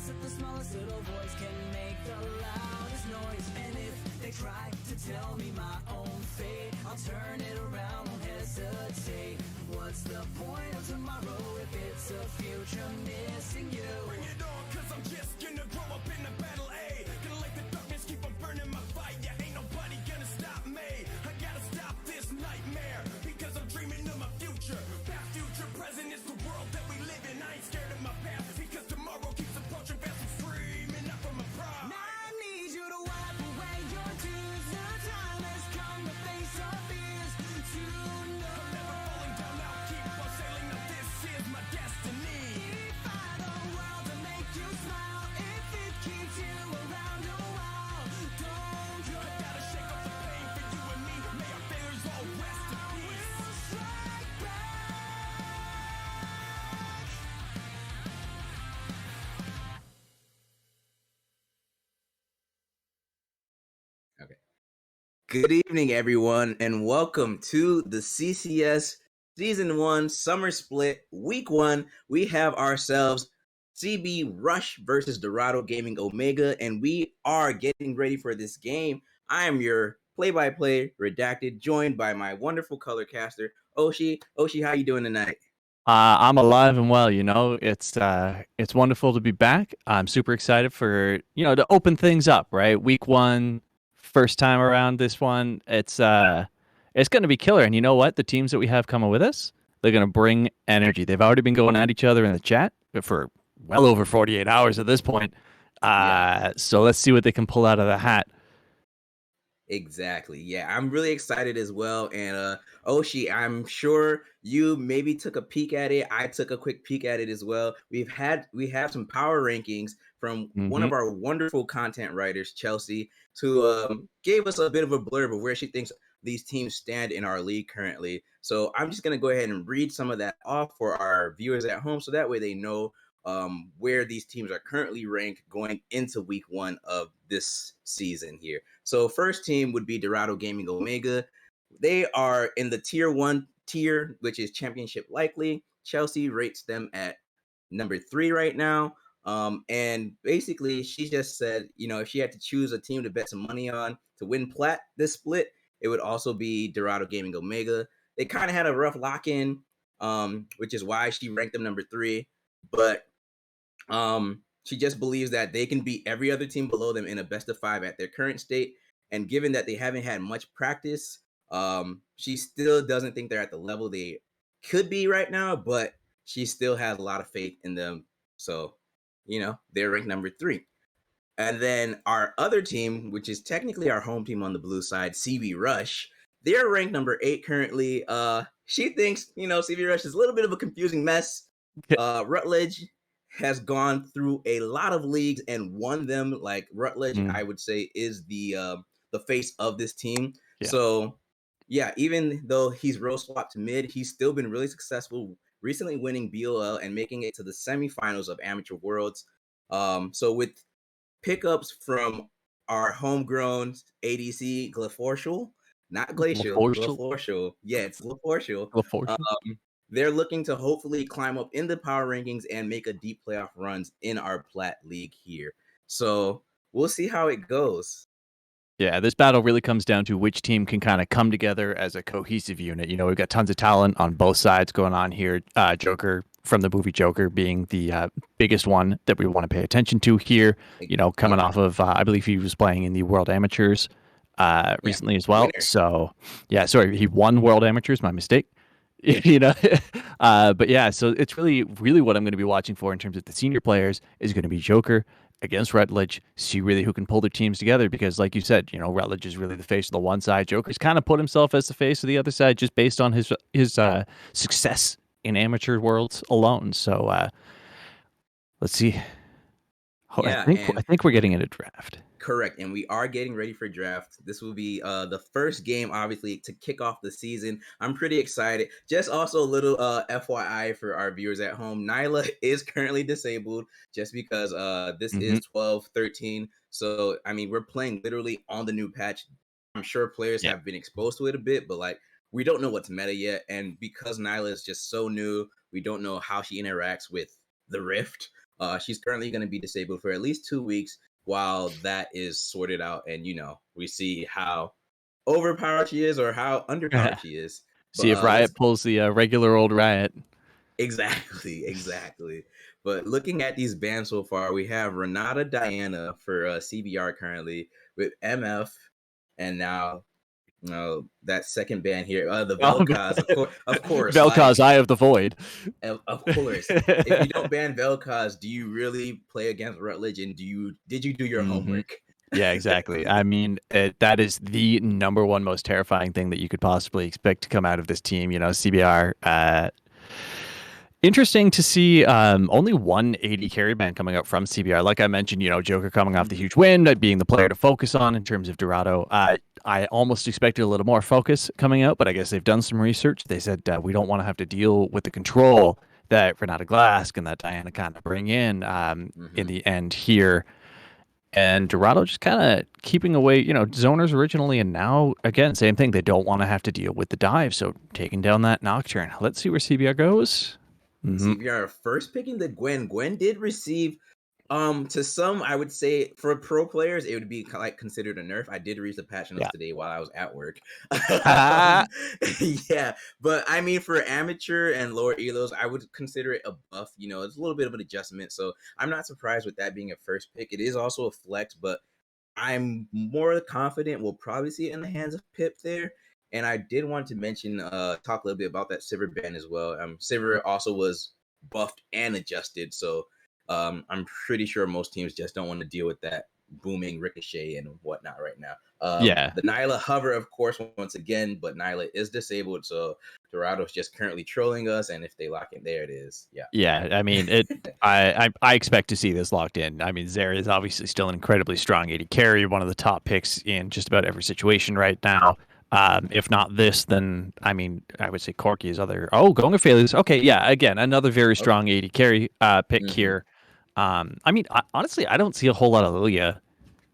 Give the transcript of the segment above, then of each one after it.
that the smallest little voice can make the loudest noise. And if they try to tell me my own fate, I'll turn it around, won't hesitate. What's the point of tomorrow if it's a future missing you? Bring it on, cause I'm just gonna grow up in the battle A. Gonna let the darkness keep on burning my fire. Ain't nobody gonna stop me. I gotta stop this nightmare, because I'm dreaming of my future. Past, future, present is the world that we live in. I ain't scared of my past, because tomorrow keeps approaching fast and screaming out from my pride. I need you to wipe away your tears. The time has come to face your fears. To know I'm never falling down, I'll keep on sailing. Now this is my destiny. defy the world to make you smile. If it keeps you around a while, don't you I gotta shake off the pain for you and me. May our failures all rest in peace. strike back. Okay. Good evening, everyone, and welcome to the CCS Season 1 Summer Split Week 1. We have ourselves CB Rush versus Dorado Gaming Omega, and we are getting ready for this game. I am your play-by-play redacted, joined by my wonderful color caster, Oshi. Oshi, how you doing tonight? I'm alive and well. It's wonderful to be back. I'm super excited for to open things up. Right, week one, first time around. This one, it's going to be killer. And you know what? The teams that we have coming with us, they're going to bring energy. They've already been going at each other in the chat for well over 48 hours at this point. So let's see what they can pull out of the hat. Exactly. Yeah, I'm really excited as well. And Oshi, I'm sure you maybe took a peek at it. I took a quick peek at it as well. We have some power rankings from one of our wonderful content writers, Chelsea, who gave us a bit of a blurb of where she thinks these teams stand in our league currently. So I'm just gonna go ahead and read some of that off for our viewers at home, so that way they know where these teams are currently ranked going into week one of this season here. So first team would be Dorado Gaming Omega. They are in the tier 1 tier, which is championship likely. Chelsea rates them at number 3 right now. And basically she just said, if she had to choose a team to bet some money on to win plat this split, it would also be Dorado Gaming Omega. They kind of had a rough lock-in, which is why she ranked them number 3. But she just believes that they can beat every other team below them in a best of 5 at their current state. And given that they haven't had much practice, she still doesn't think they're at the level they could be right now, but she still has a lot of faith in them. So, they're ranked number 3. And then our other team, which is technically our home team on the blue side, CB Rush, they're ranked number 8 currently. She thinks, CB Rush is a little bit of a confusing mess. Rutledge has gone through a lot of leagues and won them. Like Rutledge, I would say, is the face of this team. Yeah. So yeah, even though he's role swapped to mid, he's still been really successful, recently winning BOL and making it to the semifinals of Amateur Worlds. So with pickups from our homegrown ADC Glafortial, not Glacial, Glafortial. Yeah, it's Glafortial. They're looking to hopefully climb up in the power rankings and make a deep playoff runs in our Plat League here. So we'll see how it goes. Yeah, this battle really comes down to which team can kind of come together as a cohesive unit. We've got tons of talent on both sides going on here. Joker from the movie Joker being the biggest one that we want to pay attention to here. Coming off of, I believe he was playing in the World Amateurs recently as well. Winner. So, yeah, sorry, he won World Amateurs, my mistake. But yeah, so it's really what I'm going to be watching for in terms of the senior players is going to be Joker against Rutledge, see really who can pull their teams together, because like you said, Rutledge is really the face of the one side. Joker's kind of put himself as the face of the other side just based on his success in amateur worlds alone. So let's see. Yeah, I think we're getting in a draft. Correct, and we are getting ready for draft. This will be the first game, obviously, to kick off the season. I'm pretty excited. Just also a little FYI for our viewers at home, Nyla is currently disabled just because this is 12-13. So, I mean, we're playing literally on the new patch. I'm sure players have been exposed to it a bit, but we don't know what's meta yet. And because Nyla is just so new, we don't know how she interacts with the Rift She's currently going to be disabled for at least 2 weeks while that is sorted out, and we see how overpowered she is or how underpowered she is. But See if let's Riot pulls the regular old Riot. exactly. But looking at these bans so far, we have Renata Diana for CBR currently with MF, and now that second ban here, the Vel'Koz, of course, Vel'Koz, like Eye of the Void. of course. If you don't ban Vel'Koz, do you really play against Rutledge? And did you do your homework? Yeah, exactly. I mean, that is the number one most terrifying thing that you could possibly expect to come out of this team. CBR. Interesting to see only one 80 carry ban coming out from CBR. Like I mentioned, Joker coming off the huge win, being the player to focus on in terms of Dorado. I almost expected a little more focus coming out, but I guess they've done some research. They said we don't want to have to deal with the control that Renata Glask and that Diana kind of bring in the end here. And Dorado just kind of keeping away, zoners originally, and now, again, same thing. They don't want to have to deal with the dive, so taking down that Nocturne. Let's see where CBR goes. CBR first picking the Gwen. Gwen did receive, to some, I would say, for pro players, it would be like considered a nerf. I did read the patch notes today while I was at work. Yeah, but I mean, for amateur and lower elos, I would consider it a buff. It's a little bit of an adjustment, so I'm not surprised with that being a first pick. It is also a flex, but I'm more confident we'll probably see it in the hands of Pip there. And I did want to mention, talk a little bit about that Sivir ban as well. Sivir also was buffed and adjusted, so I'm pretty sure most teams just don't want to deal with that booming ricochet and whatnot right now. The Nyla hover, of course, once again, but Nyla is disabled, so Dorado's just currently trolling us, and if they lock in, there it is. Yeah. I mean, I expect to see this locked in. I mean, Zera is obviously still an incredibly strong 80 carry, one of the top picks in just about every situation right now. If not this, then I mean, I would say Corki is other. Oh, Gonga failures. Okay, yeah. Again, another very strong 80 carry pick here. I mean, honestly, I don't see a whole lot of Lilia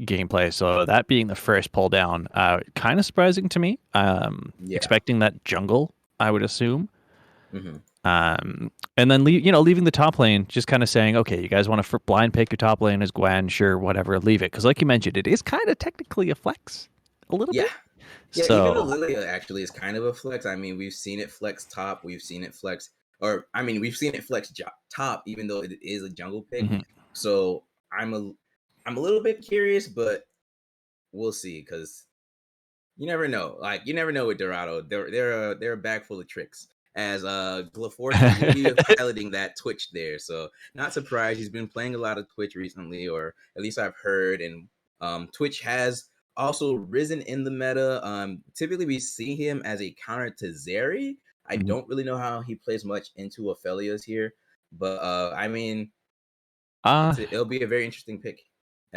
gameplay, so that being the first pull down, kind of surprising to me. Expecting that jungle, I would assume. And then leaving the top lane, just kind of saying, okay, you guys want to blind pick your top lane as Gwen, sure, whatever, leave it, because like you mentioned, it is kind of technically a flex, a little bit. Yeah, so, even Lilia actually is kind of a flex. I mean, we've seen it flex top, we've seen it flex top, even though it is a jungle pick. So I'm a little bit curious, but we'll see, because you never know. Like, you never know with Dorado. They're a bag full of tricks. As Glaforce is really piloting that Twitch there, so not surprised. He's been playing a lot of Twitch recently, or at least I've heard, and Twitch has also risen in the meta. Typically we see him as a counter to Zeri. I don't really know how he plays much into Aphelios here, but I mean, it'll be a very interesting pick.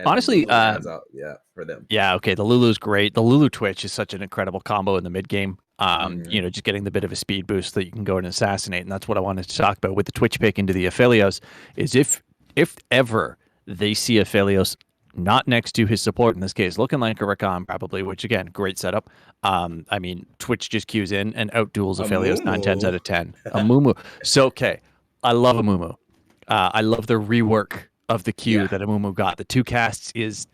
Honestly, for them. Yeah, okay. The Lulu's great. The Lulu Twitch is such an incredible combo in the mid game. Just getting the bit of a speed boost that you can go and assassinate, and that's what I wanted to talk about with the Twitch pick into the Aphelios. Is if ever they see Aphelios not next to his support, in this case, looking like a Rakan probably, which again, great setup. I mean, Twitch just queues in and outduels Aphelios 9/10 out of 10. Amumu. So, okay, I love Amumu. I love the rework of the queue that Amumu got. The 2 casts is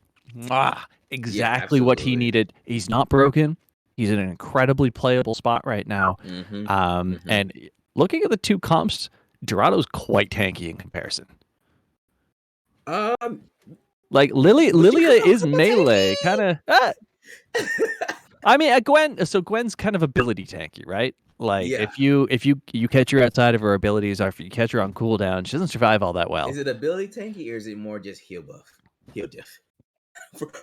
exactly what he needed. He's not broken. He's in an incredibly playable spot right now. And looking at the 2 comps, Dorado's quite tanky in comparison. Like Lilia is melee, kind of. I mean, Gwen's kind of ability tanky, right? Like if you catch her outside of her abilities, or if you catch her on cooldown, she doesn't survive all that well. Is it ability tanky, or is it more just heal diff?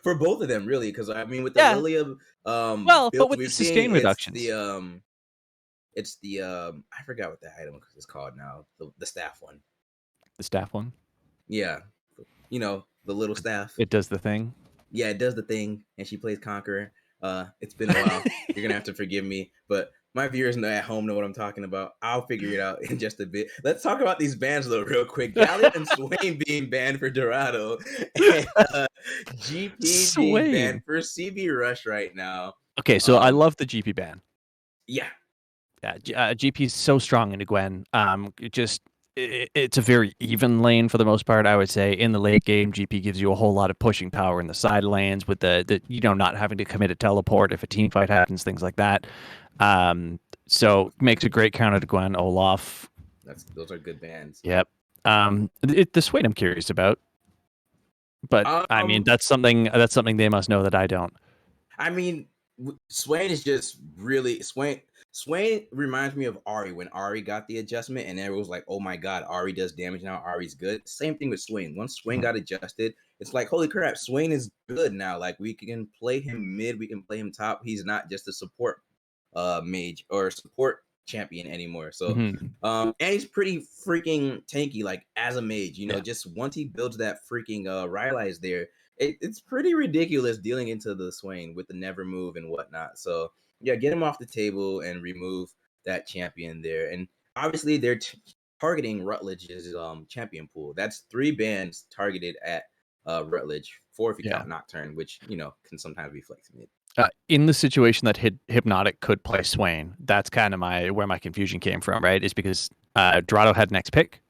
For both of them, really, because I mean, with the Lilia, but with the sustain reductions, it's the I forgot what the item is called now. The staff one. The staff one. Yeah, the little staff. It does the thing. Yeah, it does the thing, and she plays Conqueror. It's been a while. You're gonna have to forgive me, but my viewers at home know what I'm talking about. I'll figure it out in just a bit. Let's talk about these bans though, real quick. Gallion and Swain being banned for Dorado, and GP being banned for CB Rush right now. Okay, so I love the GP ban. Yeah. GP is so strong into Gwen. it's a very even lane for the most part. I would say in the late game, GP gives you a whole lot of pushing power in the side lanes with the not having to commit a teleport if a team fight happens, things like that. So makes a great counter to Gwen Olaf. Those are good bands. Yep. The Swain I'm curious about, but I mean that's something they must know that I don't. I mean, Swain is just really Swain. Swain reminds me of Ari when Ari got the adjustment, and everyone was like, "Oh my God, Ari does damage now. Ari's good." Same thing with Swain. Once Swain got adjusted, it's like, holy crap, Swain is good now. Like we can play him mid, we can play him top. He's not just a support mage or support champion anymore. So and he's pretty freaking tanky, like as a mage. Just once he builds that freaking Rylai's there, it's pretty ridiculous dealing into the Swain with the never move and whatnot. So yeah, get him off the table and remove that champion there. And obviously they're targeting Rutledge's champion pool. That's 3 bans targeted at Rutledge, 4 if you count Nocturne, which can sometimes be flexed mid. In the situation that Hypnotic could play Swain, that's kind of where my confusion came from, right? Is because Dorado had next pick.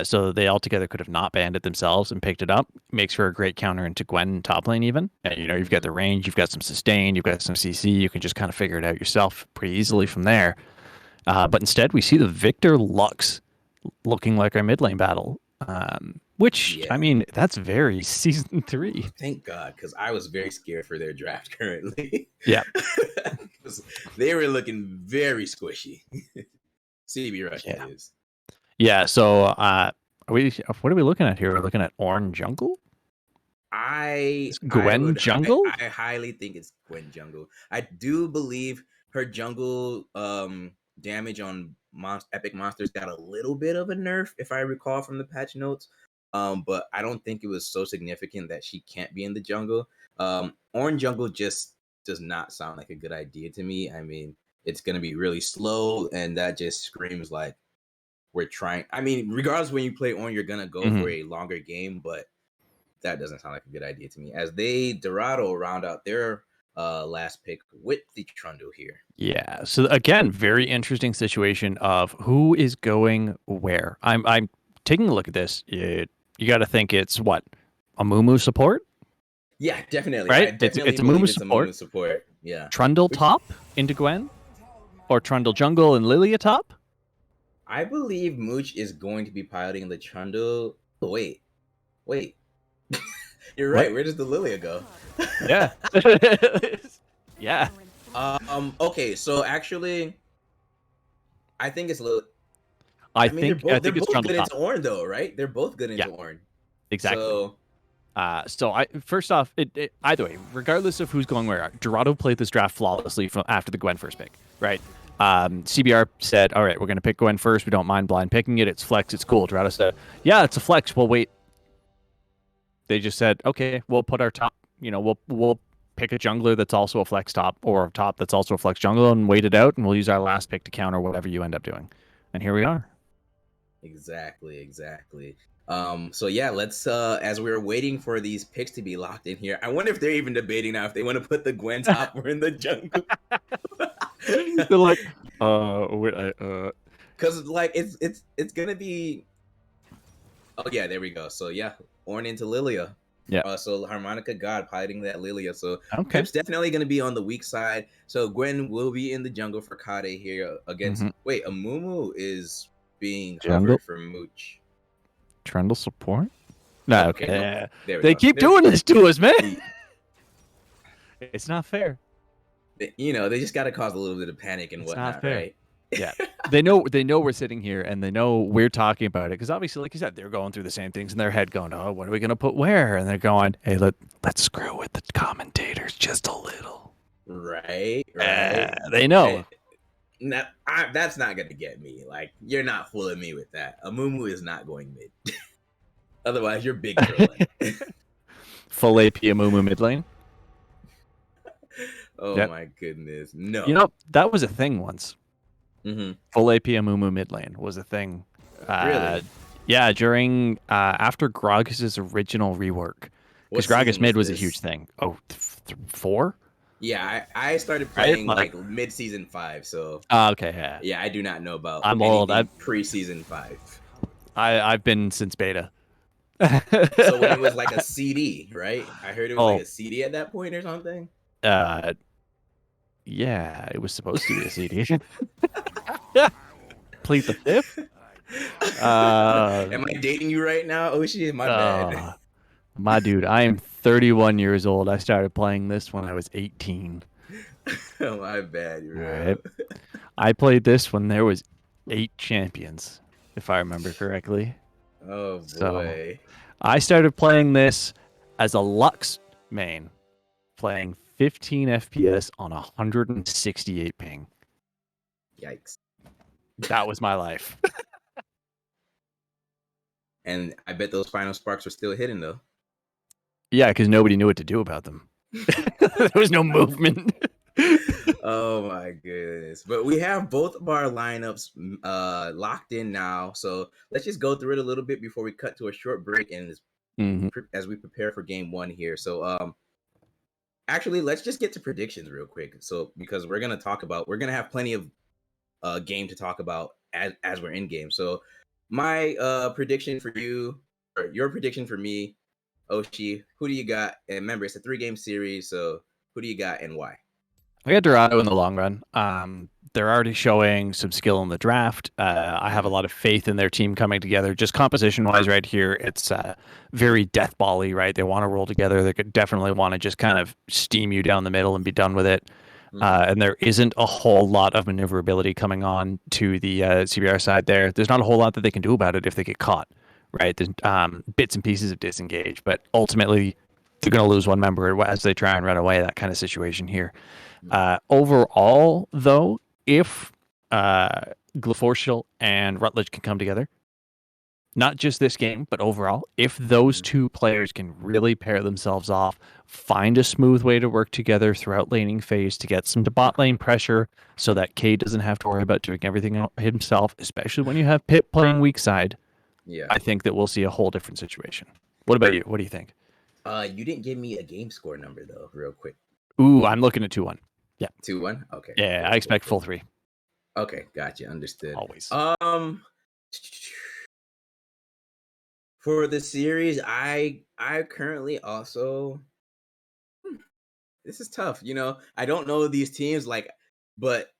So they altogether could have not banned it themselves and picked it up. Makes for a great counter into Gwen top lane even. And you've got the range, you've got some sustain, you've got some CC. You can just kind of figure it out yourself pretty easily from there. But instead, we see the Victor Lux looking like our mid lane battle. Which, I mean, that's very season 3. Thank God, because I was very scared for their draft currently. Yeah. They were looking very squishy. CB Rush is. Yeah, so what are we looking at here? We're looking at Ornn Jungle? Gwen Jungle? I highly think it's Gwen Jungle. I do believe her jungle damage on epic monsters got a little bit of a nerf, if I recall from the patch notes. But I don't think it was so significant that she can't be in the jungle. Ornn Jungle just does not sound like a good idea to me. I mean, it's going to be really slow, and that just screams like we're trying. I mean, regardless when you play Ornn, you're going to go for a longer game, but that doesn't sound like a good idea to me. As Dorado round out their last pick with the Trundle here. Yeah. So again, very interesting situation of who is going where. I'm taking a look at this. You got to think it's what, a Mumu support? Yeah, definitely. Right? It's a Mumu support. Yeah. Trundle top into Gwen, or Trundle jungle and Lilia top. I believe Mooch is going to be piloting the Trundle. Oh, wait. You're right. Where does the Lilia go? Yeah. Yeah. Okay, so actually, I think it's Lilia. I think they're it's both Trundle good top. into Ornn, though, right? They're both good into Ornn. Exactly. So, first off, either way, regardless of who's going where, Dorado played this draft flawlessly after the Gwen first pick, right? CBR said, all right, we're going to pick Gwen first. We don't mind blind picking it. It's flex. It's cool. Dorado said, yeah, it's a flex. Well, wait. They just said, okay, we'll put our top, we'll pick a jungler that's also a flex top, or a top that's also a flex jungler, and wait it out, and we'll use our last pick to counter whatever you end up doing. And here we are. Exactly. So yeah, let's as we're waiting for these picks to be locked in here, I wonder if they're even debating now if they want to put the Gwen top or in the jungle. They're like, because like it's gonna be. Oh yeah, there we go. So yeah, Ornn into Lilia. Yeah. So Harmonica God piloting that Lilia. So okay. Pip's definitely gonna be on the weak side. So Gwen will be in the jungle for Kade here against. Wait, Amumu is being covered for Mooch. Trundle support? No, okay. They keep doing this to us, man. It's not fair. They just got to cause a little bit of panic and whatnot, right? Yeah, they know we're sitting here, and they know we're talking about it because obviously, like you said, they're going through the same things in their head, going, "Oh, what are we gonna put where?" And they're going, "Hey, let's screw with the commentators just a little." Right. They know. That's not gonna get me. Like, you're not fooling me with that. Amumu is not going mid. Otherwise, you're big trolling. Full AP Amumu mid lane. Oh my goodness, no. That was a thing once. Full AP Amumu mid lane was a thing. Really? Yeah, during after Gragas' original rework, because Gragas mid was a huge thing. Oh, 4. Yeah, I started playing like mid-season 5, so. Okay, yeah. Yeah, I do not know about. I'm old. Pre-season 5. I've been since beta. So when it was like a CD, right? I heard it was like Oh, a CD at that point or something. uh, yeah, it was supposed to be a CD. Plead the fifth. Am I dating you right now? Oh shit, my bad. Uh, my dude, I am 31 years old. I started playing this when I was 18. My bad, All bro. right. I played this when there was 8 champions, if I remember correctly. Oh So boy. I started playing this as a Lux main, playing 15 FPS on 168 ping. Yikes. That was my life. And I bet those final sparks were still hidden though. Yeah, because nobody knew what to do about them. There was no movement. Oh my goodness. But we have both of our lineups locked in now. So let's just go through it a little bit before we cut to a short break and Mhm. as we prepare for game 1 here. So actually let's just get to predictions real quick. So because we're going to have plenty of game to talk about as we're in game. So my prediction for you, or your prediction for me, Oshi, who do you got? And remember, it's a 3-game series, so who do you got and why? I got Dorado in the long run. They're already showing some skill in the draft. I have a lot of faith in their team coming together. Just composition wise, right here, it's very death bally, right? They want to roll together. They could definitely want to just kind of steam you down the middle and be done with it. And there isn't a whole lot of maneuverability coming on to the CBR side there. There's not a whole lot that they can do about it if they get caught, right? There's bits and pieces of disengage, but ultimately they're going to lose one member as they try and run away, that kind of situation here. Overall, though, if Glefortial and Rutledge can come together, not just this game, but overall, if those two players can really pair themselves off, find a smooth way to work together throughout laning phase to get some bot lane pressure so that K doesn't have to worry about doing everything himself, especially when you have Pip playing weak side, Yeah. I think that we'll see a whole different situation. What about you? What do you think? You didn't give me a game score number though, real quick. Ooh, I'm looking at 2-1. Yeah. 2-1? Okay. Yeah, Cool, I expect cool. full 3. Okay, gotcha. Understood. Always. For the series, I currently also this is tough. I don't know these teams but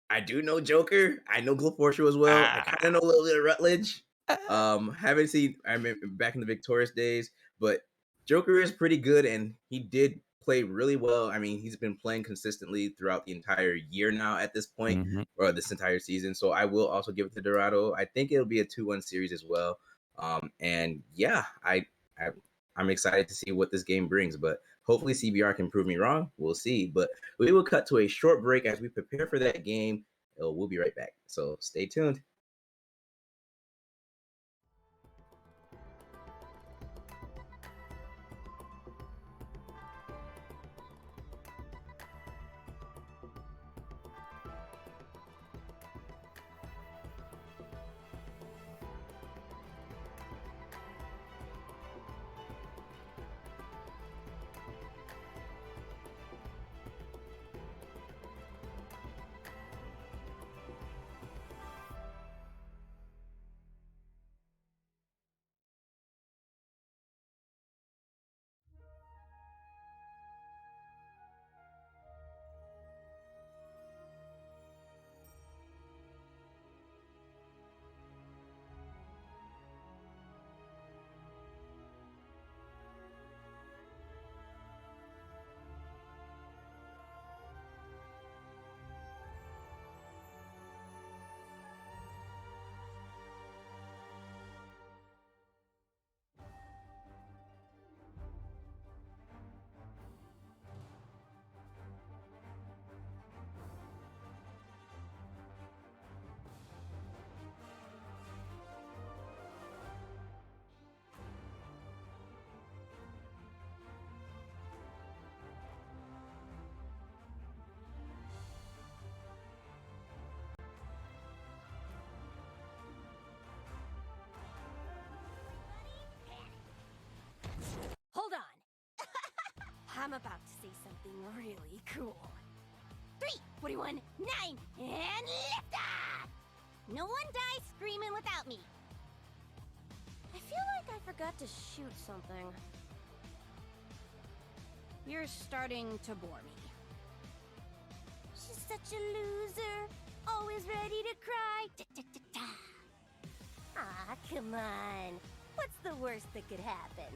I do know Joker. I know Glefortial as well. I kind of know a little bit of Rutledge. Haven't seen. I remember back in the Victorious days, but Joker is pretty good, and he did play really well. I mean, he's been playing consistently throughout the entire year now at this point, or this entire season. So I will also give it to Dorado. I think it'll be a 2-1 series as well. And yeah, I'm excited to see what this game brings, but hopefully CBR can prove me wrong. We'll see. But we will cut to a short break as we prepare for that game. We'll be right back. So stay tuned. Hold on. I'm about to say something really cool. 3, 41, 9, and lift off! No one dies screaming without me. feel like I forgot to shoot something. You're starting to bore me. She's such a loser. Always ready to cry. Aw, come on. What's the worst that could happen?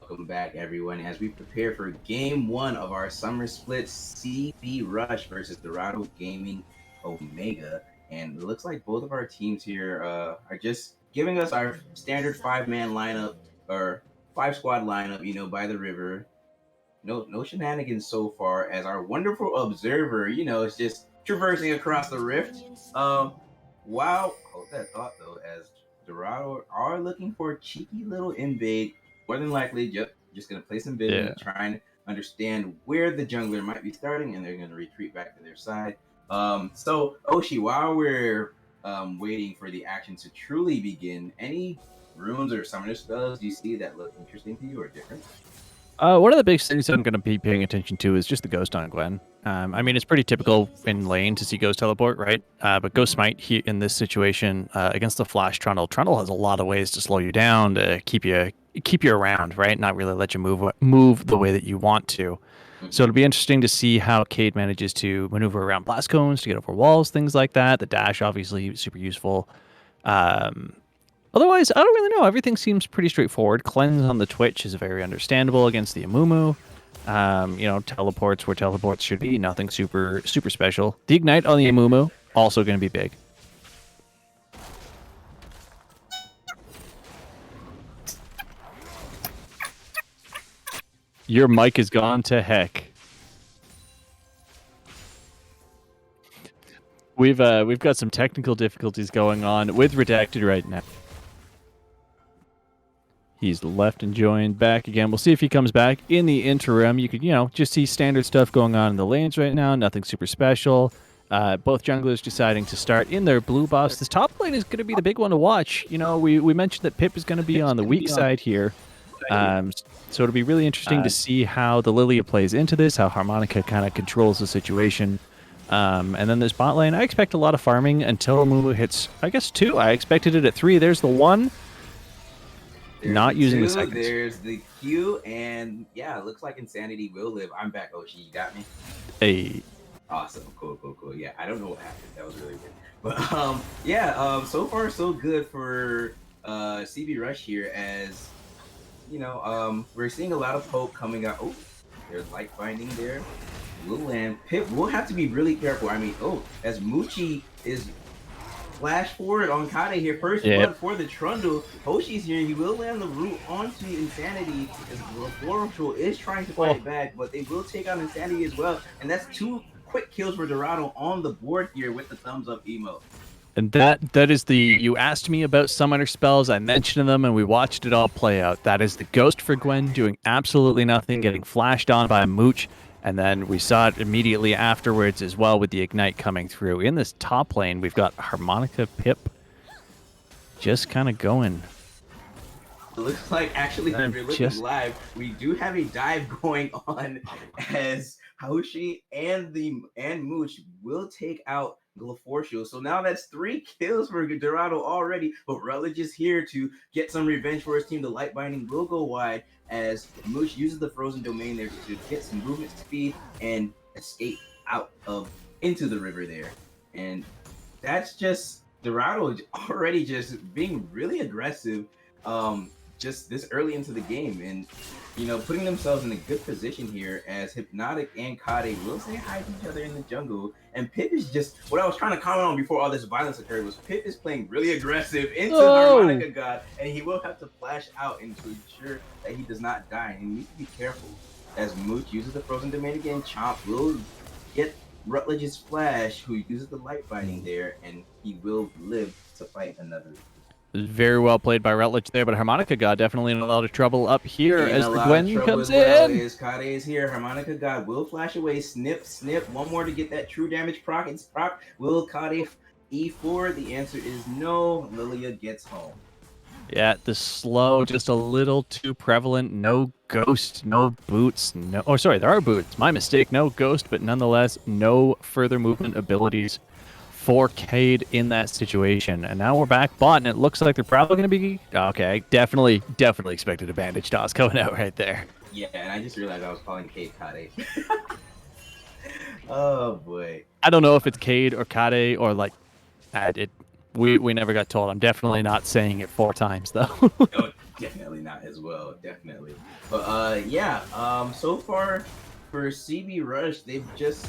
Welcome back, everyone, as we prepare for Game 1 of our Summer Split CV Rush versus Dorado Gaming Omega. And it looks like both of our teams here are just giving us our standard five-man lineup or five-squad lineup, by the river. No shenanigans so far, as our wonderful observer, is just traversing across the rift. Wow, hold that thought though, as Dorado are looking for a cheeky little invade. More than likely, just gonna place some vision, Yeah. trying to understand where the jungler might be starting, and they're gonna retreat back to their side. So Oshi, while we're waiting for the action to truly begin, any runes or summoner spells do you see that look interesting to you or different? One of the big things I'm going to be paying attention to is just the Ghost on Gwen. I mean, it's pretty typical in lane to see Ghost teleport, right? But Ghost Smite in this situation against the Flash Trundle. Trundle has a lot of ways to slow you down, to keep you around, right? Not really let you move the way that you want to. So it'll be interesting to see how Cade manages to maneuver around blast cones, to get over walls, things like that. The dash, obviously, super useful. Otherwise, I don't really know. Everything seems pretty straightforward. Cleanse on the Twitch is very understandable against the Amumu. Teleports where teleports should be. Nothing super special. The Ignite on the Amumu, also going to be big. Your mic has gone to heck. We've got some technical difficulties going on with Redacted right now. He's left and joined back again. We'll see if he comes back. In the interim, you could, just see standard stuff going on in the lanes right now. Nothing super special. Both junglers deciding to start in their blue buffs. This top lane is going to be the big one to watch. We mentioned that Pip is going to be on the weak side here. So it'll be really interesting to see how the Lilia plays into this, how Harmonica kind of controls the situation. And then this bot lane, I expect a lot of farming until Amumu hits, I guess, 2. I expected it at 3. There's the 1. There's Not using the the seconds. There's the Q, and yeah, it looks like Insanity will live. I'm back, Oshi. You got me? Hey. Awesome. Cool. Yeah, I don't know what happened. That was really weird. But so far so good for CB Rush here, as we're seeing a lot of hope coming out. Oh, there's light binding there. Will land. Pip will have to be really careful. I mean, as Muchi is flash forward on Kade here, first blood for the Trundle. Hoshi's here. He will land the root onto Insanity, as Floral is trying to fight back, but they will take out Insanity as well. And that's 2 quick kills for Dorado on the board here with the thumbs up emote. And that is you asked me about summoner spells, I mentioned them, and we watched it all play out. That is the Ghost for Gwen doing absolutely nothing, getting flashed on by Mooch, and then we saw it immediately afterwards as well with the Ignite coming through. In this top lane, we've got Harmonica Pip just kind of going. It looks like, actually, if you're looking live, we do have a dive going on, as Hoshi and Mooch will take out Glaforcio. So now that's 3 kills for Dorado already, but Rutledge is here to get some revenge for his team. The light binding will go wide as Mooch uses the frozen domain there to get some movement speed and escape into the river there. And that's just Dorado already just being really aggressive just this early into the game, and putting themselves in a good position here, as Hypnotic and Kade will say hi to each other in the jungle. And Pip is just, what I was trying to comment on before all this violence occurred was Pip is playing really aggressive into Harmonica God, and he will have to flash out and to ensure that he does not die. And he needs to be careful as Mooch uses the frozen domain again. Chomp will get Rutledge's flash, who uses the light binding there, and he will live to fight another. Very well played by Rutledge there, but Harmonica God definitely in a lot of trouble up here as the Gwen comes in. Kade is here. Harmonica God will flash away. Snip. One more to get that true damage proc. It's proc. Will Kade E4? The answer is no. Lilia gets home. Yeah, the slow just a little too prevalent. No ghost, no boots. There are boots. My mistake. No ghost, but nonetheless, no further movement abilities for Cade in that situation. And now we're back bot, and it looks like they're probably going to be... Okay, definitely expected a bandage toss coming out right there. Yeah, and I just realized I was calling Cade Kade. Oh, boy. I don't know if it's Cade or Kade or like... We never got told. I'm definitely not saying it 4 times, though. No, definitely not as well. Definitely. But, so far for CB Rush, they've just...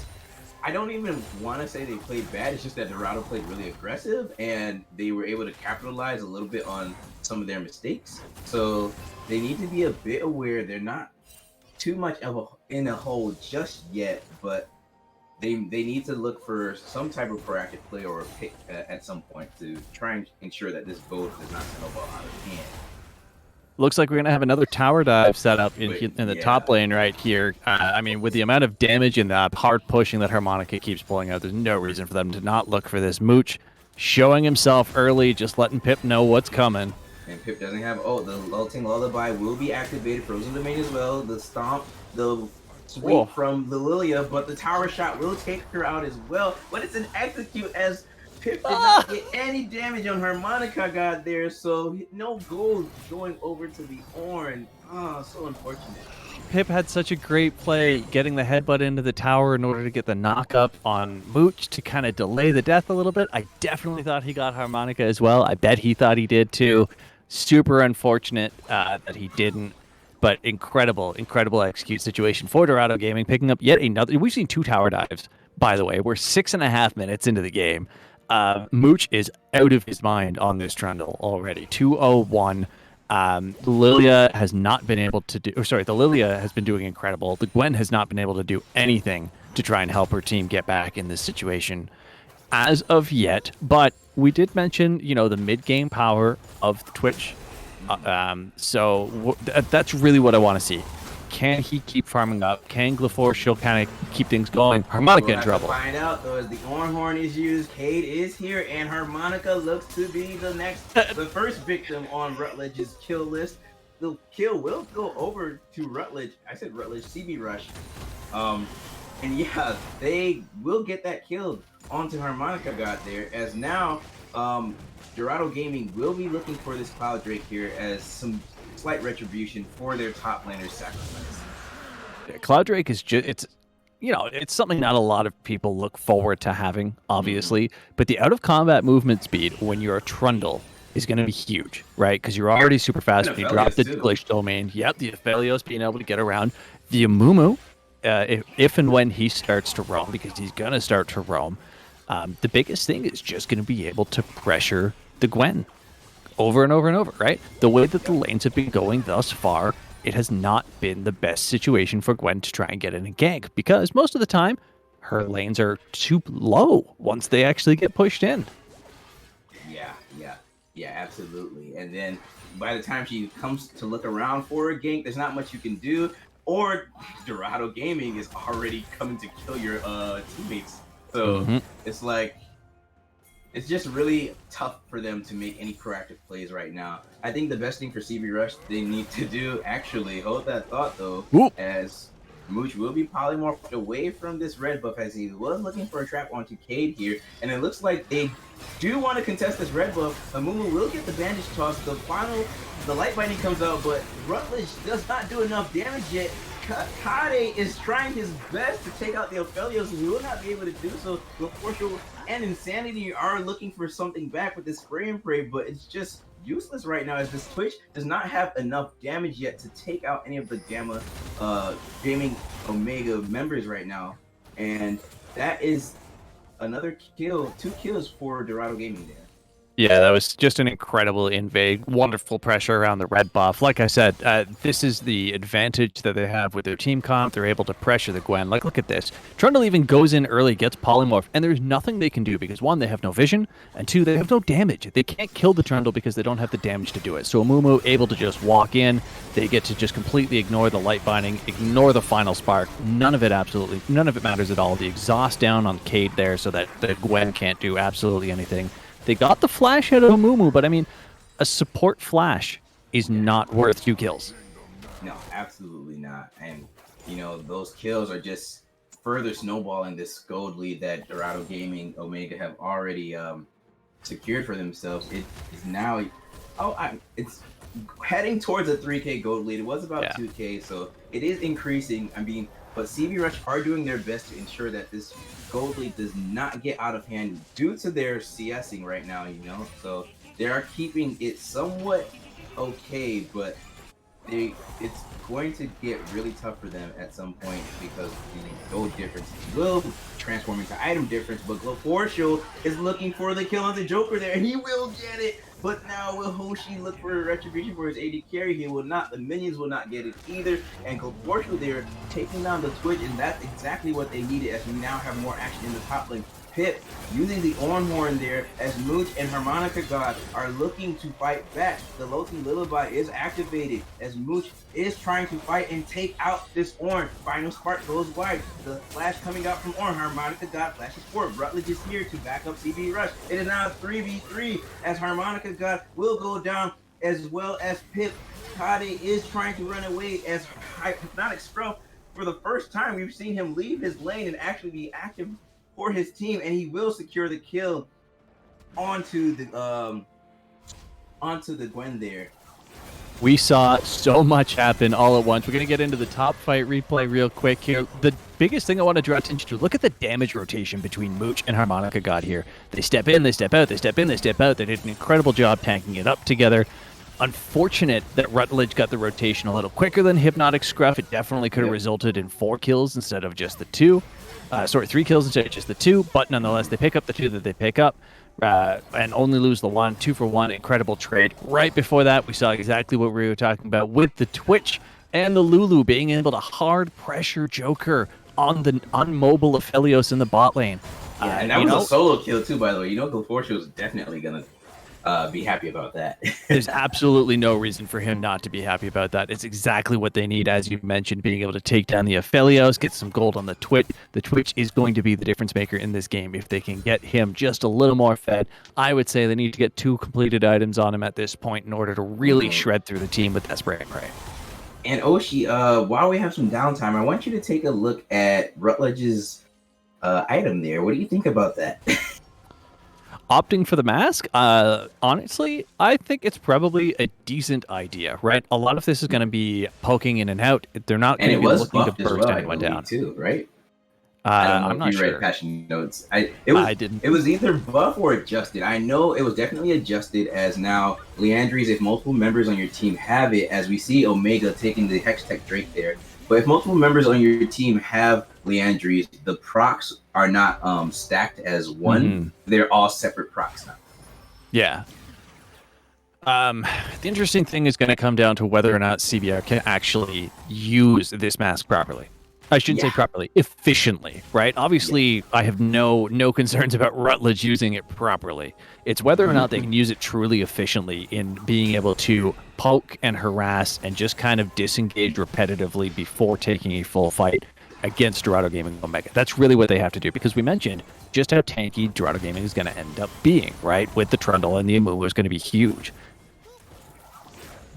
I don't even want to say they played bad. It's just that Dorado played really aggressive, and they were able to capitalize a little bit on some of their mistakes. So they need to be a bit aware. They're not too much in a hole just yet, but they need to look for some type of proactive play or a pick at some point to try and ensure that this gold does not snowball out of hand. Looks like we're going to have another tower dive set up in the top lane right here. I mean, with the amount of damage and the hard pushing that Harmonica keeps pulling out, there's no reason for them to not look for this. Mooch showing himself early, just letting Pip know what's coming. And Pip doesn't have. Oh, the Lulting Lullaby will be activated. Frozen Domain as well. The Stomp, the Sweep Whoa. from the Lilia, but the Tower Shot will take her out as well. But it's an execute as Pip did not get any damage on Harmonica God there, so no gold going over to the Ornn. Oh, so unfortunate. Pip had such a great play getting the headbutt into the tower in order to get the knock up on Mooch to kind of delay the death a little bit. I definitely thought he got Harmonica as well. I bet he thought he did too. Super unfortunate that he didn't. But incredible execute situation for Dorado Gaming, picking up yet another. We've seen 2 tower dives, by the way. We're 6.5 minutes into the game. Mooch is out of his mind on this Trundle already. 201. Lilia has not been able to do. The Lilia has been doing incredible. The Gwen has not been able to do anything to try and help her team get back in this situation as of yet. But we did mention, the mid-game power of Twitch. That's really what I want to see. Can he keep farming up? Can Glefortial kind of keep things going? Harmonica in trouble. We'll have to find out though as the Ornn Horn is used. Cade is here, and Harmonica looks to be the first victim on Rutledge's kill list. The kill will go over to Rutledge. I said Rutledge, CB Rush. And yeah, they will get that kill onto Harmonica God there, as now Dorado Gaming will be looking for this Cloud Drake here as some slight retribution for their top laner's sacrifice. Cloud Drake is just, it's something not a lot of people look forward to having, obviously, but the out of combat movement speed when you're a Trundle is going to be huge, right? Because you're already super fast when you drop the Glacial Domain. Yep, the Aphelios being able to get around. The Amumu, if and when he starts to roam, because he's going to start to roam, the biggest thing is just going to be able to pressure the Gwen over and over and over, right? The way that the lanes have been going thus far, it has not been the best situation for Gwen to try and get in a gank, because most of the time, her lanes are too low once they actually get pushed in. Yeah, absolutely. And then by the time she comes to look around for a gank, there's not much you can do, or Dorado Gaming is already coming to kill your teammates. So it's like, it's just really tough for them to make any proactive plays right now. I think the best thing for CB Rush they need to do, actually, hold that thought though, as Mooch will be polymorphed away from this red buff as he was looking for a trap onto Cade here. And it looks like they do want to contest this red buff. Amumu will get the bandage toss. The light binding comes out, but Rutledge does not do enough damage yet. Kade is trying his best to take out the Aphelios, and he will not be able to do so. Glefortial and Insanity are looking for something back with this spray and pray, but it's just useless right now as this Twitch does not have enough damage yet to take out any of the Gamma Gaming Omega members right now. And that is another kill, 2 kills for Dorado Gaming there. Yeah, that was just an incredible invade. Wonderful pressure around the red buff. Like I said, this is the advantage that they have with their team comp. They're able to pressure the Gwen. Like, look at this. Trundle even goes in early, gets polymorph, and there's nothing they can do because, 1, they have no vision, and 2, they have no damage. They can't kill the Trundle because they don't have the damage to do it. So Amumu able to just walk in. They get to just completely ignore the light binding, ignore the final spark. None of it matters at all. The exhaust down on Cade there so that the Gwen can't do absolutely anything. They got the flash out of Amumu, but I mean, a support flash is not worth 2 kills. No, absolutely not. And, those kills are just further snowballing this gold lead that Dorado Gaming Omega have already secured for themselves. It is now, it's heading towards a 3K gold lead. It was about 2K, so it is increasing. But CB Rush are doing their best to ensure that this gold lead does not get out of hand due to their CSing right now, So they are keeping it somewhat okay, but it's going to get really tough for them at some point because the gold difference will transform into item difference. But Glefortial is looking for the kill on the Joker there, and he will get it. But now will Hoshi look for a retribution for his AD carry? He will not. The minions will not get it either. And Glefortial there taking down the Twitch, and that's exactly what they needed as we now have more action in the top lane. Pip using the Ornn Horn there as Mooch and Harmonica God are looking to fight back. The Lulting Lullaby is activated as Mooch is trying to fight and take out this Ornn. Final Spark goes wide. The flash coming out from Ornn. Harmonica God flashes forward. Rutledge is here to back up CB Rush. It is now 3v3 as Harmonica God will go down. as well as Pip. Kade is trying to run away as Hypnotic Scruff. For the first time, we've seen him leave his lane and actually be active for his team, and he will secure the kill onto the Gwen there. We saw so much happen all at once. We're going to get into the top fight replay real quick here. The biggest thing I want to draw attention to, look at the damage rotation between Mooch and Harmonica God here. They step in, they step out, they step in, they step out. They did an incredible job tanking it up together. Unfortunate that Rutledge got the rotation a little quicker than Hypnotic Scruff. It definitely could have resulted in 4 kills instead of just the 2. 3 kills instead of just the 2, but nonetheless, they pick up the 2 that they pick up. And only lose the 1, 2 for 1, incredible trade. Right before that, we saw exactly what we were talking about with the Twitch and the Lulu being able to hard pressure Joker on mobile Aphelios in the bot lane. Yeah, and that was a solo kill too, by the way. Glefortia was definitely gonna be happy about that. There's absolutely no reason for him not to be happy about that. It's exactly what they need, as you mentioned, being able to take down the Aphelios, get some gold on the Twitch. The Twitch is going to be the difference maker in this game. If they can get him just a little more fed, I would say they need to get 2 completed items on him at this point in order to really shred through the team with that spray and pray. And Oshi, while we have some downtime, I want you to take a look at Rutledge's item there. What do you think about that? Opting for the mask, honestly, I think it's probably a decent idea, right? A lot of this is going to be poking in and out. They're not going to be looking to burst anyone down. Too, right? I'm not sure. Read passion notes. I didn't. It was either buff or adjusted. I know it was definitely adjusted, as now Leandries, if multiple members on your team have it, as we see Omega taking the Hextech Drake there. But if multiple members on your team have Leandries, the procs are not stacked as one. Mm-hmm. They're all separate procs now. Yeah. The interesting thing is going to come down to whether or not CBR can actually use this mask properly. I shouldn't say properly, efficiently, right? Obviously, I have no concerns about Rutledge using it properly. It's whether or not they can use it truly efficiently in being able to poke and harass and just kind of disengage repetitively before taking a full fight against Dorado Gaming Omega. That's really what they have to do, because we mentioned just how tanky Dorado Gaming is going to end up being, right? With the Trundle and the Amumu is going to be huge.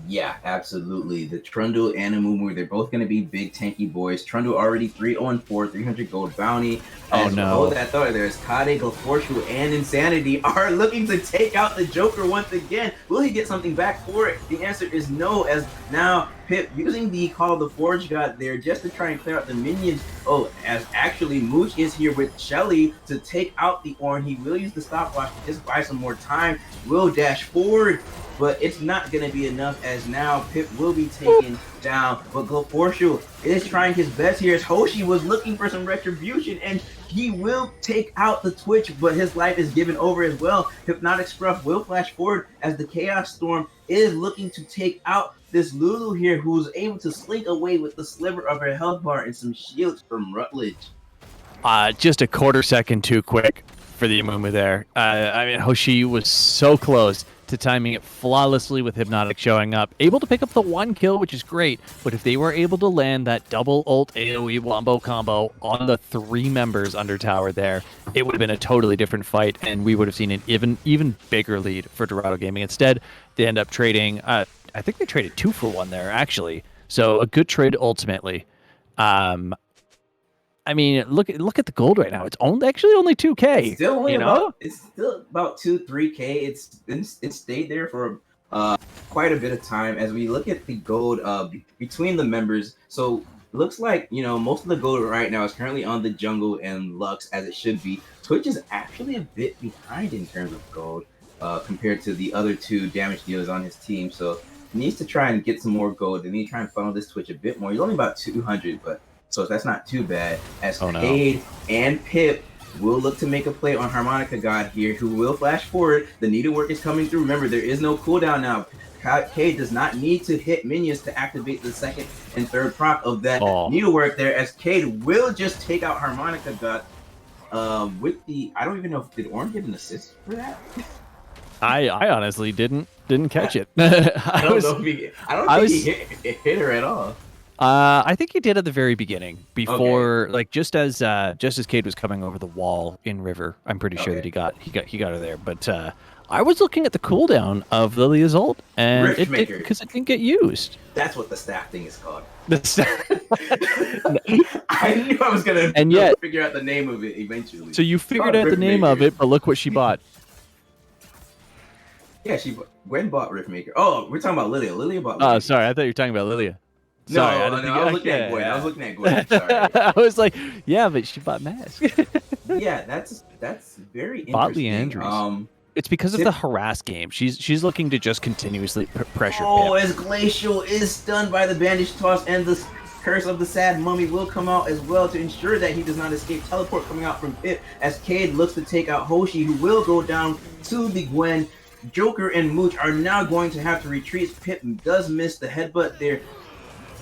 Yeah, absolutely. The Trundle and Amumu, they're both going to be big tanky boys. Trundle already 3-0-4, 300 gold bounty. Oh no! That thought there's Kade, Glefortia, and Insanity are looking to take out the Joker once again. Will he get something back for it? The answer is no, as now Pip using the Call of the Forge God there just to try and clear out the minions. Oh, as actually Mooch is here with Shelly to take out the Ornn. He will use the stopwatch to just buy some more time. Will dash forward, but it's not going to be enough, as now Pip will be taken down. But Glefortia is trying his best here, as Hoshi was looking for some retribution, and he will take out the Twitch, but his life is given over as well. Hypnotic Scruff will flash forward as the Chaos Storm is looking to take out this Lulu here, who's able to slink away with the sliver of her health bar and some shields from Rutledge. Just a quarter second too quick for the Amumu there. I mean, Hoshi was so close to timing it flawlessly with Hypnotic showing up. Able to pick up the 1 kill, which is great, but if they were able to land that double ult AoE wombo combo on the 3 members under tower there, it would have been a totally different fight, and we would have seen an even bigger lead for Dorado Gaming. Instead, they end up trading, I think they traded 2 for 1 there, actually. So a good trade ultimately. I mean, look at the gold right now. It's only 2K. It's still it's still about 2-3K. It's stayed there for quite a bit of time. As we look at the gold between the members, so looks like most of the gold right now is currently on the Jungle and Lux, as it should be. Twitch is actually a bit behind in terms of gold compared to the other 2 damage dealers on his team. So he needs to try and get some more gold. They need to try and funnel this Twitch a bit more. He's only about 200, but. So that's not too bad, as Cade and Pip will look to make a play on Harmonica God here, who will flash forward. The needlework is coming through. Remember, there is no cooldown now. Cade does not need to hit minions to activate the 2nd and 3rd proc of that needlework there, as Cade will just take out Harmonica God with the... I don't even know, did Ornn get an assist for that? I honestly didn't catch it. I don't think he hit her at all. I think he did at the very beginning, before, like just as Cade was coming over the wall in River. I'm pretty sure that he got her there, but I was looking at the cooldown of Lilia's ult, and Rift it Maker. because it didn't get used. That's what the staff thing is called. The- I knew I was gonna And yet- figure out the name of it eventually. so you figured called out the Rift name of Maker. it, but look what she bought. Yeah, Gwen bought Rift Maker. Oh, we're talking about Lilia. Lilia bought. Oh, Lilia. sorry, I thought you were talking about Lilia. No, Sorry, I no, didn't I think- was looking at okay, Gwen. yeah. I was looking at Gwen. Sorry. I was like, yeah, but she bought Mask. Yeah, that's very Bought interesting. Leandry's. It's because of the harass game. She's looking to just continuously pressure Oh, Pip. as Glacial is stunned by the bandage toss, and the curse of the sad mummy will come out as well to ensure that he does not escape. Teleport coming out from Pip as Cade looks to take out Hoshi, who will go down to the Gwen. Joker and Mooch are now going to have to retreat. Pip does miss the headbutt there.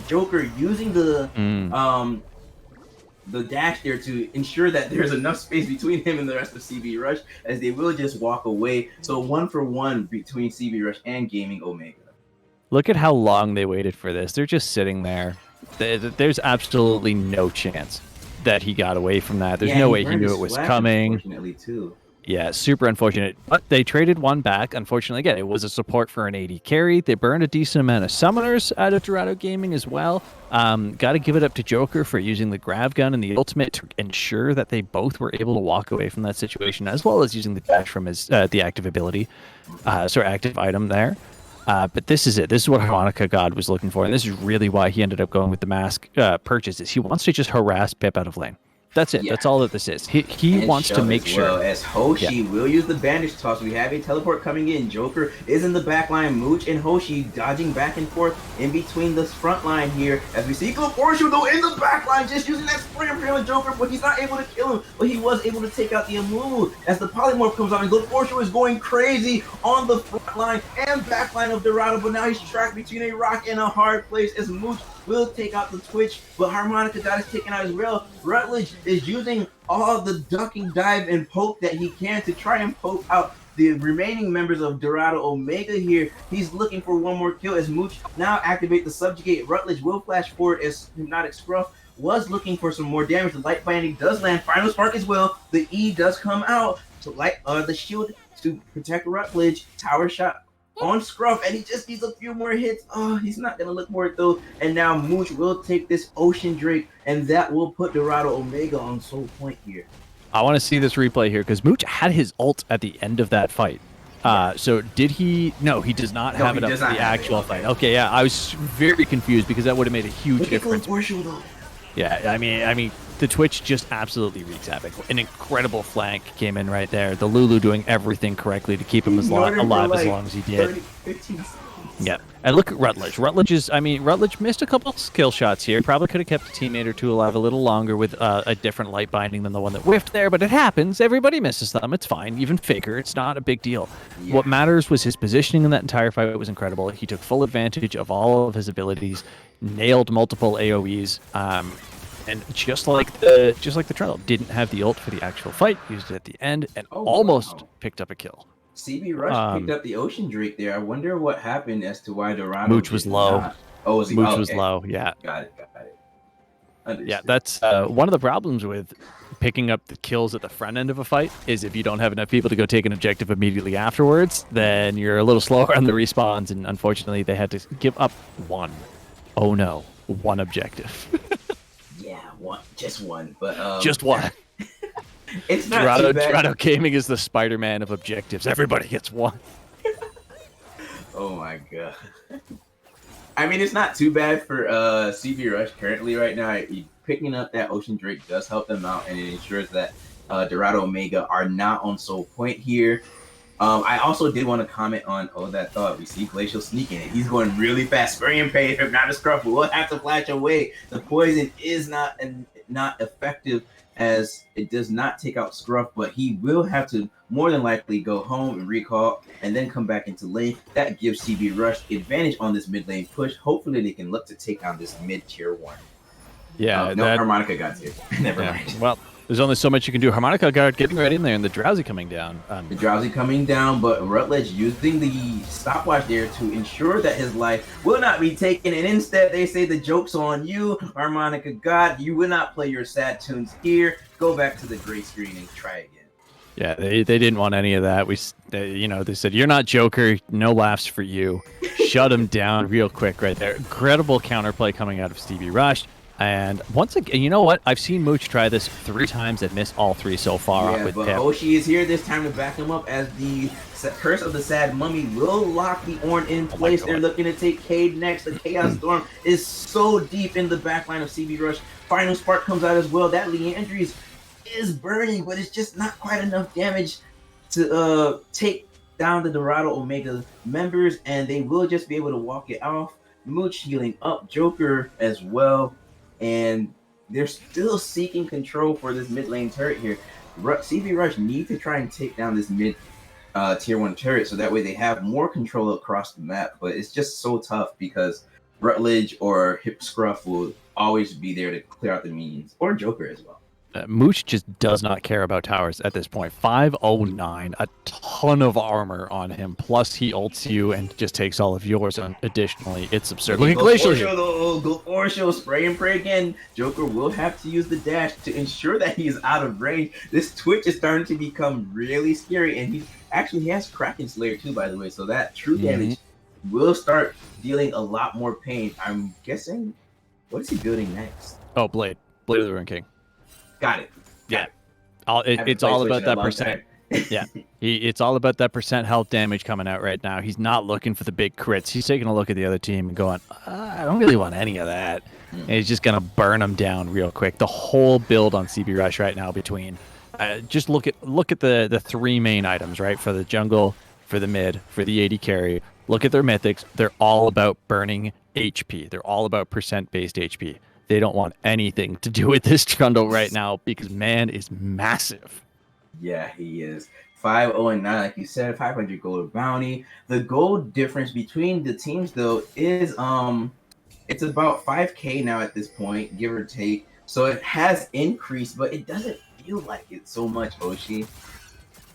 Joker using the dash there to ensure that there's enough space between him and the rest of CB Rush, as they will just walk away. So 1-for-1 between CB Rush and Gaming Omega. Look at how long they waited for this. They're just sitting there. There's absolutely no chance that he got away from that. There's no way he burned knew his it was swag, coming. Unfortunately, too. Yeah, super unfortunate. But they traded one back. Unfortunately, again, it was a support for an AD carry. They burned a decent amount of summoners out of Dorado Gaming as well. Got to give it up to Joker for using the grav gun and the ultimate to ensure that they both were able to walk away from that situation, as well as using the dash from his the active ability, active item there. But this is it. This is what Harmonica God was looking for, and this is really why he ended up going with the Mask purchases. He wants to just harass Pip out of lane. That's it. Yeah. That's all that this is. He And wants to shove make as sure. well, as Hoshi will use the bandage toss. We have a teleport coming in. Joker is in the back line. Mooch and Hoshi dodging back and forth in between the front line here. As we see Horseshoe though in the back line, just using that springer for him, Joker, but he's not able to kill him. But he was able to take out the Amumu as the polymorph comes out. And Horseshoe is going crazy on the front line and back line of Dorado, but now he's trapped between a rock and a hard place as Mooch will take out the Twitch, but Harmonica God is taken out as well. Rutledge is using all the ducking, dive, and poke that he can to try and poke out the remaining members of Dorado Omega here. He's looking for one more kill as Mooch now activate the subjugate. Rutledge will flash forward as Hypnotic Scruff was looking for some more damage. The light binding does land. Final spark as well. The E does come out to light the shield to protect Rutledge. Tower shot on Scruff, and he just needs a few more hits. Oh, he's not gonna look for it though. And now Mooch will take this Ocean Drake, and that will put Dorado Omega on soul point here. I want to see this replay here because Mooch had his ult at the end of that fight. So did he? No, he does not have it up for the actual fight. Okay, yeah, I was very confused because that would have made a huge difference. Yeah, I mean, the Twitch just absolutely wreaks havoc. An incredible flank came in right there. The Lulu doing everything correctly to keep him alive as long as he did. 15 seconds. Yeah, and look at Rutledge. Rutledge missed a couple skill shots here. Probably could have kept a teammate or two alive a little longer with a different light binding than the one that whiffed there, but it happens. Everybody misses them. It's fine. Even Faker, it's not a big deal. Yeah. What matters was his positioning in that entire fight. It was incredible. He took full advantage of all of his abilities, nailed multiple AoEs, and just like the Trundle, didn't have the ult for the actual fight. Used it at the end and almost picked up a kill. CB Rush picked up the Ocean Drake there. I wonder what happened as to why Dorado Mooch was low. Not. Oh, was he? Mooch was low, yeah. Got it. Understood. Yeah, that's one of the problems with picking up the kills at the front end of a fight is if you don't have enough people to go take an objective immediately afterwards, then you're a little slower on the respawns, and unfortunately they had to give up one. Oh no, one objective. Yeah, just one, but just one. It's not too bad. Dorado Gaming is the Spider-Man of objectives. Everybody gets one. Oh my god. I mean, it's not too bad for CB Rush currently right now. Picking up that Ocean Drake does help them out, and it ensures that Dorado Omega are not on soul point here. I also did want to comment on that thought. We see Glacial sneaking it. He's going really fast. Spring Pain, Hypnotic Scruff will have to flash away. The poison is not effective as it does not take out Scruff, but he will have to more than likely go home and recall and then come back into lane. That gives CB Rush advantage on this mid lane push. Hopefully they can look to take on this mid tier 1. Yeah, no, Harmonica got here. Never mind. Well, there's only so much you can do. Harmonica Guard getting right in there, and the Drowsy coming down. The Drowsy coming down, but Rutledge using the stopwatch there to ensure that his life will not be taken, and instead they say the joke's on you, Harmonica God. You will not play your sad tunes here. Go back to the gray screen and try again. Yeah, they didn't want any of that. They said, "You're not Joker. No laughs for you." Shut him down real quick right there. Incredible counterplay coming out of Stevie Rush. And once again, you know what? I've seen Mooch try this 3 times and miss all 3 so far Yeah, with but Pip. Oshi is here this time to back him up as the Curse of the Sad Mummy will lock the Ornn in place. They're looking to take Cade next. The Chaos Storm is so deep in the backline of CB Rush. Final Spark comes out as well. That Leandries is burning, but it's just not quite enough damage to take down the Dorado Omega members, and they will just be able to walk it off. Mooch healing up Joker as well, and they're still seeking control for this mid lane turret here. CB Rush need to try and take down this mid tier 1 turret so that way they have more control across the map, but it's just so tough because Rutledge or Hip Scruff will always be there to clear out the minions, or Joker as well. Mooch just does not care about towers at this point. 509, a ton of armor on him, plus he ults you and just takes all of yours additionally. It's absurd. Look at Glacial here. Glacial, spray and pray again. Joker will have to use the dash to ensure that he is out of range. This Twitch is starting to become really scary, and he has Kraken Slayer too, by the way, so that true damage will start dealing a lot more pain. I'm guessing, what is he building next? Oh, Blade of the Ruin King. Got it. Yeah. It's all about that percent. Yeah. It's all about that percent health damage coming out right now. He's not looking for the big crits. He's taking a look at the other team and going, I don't really want any of that. And he's just going to burn them down real quick. The whole build on CB Rush right now between just look at the 3 main items, right? For the jungle, for the mid, for the AD carry. Look at their mythics. They're all about burning HP. They're all about percent-based HP. They don't want anything to do with this Trundle right now because man is massive. Yeah, he is. 5-0-9, like you said, 500 gold bounty. The gold difference between the teams, though, is it's about 5K now at this point, give or take. So it has increased, but it doesn't feel like it so much, Oshi.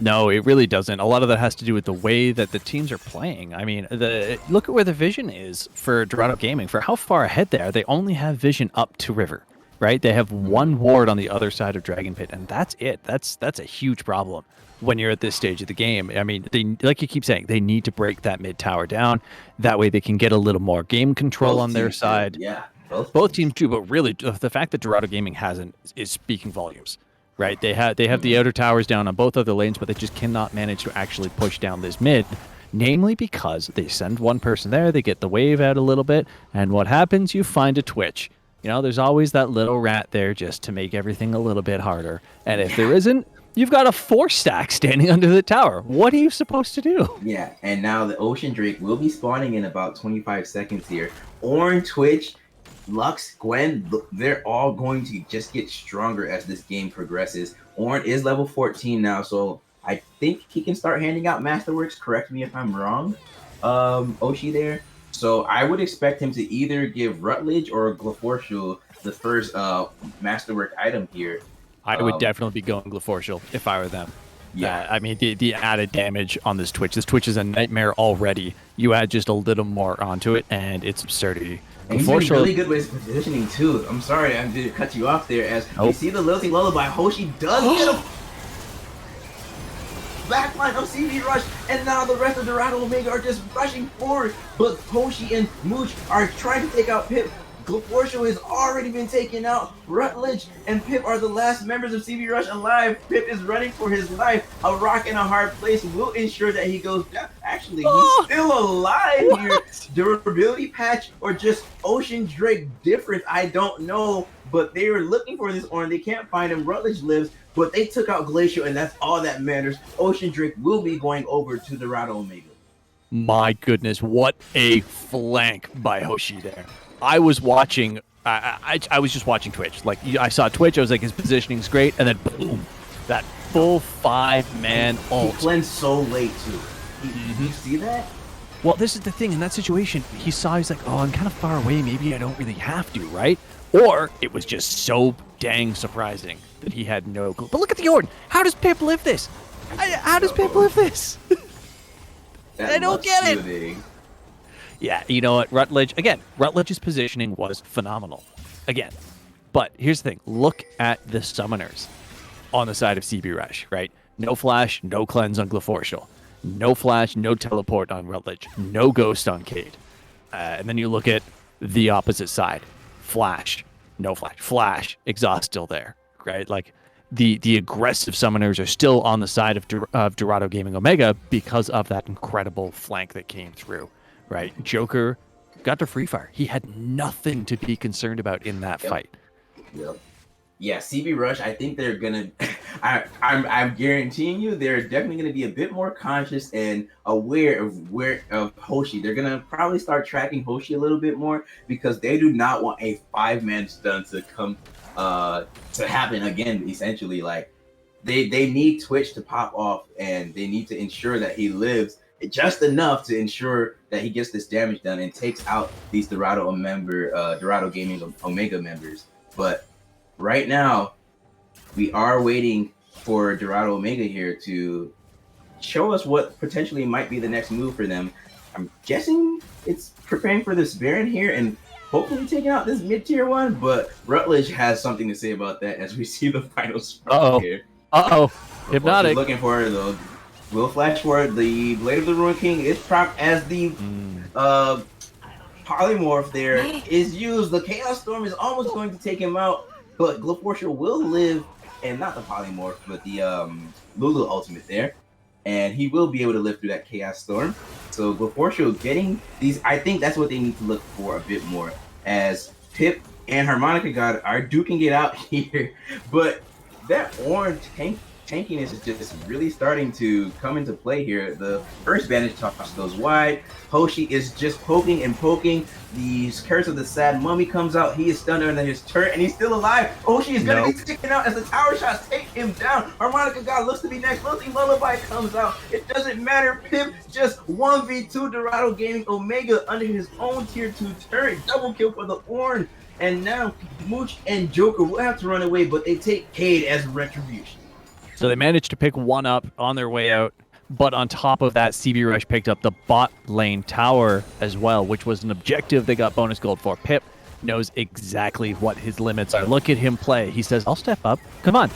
No, it really doesn't. A lot of that has to do with the way that the teams are playing. I mean, look at where the vision is for Dorado Gaming. For how far ahead they are, they only have vision up to River, right? They have 1 ward on the other side of Dragon Pit, and that's it. That's a huge problem when you're at this stage of the game. I mean, they, like you keep saying, they need to break that mid tower down. That way they can get a little more game control on their side. Yeah, both teams do, but really the fact that Dorado Gaming hasn't is speaking volumes. Right, they have the outer towers down on both other lanes, but they just cannot manage to actually push down this mid, namely because they send one person there, they get the wave out a little bit, and what happens? You find a Twitch. You know, there's always that little rat there just to make everything a little bit harder. And if there isn't, you've got a 4-stack standing under the tower. What are you supposed to do? Yeah, and now the Ocean Drake will be spawning in about 25 seconds here. Ornn, Twitch, Lux, Gwen, they're all going to just get stronger as this game progresses. Ornn is level 14 now, so I think he can start handing out Masterworks. Correct me if I'm wrong, Oshi there. So I would expect him to either give Rutledge or Glefortial the first Masterwork item here. I would definitely be going Glefortial if I were them. Yeah, I mean, the added damage on this Twitch. This Twitch is a nightmare already. You add just a little more onto it, and it's absurdity. And he's doing really good with his positioning, too. I'm sorry I did cut you off there. As you see the Lilty Lullaby, Hoshi does get a backline of CB Rush, and now the rest of Dorado Omega are just rushing forward. But Hoshi and Mooch are trying to take out Pip. Glefortial has already been taken out. Rutledge and Pip are the last members of CB Rush alive. Pip is running for his life. A rock in a hard place will ensure that he goes down. Actually, he's still alive here. Durability patch or just Ocean Drake difference, I don't know. But they were looking for this Ornn. They can't find him. Rutledge lives, but they took out Glacial, and that's all that matters. Ocean Drake will be going over to Dorado Omega. My goodness, what a flank by Hoshi there. I was watching, I was just watching Twitch. Like, I saw Twitch, I was like, his positioning's great, and then boom, that full 5-man ult. He cleansed so late, too. You see that? Well, this is the thing, in that situation, he saw, he's like, oh, I'm kind of far away, maybe I don't really have to, right? Or it was just so dang surprising that he had no clue. But look at the Ornn. How does Pip live this? How does Pip live this? I don't get it. Yeah, you know what, Rutledge's positioning was phenomenal. Again, but here's the thing. Look at the summoners on the side of CB Rush, right? No flash, no cleanse on Glefortial. No flash, no teleport on Rutledge. No ghost on Cade. And then you look at the opposite side. Flash, no flash. Flash, exhaust still there, right? Like the aggressive summoners are still on the side of Dorado Gaming Omega because of that incredible flank that came through, right? Joker got to free fire. He had nothing to be concerned about in that fight. Yep. Yeah, CB Rush, I think they're gonna I'm guaranteeing you they're definitely gonna be a bit more conscious and aware of Hoshi. They're gonna probably start tracking Hoshi a little bit more because they do not want a 5-man stun to come to happen again, essentially. Like they need Twitch to pop off, and they need to ensure that he lives just enough to ensure that he gets this damage done and takes out these Dorado Gaming Omega members. But right now, we are waiting for Dorado Omega here to show us what potentially might be the next move for them. I'm guessing it's preparing for this Baron here and hopefully taking out this mid-tier one, but Rutledge has something to say about that as we see the final spot here. Hypnotic. Looking for it, though. Will flash for it. The Blade of the Ruin King is propped as the polymorph there is used. The Chaos Storm is almost going to take him out, but Glefortial will live, and not the polymorph, but the Lulu ultimate there, and he will be able to live through that Chaos Storm. So Glefortial getting these, I think that's what they need to look for a bit more, as Pip and Harmonica God are duking it out here, but that orange tankiness is just really starting to come into play here. The first bandage toss goes wide. Hoshi is just poking and poking. The Curse of the Sad Mummy comes out. He is stunned under his turret, and he's still alive. Hoshi is going to be taken out as the tower shots take him down. Harmonica God looks to be next. Lilty Lullaby comes out. It doesn't matter. Pip just 1v2 Dorado Gaming Omega under his own tier 2 turret. Double kill for the Orange. And now Mooch and Joker will have to run away, but they take Cade as retribution. So they managed to pick one up on their way out, but on top of that, CB Rush picked up the bot lane tower as well, which was an objective they got bonus gold for. Pip knows exactly what his limits are. Look at him play. He says, I'll step up. Come on.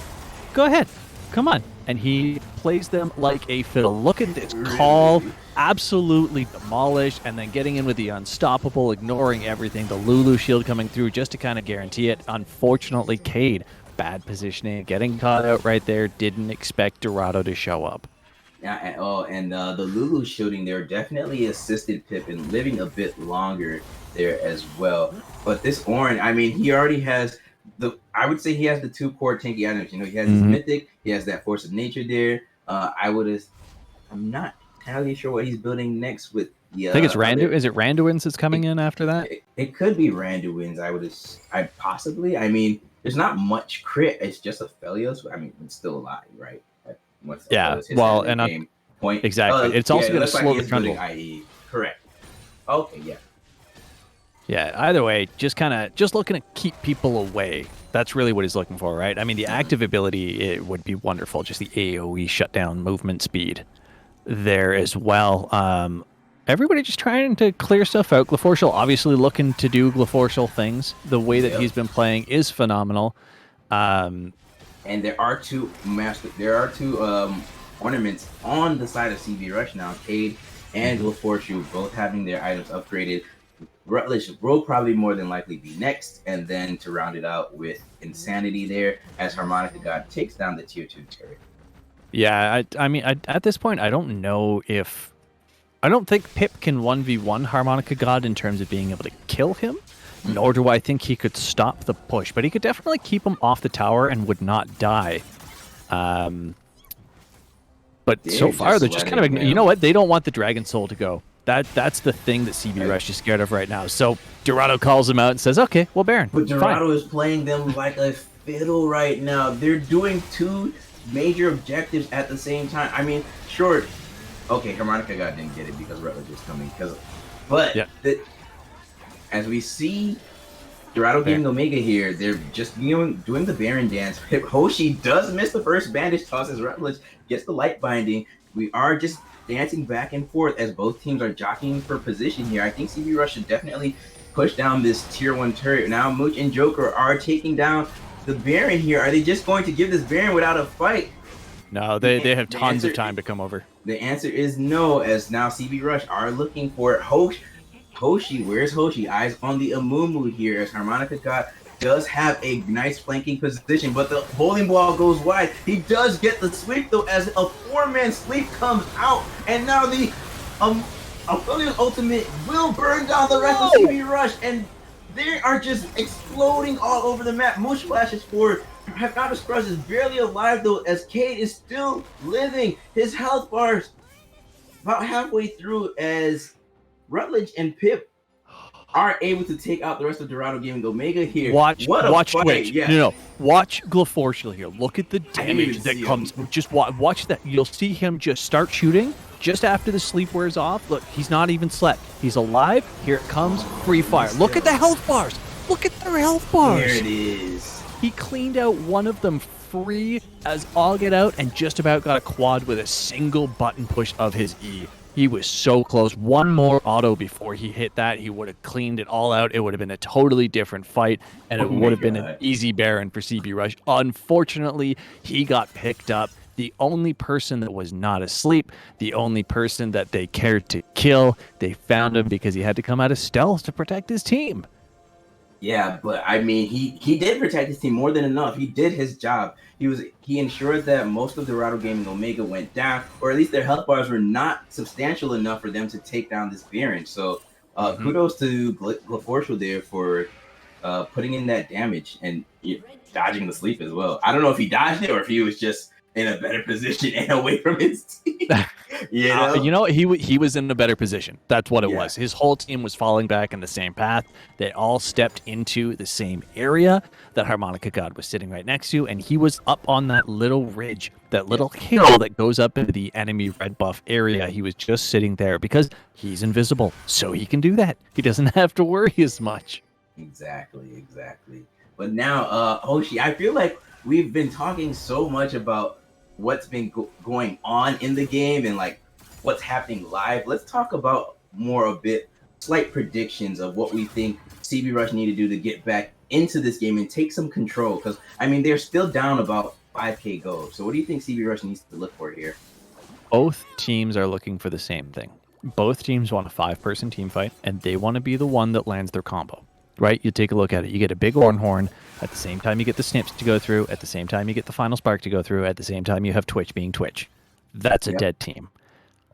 Go ahead. Come on. And he plays them like a fiddle. Look at this call. Absolutely demolished, and then getting in with the unstoppable, ignoring everything. The Lulu shield coming through just to kind of guarantee it. Unfortunately, Cade, bad positioning, getting caught out right there. Didn't expect Dorado to show up. Yeah, at all. And the Lulu shielding there definitely assisted Pip in living a bit longer there as well. But this Orin, I mean, he already has I would say he has the 2 core tanky items. You know, he has his Mythic, he has that Force of Nature there. I'm not entirely sure what he's building next with the. I think it's Is it Randuin's that's coming in after that? It could be Randuin's. I mean, there's not much crit. It's just a Felios. I mean, it's still alive, right? Yeah. Well, and point exactly. It's also going to slow the trundle. IE. Correct. Okay. Yeah. Yeah. Either way, just looking to keep people away. That's really what he's looking for, right? I mean, the active ability, it would be wonderful. Just the AOE shutdown movement speed there as well. Everybody just trying to clear stuff out. Glefortial obviously looking to do Glefortial things. The way that he's been playing is phenomenal. And there are two ornaments on the side of CB Rush now. Cade and Glefortial both having their items upgraded. Rutledge will probably more than likely be next, and then to round it out with Insanity there as Harmonica God takes down the tier 2 turret. Yeah, I mean, at this point, I don't know if... I don't think Pip can 1v1 Harmonica God in terms of being able to kill him, nor do I think he could stop the push, but he could definitely keep him off the tower and would not die. But so far, they're just kind of... You know what? They don't want the Dragon Soul to go. That's the thing that CB Rush is scared of right now. So Dorado calls him out and says, okay, well, Baron, but Dorado fine. is playing them like a fiddle right now. They're doing 2 major objectives at the same time. I mean, sure, okay, Harmonica God didn't get it because Rutledge is coming. As we see Dorado Gaming Omega here, they're just doing the Baron dance. Hoshi does miss the first bandage toss as Rutledge gets the light binding. We are just dancing back and forth as both teams are jockeying for position here. I think CB Rush should definitely push down this tier 1 turret. Now Mooch and Joker are taking down the Baron here. Are they just going to give this Baron without a fight? No, they have tons of time to come over. The answer is no, as now CB Rush are looking for Hoshi. Where's Hoshi? Eyes on the Amumu here, as Harmonica God does have a nice flanking position, but the bowling ball goes wide. He does get the sweep though, as a 4-man sweep comes out, and now the Affiliate Ultimate will burn down the rest of CB Rush, and they are just exploding all over the map. Moosh flashes forward. Hypnotic Scrubs is barely alive though, as Cade is still living. His health bars about halfway through, as Rutledge and Pip are able to take out the rest of Dorado Gaming Omega here. Watch fight. Twitch. Yeah. No. Watch Glafortial here. Look at the damage that comes. Just watch that. You'll see him just start shooting just after the sleep wears off. Look, he's not even slept. He's alive. Here it comes. Free fire. Look at the health bars. Look at their health bars. There it is. He cleaned out one of them free as all get out and just about got a quad with a single button push of his E. He was so close. One more auto before he hit that, he would have cleaned it all out. It would have been a totally different fight, and it would have been an easy Baron for CB Rush. Unfortunately, he got picked up. The only person that was not asleep, the only person that they cared to kill, they found him because he had to come out of stealth to protect his team. Yeah, but I mean, he did protect his team more than enough. He did his job. He ensured that most of Dorado Gaming Omega went down, or at least their health bars were not substantial enough for them to take down this Baron. So kudos to Glafortial there for putting in that damage and dodging the sleep as well. I don't know if he dodged it or if he was just in a better position and away from his team. He was in a better position. That's what it was. His whole team was falling back in the same path. They all stepped into the same area that Harmonica God was sitting right next to, and he was up on that little ridge, that little hill that goes up into the enemy red buff area. He was just sitting there because he's invisible, so he can do that. He doesn't have to worry as much. Exactly. But now, Hoshi, I feel like we've been talking so much about what's been going on in the game and like what's happening live. Let's talk about slight predictions of what we think CB Rush need to do to get back into this game and take some control, because I mean they're still down about 5k gold. So what do you think CB Rush needs to look for here? Both teams are looking for the same thing. Both teams want a 5-person team fight, and they want to be the one that lands their combo. Right? You take a look at it. You get a big horn. At the same time, you get the snips to go through. At the same time, you get the final spark to go through. At the same time, you have Twitch being Twitch. That's a dead team.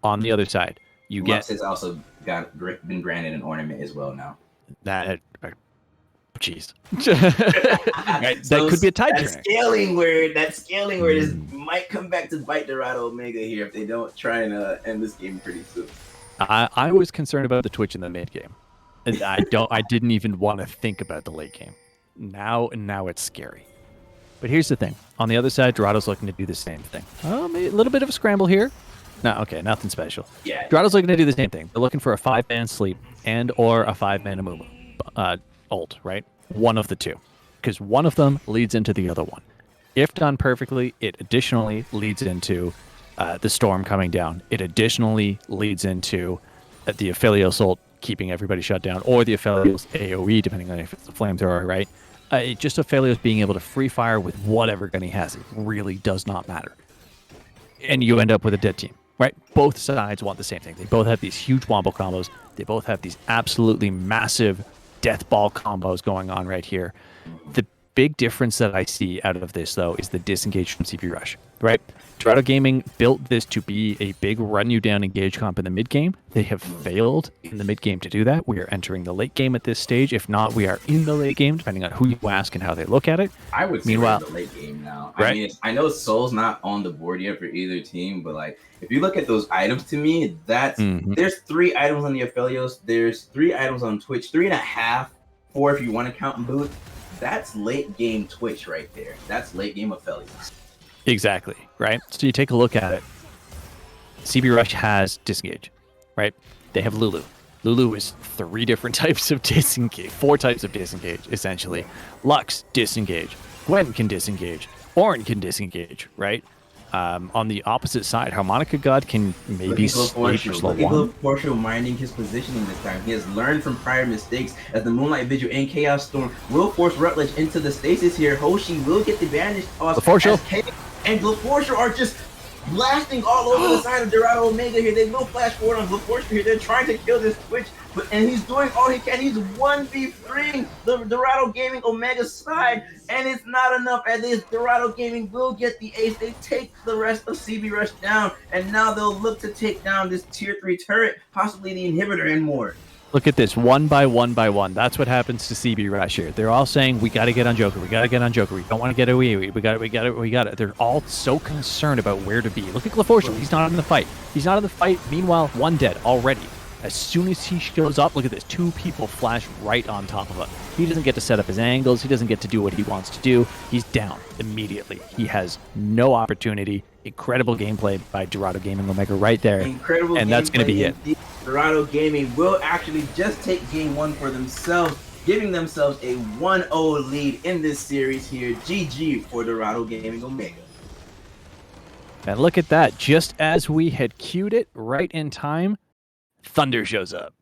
On the other side, Lux has also been granted an ornament as well now. Jeez. That could be a tie turner. That scaling word might come back to bite Dorado Omega here if they don't try and end this game pretty soon. I was concerned about the Twitch in the mid game. I didn't even want to think about the late game. Now it's scary. But here's the thing. On the other side, Dorado's looking to do the same thing. Maybe a little bit of a scramble here. No, okay, nothing special. Yeah. Dorado's looking to do the same thing. They're looking for a 5-man sleep and or a 5-man Amumu. Ult, right? One of the two. Because one of them leads into the other one. If done perfectly, it additionally leads into the storm coming down. It additionally leads into the Aphelios ult keeping everybody shut down, or the Aphelios AoE, depending on if it's a flamethrower, right? Just Aphelios being able to free fire with whatever gun he has. It really does not matter. And you end up with a dead team, right? Both sides want the same thing. They both have these huge wombo combos. They both have these absolutely massive death ball combos going on right here. The big difference that I see out of this, though, is the disengage from CB Rush, right? Dorado Gaming built this to be a big run-you-down engage comp in the mid-game. They have failed in the mid-game to do that. We are entering the late game at this stage. If not, we are in the late game, depending on who you ask and how they look at it. I would say we're in the late game now. Right? I mean, I know Soul's not on the board yet for either team, but like, if you look at those items, to me, there's 3 items on the Aphelios. There's 3 items on Twitch, 3.5, 4 if you want to count Boot. That's late game Twitch right there. That's late game Aphelios. Exactly, right? So you take a look at it. CB Rush has disengage, right? They have Lulu. Lulu is 3 different types of disengage, 4 types of disengage, essentially. Lux, disengage. Gwen can disengage. Ornn can disengage, right? On the opposite side, Harmonica God can maybe sleep or slow one. Glafortial minding his positioning this time. He has learned from prior mistakes as the Moonlight Vigil and Chaos Storm will force Rutledge into the stasis here. Hoshi will get the bandage toss. Glafortial. And Glafortial are just blasting all over the side of Dorado Omega here. They will flash forward on LaForce here. They're trying to kill this Twitch, and he's doing all he can. He's 1v3 the Dorado Gaming Omega side, and it's not enough. At least Dorado Gaming will get the ace. They take the rest of CB Rush down, and now they'll look to take down this tier 3 turret, possibly the inhibitor and more. Look at this, one by one by one. That's what happens to CB Rush here. They're all saying, we got to get on Joker. We got to get on Joker. We don't want to get away. We got it. They're all so concerned about where to be. Look at LaForce. He's not in the fight. He's not in the fight. Meanwhile, one dead already. As soon as he shows up, look at this. 2 people flash right on top of him. He doesn't get to set up his angles. He doesn't get to do what he wants to do. He's down immediately. He has no opportunity. Incredible gameplay by Dorado Gaming Omega right there. Incredible, and that's going to be it. Dorado Gaming will actually just take game 1 for themselves, giving themselves a 1-0 lead in this series here. GG for Dorado Gaming Omega. And look at that. Just as we had cued it, right in time, Thunder shows up.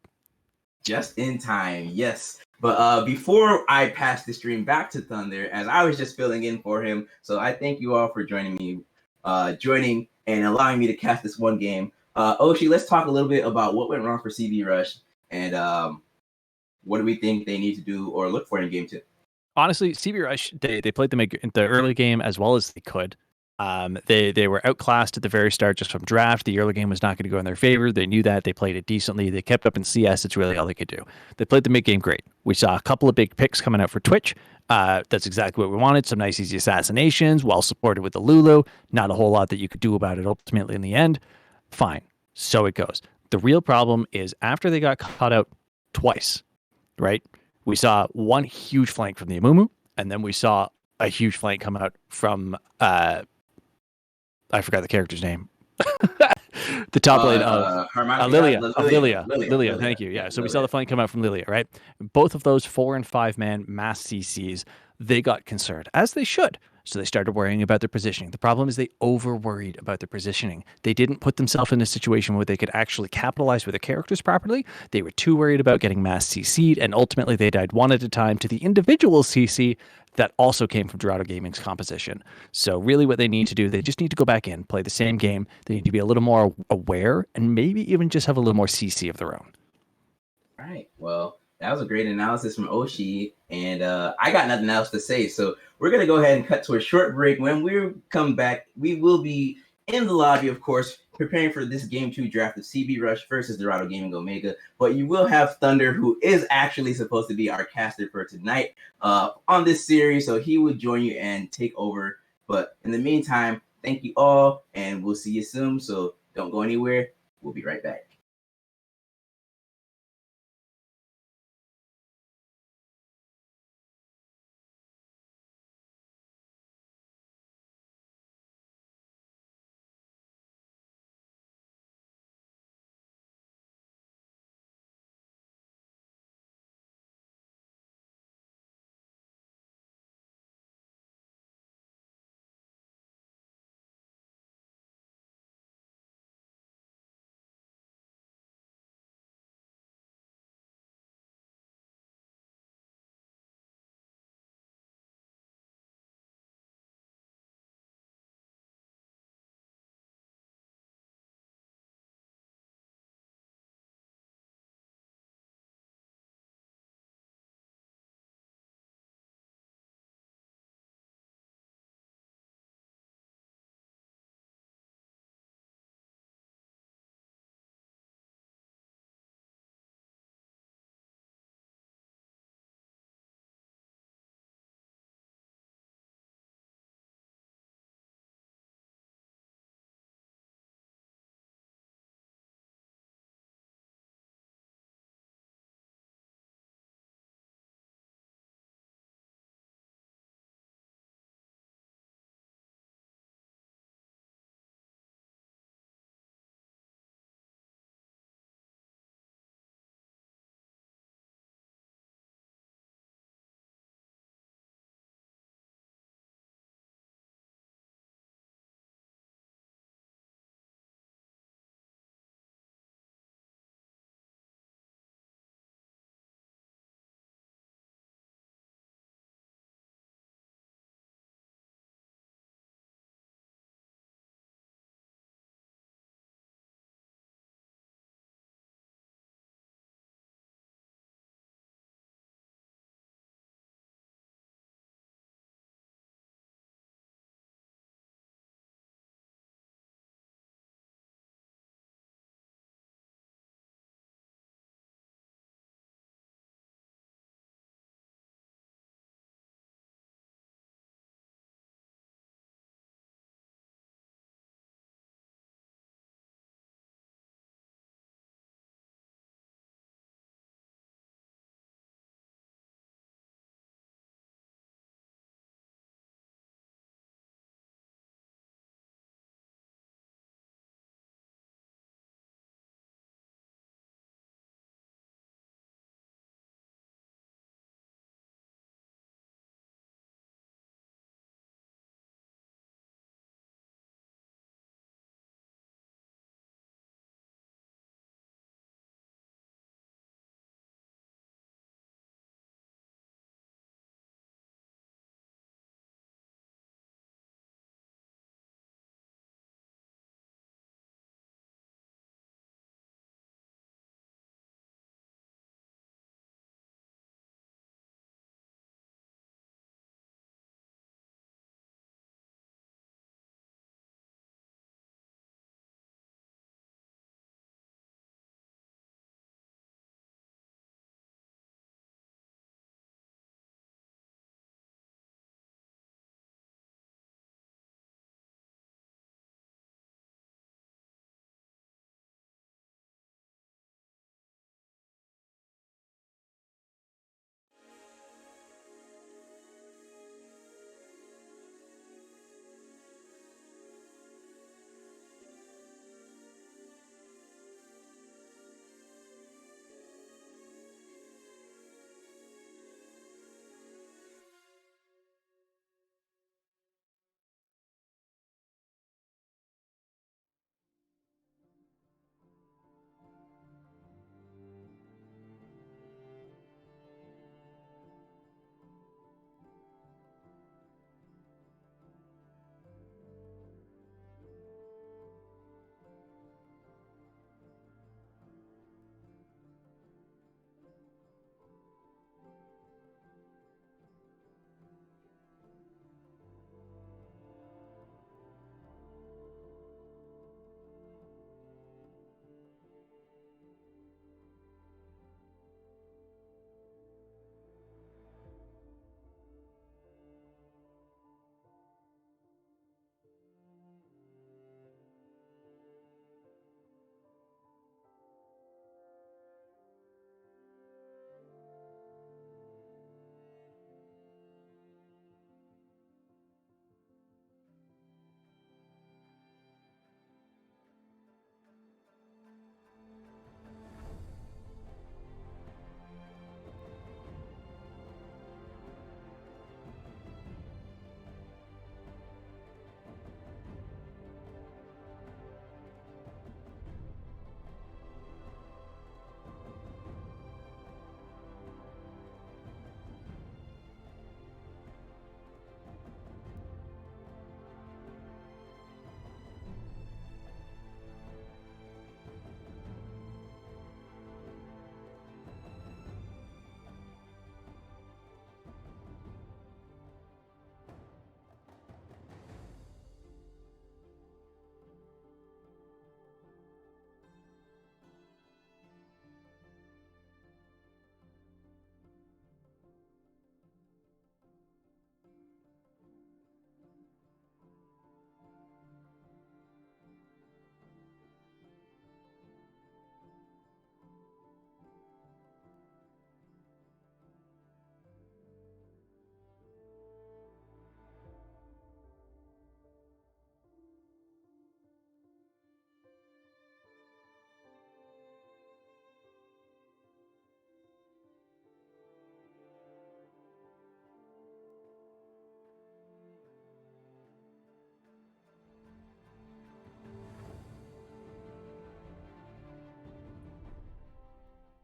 Just in time, yes. But before I pass the stream back to Thunder, as I was just filling in for him, so I thank you all for joining and allowing me to cast this one game. Oshi, let's talk a little bit about what went wrong for CB Rush and what do we think they need to do or look for in game 2. Honestly, CB Rush, they played the early game as well as they could. They were outclassed at the very start just from draft. The early game was not going to go in their favor. They knew that. They played it decently. They kept up in CS. It's really all they could do. They played the mid game great. We saw a couple of big picks coming out for Twitch. That's exactly what we wanted. Some nice, easy assassinations, well supported with the Lulu. Not a whole lot that you could do about it ultimately in the end. Fine. So it goes. The real problem is after they got caught out twice, right? We saw one huge flank from the Amumu, and then we saw a huge flank come out from I forgot the character's name. The top lane of Lilia. Thank you. Yeah. So we saw the flank come out from Lilia, right? Both of those 4 and 5 man mass CCs, they got concerned, as they should. So they started worrying about their positioning. The problem is they over worried about their positioning. They didn't put themselves in a situation where they could actually capitalize with their characters properly. They were too worried about getting mass CC'd, and ultimately they died one at a time to the individual CC that also came from Dorado Gaming's composition. So really what they need to do, they just need to go back in, play the same game. They need to be a little more aware and maybe even just have a little more CC of their own. All right. Well, that was a great analysis from Oshi, and I got nothing else to say. So we're going to go ahead and cut to a short break. When we come back, we will be in the lobby, of course, preparing for this Game 2 draft of CB Rush versus Dorado Gaming Omega. But you will have Thunder, who is actually supposed to be our caster for tonight on this series. So he will join you and take over. But in the meantime, thank you all, and we'll see you soon. So don't go anywhere. We'll be right back.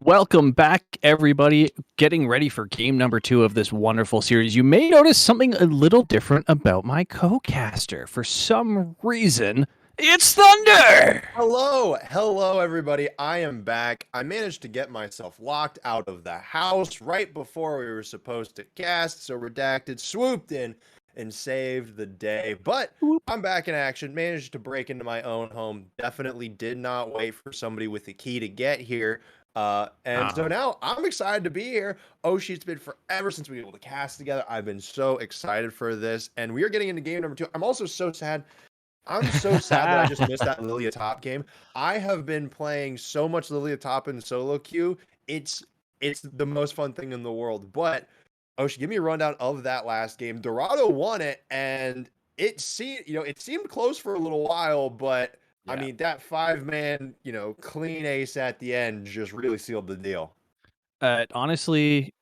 Welcome back, everybody. Getting ready for game number 2 of this wonderful series. You may notice something a little different about my co-caster. For some reason, it's Thunder! Hello, everybody. I am back. I managed to get myself locked out of the house right before we were supposed to cast, so Redacted swooped in and saved the day. But I'm back in action, managed to break into my own home. Definitely did not wait for somebody with the key to get here. So now I'm excited to be here. Oshi, it's been forever since we were able to cast together. I've been so excited for this, and we are getting into game number 2. I'm also so sad. I'm so sad that I just missed that Lilia Top game. I have been playing so much Lilia Top in solo queue. It's the most fun thing in the world. But Oshi, give me a rundown of that last game. Dorado won it, and it seemed close for a little while, but I mean, that 5-man, clean ace at the end just really sealed the deal. Honestly,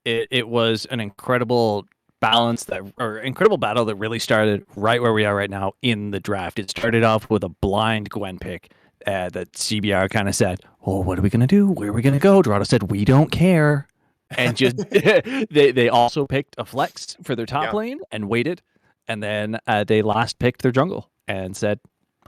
it was an incredible incredible battle that really started right where we are right now in the draft. It started off with a blind Gwen pick that CBR kind of said, "Oh, what are we gonna do? Where are we gonna go?" Dorado said, "We don't care," and just they also picked a flex for their top lane and waited, and then they last picked their jungle and said,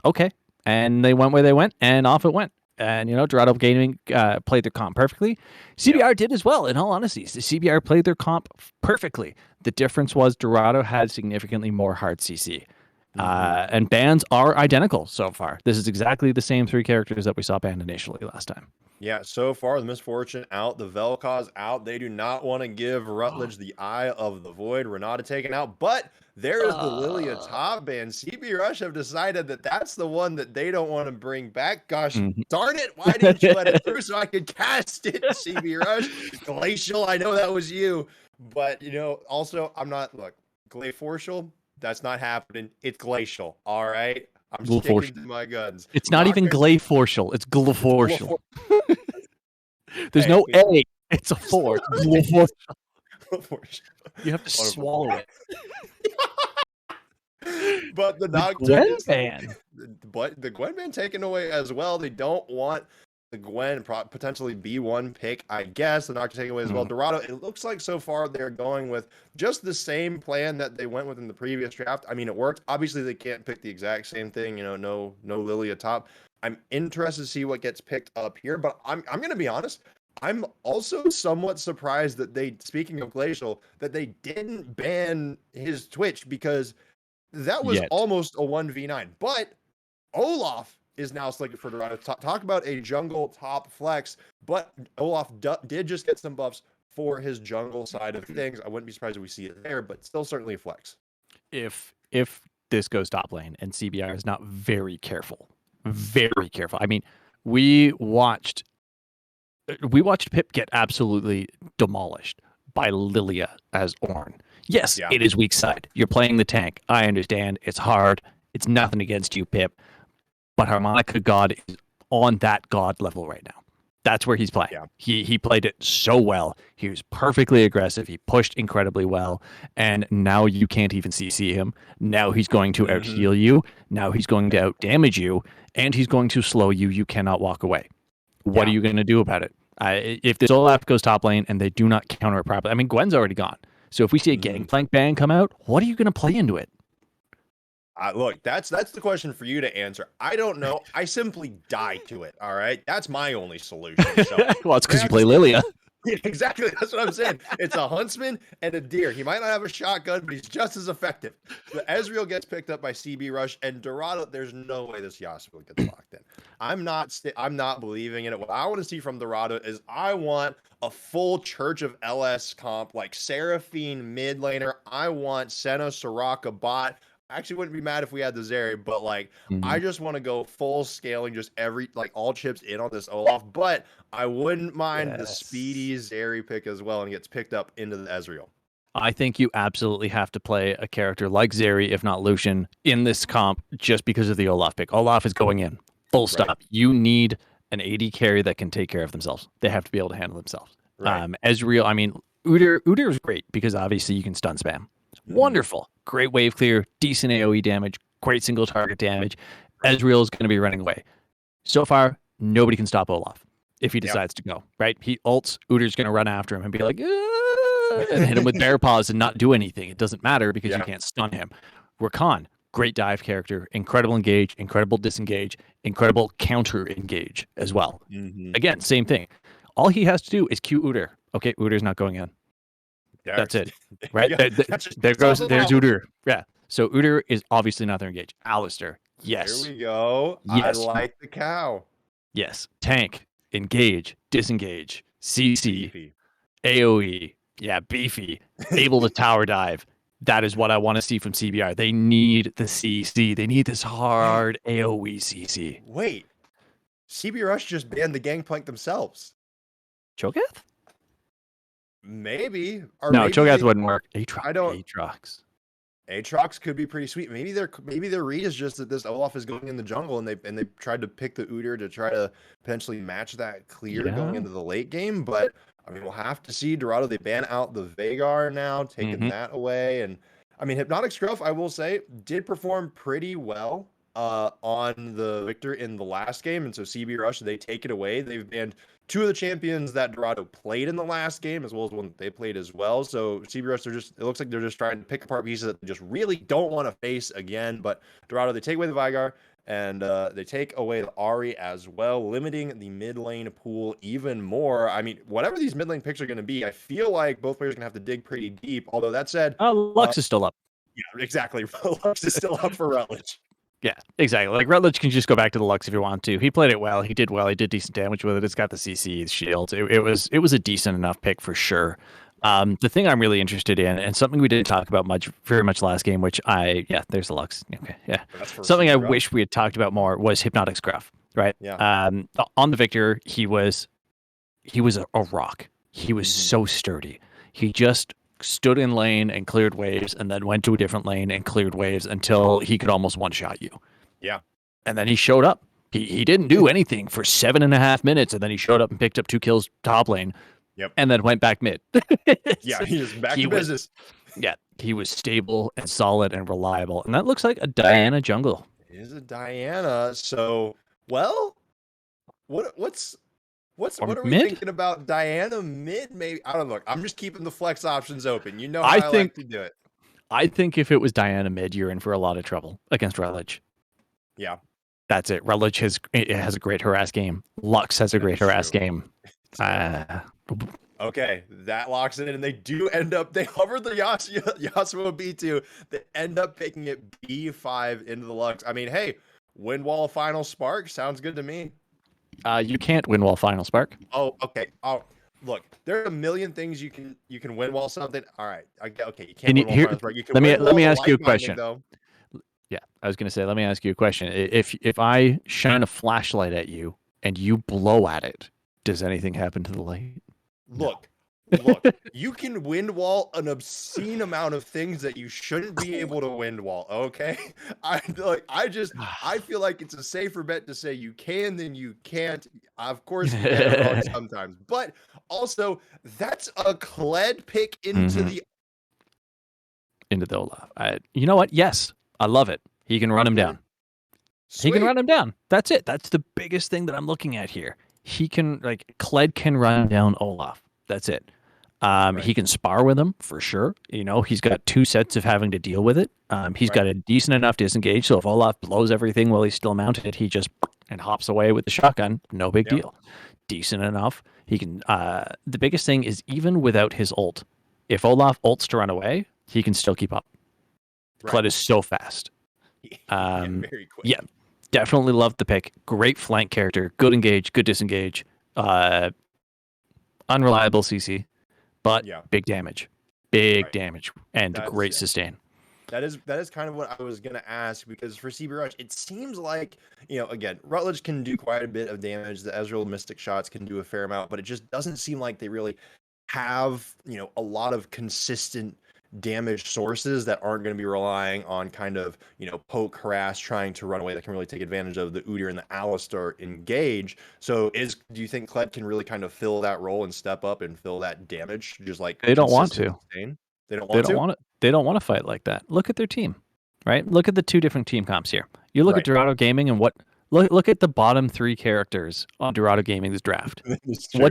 "Okay." And they went where they went, and off it went. And, Dorado Gaming played their comp perfectly. CBR did as well, in all honesty. The CBR played their comp perfectly. The difference was Dorado had significantly more hard CC. And bans are identical so far. This is exactly the same 3 characters that we saw banned initially last time. Yeah, so far, the Misfortune out, the Vel'Koz out. They do not want to give Rutledge the Eye of the Void. Renata taken out, but there is the Lilia top ban. CB Rush have decided that that's the one that they don't want to bring back. Gosh darn it, why didn't you let it through so I could cast it, CB Rush? Glacial, I know that was you. But, also, Glacial, that's not happening. It's Glacial, all right? I'm sticking to my guns. It's not even Glacial. It's Glacial. There's no A. It's a 4. You have to swallow it. But the Gwen ban. But the Gwen ban taken away as well. They don't want the Gwen potentially B1 pick, I guess. The Nocturne taken away as well. Dorado, it looks like so far they're going with just the same plan that they went with in the previous draft. I mean, it worked. Obviously, they can't pick the exact same thing. No Lilia top. I'm interested to see what gets picked up here, but I'm going to be honest. I'm also somewhat surprised that speaking of Glacial, that they didn't ban his Twitch, because that was almost a 1v9. But Olaf is now selected for Dorado. Talk about a jungle top flex, but Olaf did just get some buffs for his jungle side of things. I wouldn't be surprised if we see it there, but still certainly a flex. If this goes top lane and CBR is not very careful. I mean, we watched Pip get absolutely demolished by Lilia as Ornn. Yes, it is weak side. You're playing the tank. I understand. It's hard. It's nothing against you, Pip. But Harmonica God is on that God level right now. That's where he's playing. Yeah. He played it so well. He was perfectly aggressive. He pushed incredibly well. And now you can't even CC him. Now he's going to out-heal you. Now he's going to out-damage you. And he's going to slow you. You cannot walk away. What are you going to do about it? If this Olaf goes top lane and they do not counter it properly, I mean, Gwen's already gone. So if we see a Gangplank ban come out, what are you going to play into it? Look, that's the question for you to answer. I don't know. I simply die to it. All right, that's my only solution. So, well, it's because you play Lilia. Yeah, exactly. That's what I'm saying. It's a huntsman and a deer. He might not have a shotgun, but he's just as effective. The Ezreal gets picked up by CB Rush and Dorado. There's no way this Yasuo gets locked in. I'm not believing in it. What I want to see from Dorado is I want a full Church of LS comp, like Seraphine mid laner. I want Senna Soraka bot. I actually wouldn't be mad if we had the Zeri, but I just want to go full scaling, just all chips in on this Olaf. But I wouldn't mind the speedy Zeri pick as well, and gets picked up into the Ezreal. I think you absolutely have to play a character like Zeri, if not Lucian, in this comp just because of the Olaf pick. Olaf is going in. Full stop. Right. You need an AD carry that can take care of themselves. They have to be able to handle themselves. Right. Ezreal, I mean, Udyr is great because obviously you can stun spam. Wonderful. Great wave clear, decent AoE damage, great single target damage. Ezreal is going to be running away. So far, nobody can stop Olaf. if he Yeah. decides to go, right? He ults, Udir's going to run after him and be like, "Ah," and hit him with bear paws and not do anything. It doesn't matter because you Yeah. can't stun him. Rakan, great dive character, incredible engage, incredible disengage, incredible counter engage as well. Mhm. Again, same thing. All he has to do is Q Udyr. Okay, Udyr's not going in. That's it, right? Yeah, There, that just there solves goes, the there's problem. Udyr. Yeah. So Udyr is obviously not there engaged. Alistair, yes. There we go. Yes. I like the cow. Yes. Tank, engage, disengage, CC, Beefy. AoE. Yeah, beefy. Able to tower dive. That is what I want to see from CBR. They need the CC. They need this hard AoE CC. Wait, CB Rush just banned the Gangplank themselves. Cho'Gath? Maybe. Or No, maybe Cho'Gath they- wouldn't work. Aatrox. I don't- Aatrox. Aatrox could be pretty sweet. Maybe their read is just that this Olaf is going in the jungle and they tried to pick the Udyr to try to potentially match that clear going Yeah. into the late game. But I mean, we'll have to see. Dorado, they ban out the Veigar now, taking that away. And I mean, Hypnotic Scruff, I will say, did perform pretty well on the Victor in the last game. And so CB Rush, they take it away. They've banned two of the champions that Dorado played in the last game, as well as one they played as well. So CB Rush, it looks like they're just trying to pick apart pieces that they just really don't want to face again. But Dorado, they take away the Veigar, and they take away the Ahri as well, limiting the mid lane pool even more. I mean, whatever these mid lane picks are going to be, I feel like both players are going to have to dig pretty deep. Although that said, Lux is still up. yeah, exactly. Lux is still up for Rutledge. Yeah, exactly. Like Rutledge can just go back to the Lux if you want to. He played it well. He did well. He did decent damage with it. It's got the CC shield. It was a decent enough pick for sure. The thing I'm really interested in, and something we didn't talk about very much last game, which there's the Lux. Okay, yeah. Something I wish we had talked about more was Hypnotic Scruff, right? Yeah. On the Victor, he was a rock. He was so sturdy. He just stood in lane and cleared waves and then went to a different lane and cleared waves until he could almost one-shot you. Yeah. And then he showed up. He didn't do anything for 7.5 minutes, and then he showed up and picked up 2 kills top lane. Yep. And then went back mid. Yeah, he is back to business. Yeah, he was stable and solid and reliable. And that looks like a Diana jungle. It is a Diana. So, well, what are we thinking about Diana mid? Maybe I don't know. Look, I'm just keeping the flex options open. You know how I like to do it. I think if it was Diana mid, you're in for a lot of trouble against Rutledge. Yeah. That's it. Rutledge has a great harass game. Lux has a great harass game. Okay, that locks it in, and they do end up. They hovered the Yasuo B2. They end up picking it B5 into the Lux. I mean, hey, win wall final spark sounds good to me. You can't win wall final spark. Oh, okay. Oh, look, there are a million things you can win wall something. All right, okay, you can't win wall final spark. You can let me ask you a light question. binding, though. Yeah, I was gonna say, let me ask you a question. If I shine a flashlight at you and you blow at it, does anything happen to the light? Look, you can wind wall an obscene amount of things that you shouldn't be able to wind wall. Okay, I feel like it's a safer bet to say you can than you can't. Of course, you get it wrong sometimes, but also that's a Kled pick into the Olaf. You know what? Yes, I love it. He can run him down. Sweet. He can run him down. That's it. That's the biggest thing that I'm looking at here. He can, Kled can run down Olaf. That's it. He can spar with him for sure. You know, he's got 2 sets of having to deal with it. He's got a decent enough disengage. So if Olaf blows everything while he's still mounted, he just and hops away with the shotgun. No big deal. Decent enough. He can. The biggest thing is even without his ult, if Olaf ults to run away, he can still keep up. Kled is so fast. Very quick. Yeah, definitely loved the pick. Great flank character. Good engage. Good disengage. Unreliable CC, but big damage. Big damage and great sustain. That is kind of what I was gonna ask, because for CB Rush, it seems like, again, Rutledge can do quite a bit of damage. The Ezreal Mystic shots can do a fair amount, but it just doesn't seem like they really have, a lot of consistent damage sources that aren't going to be relying on kind of, poke, harass, trying to run away, that can really take advantage of the Udyr and the Alistar engage. So do you think Kled can really kind of fill that role and step up and fill that damage? Just like they don't want to. They don't want to. They don't want to fight like that. Look at their team, right? Look at the 2 different team comps here. You look at Dorado Gaming and what Look at the bottom 3 characters on Dorado Gaming's draft. It's true.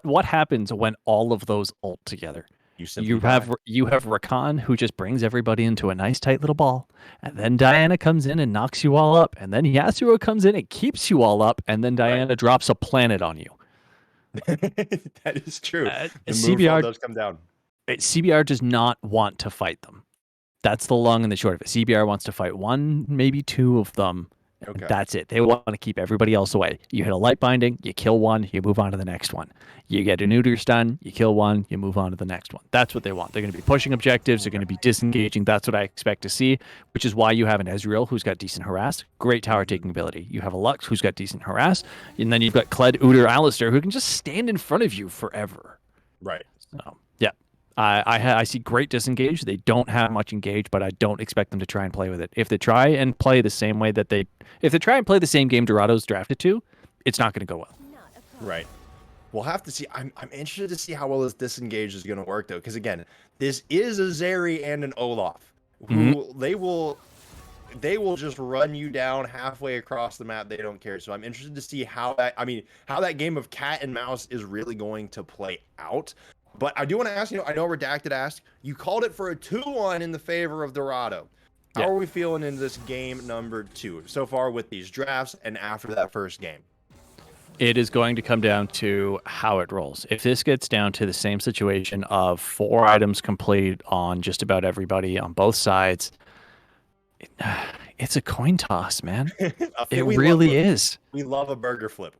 What happens when all of those ult together? You simply die. You have Rakan, who just brings everybody into a nice tight little ball, and then Diana comes in and knocks you all up, and then Yasuo comes in and keeps you all up, and then Diana drops a planet on you. That is true. The move CBR does come down. CBR does not want to fight them. That's the long and the short of it. CBR wants to fight 1, maybe 2 of them. Okay. That's it. They want to keep everybody else away. You hit a light binding, you kill 1, you move on to the next one. You get a neuter stun, you kill 1, you move on to the next one. That's what they want. They're going to be pushing objectives. They're going to be disengaging. That's what I expect to see, which is why you have an Ezreal who's got decent harass, great tower taking ability. You have a Lux who's got decent harass, and then you've got Kled, Udyr, Alistar who can just stand in front of you forever. Right. So, yeah. I see great disengage. They don't have much engage, but I don't expect them to try and play with it. If they try and play the same way that if they try and play the same game Dorado's drafted to, it's not going to go well. Right. We'll have to see. I'm interested to see how well this disengage is going to work, though, because again, this is a Zeri and an Olaf, who they will just run you down halfway across the map. They don't care. So I'm interested to see how that game of cat and mouse is really going to play out. But I do want to ask, I know Redacted asked, you called it for a 2-1 in the favor of Dorado. How are we feeling in this game number 2 so far with these drafts and after that first game? It is going to come down to how it rolls. If this gets down to the same situation of 4 items complete on just about everybody on both sides, it's a coin toss, man. It really is. We love a burger flip.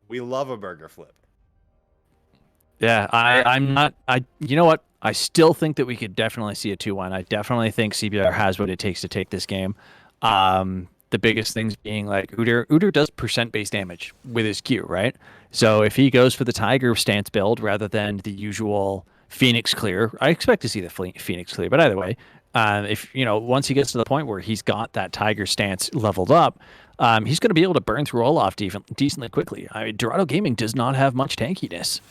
Yeah, I'm not. You know what? I still think that we could definitely see a 2-1. I definitely think CBR has what it takes to take this game. The biggest things being like Udyr does percent-based damage with his Q, right? So if he goes for the Tiger stance build rather than the usual Phoenix clear, I expect to see the Phoenix clear. But either way, if once he gets to the point where he's got that Tiger stance leveled up, he's going to be able to burn through Olaf decently quickly. Dorado Gaming does not have much tankiness.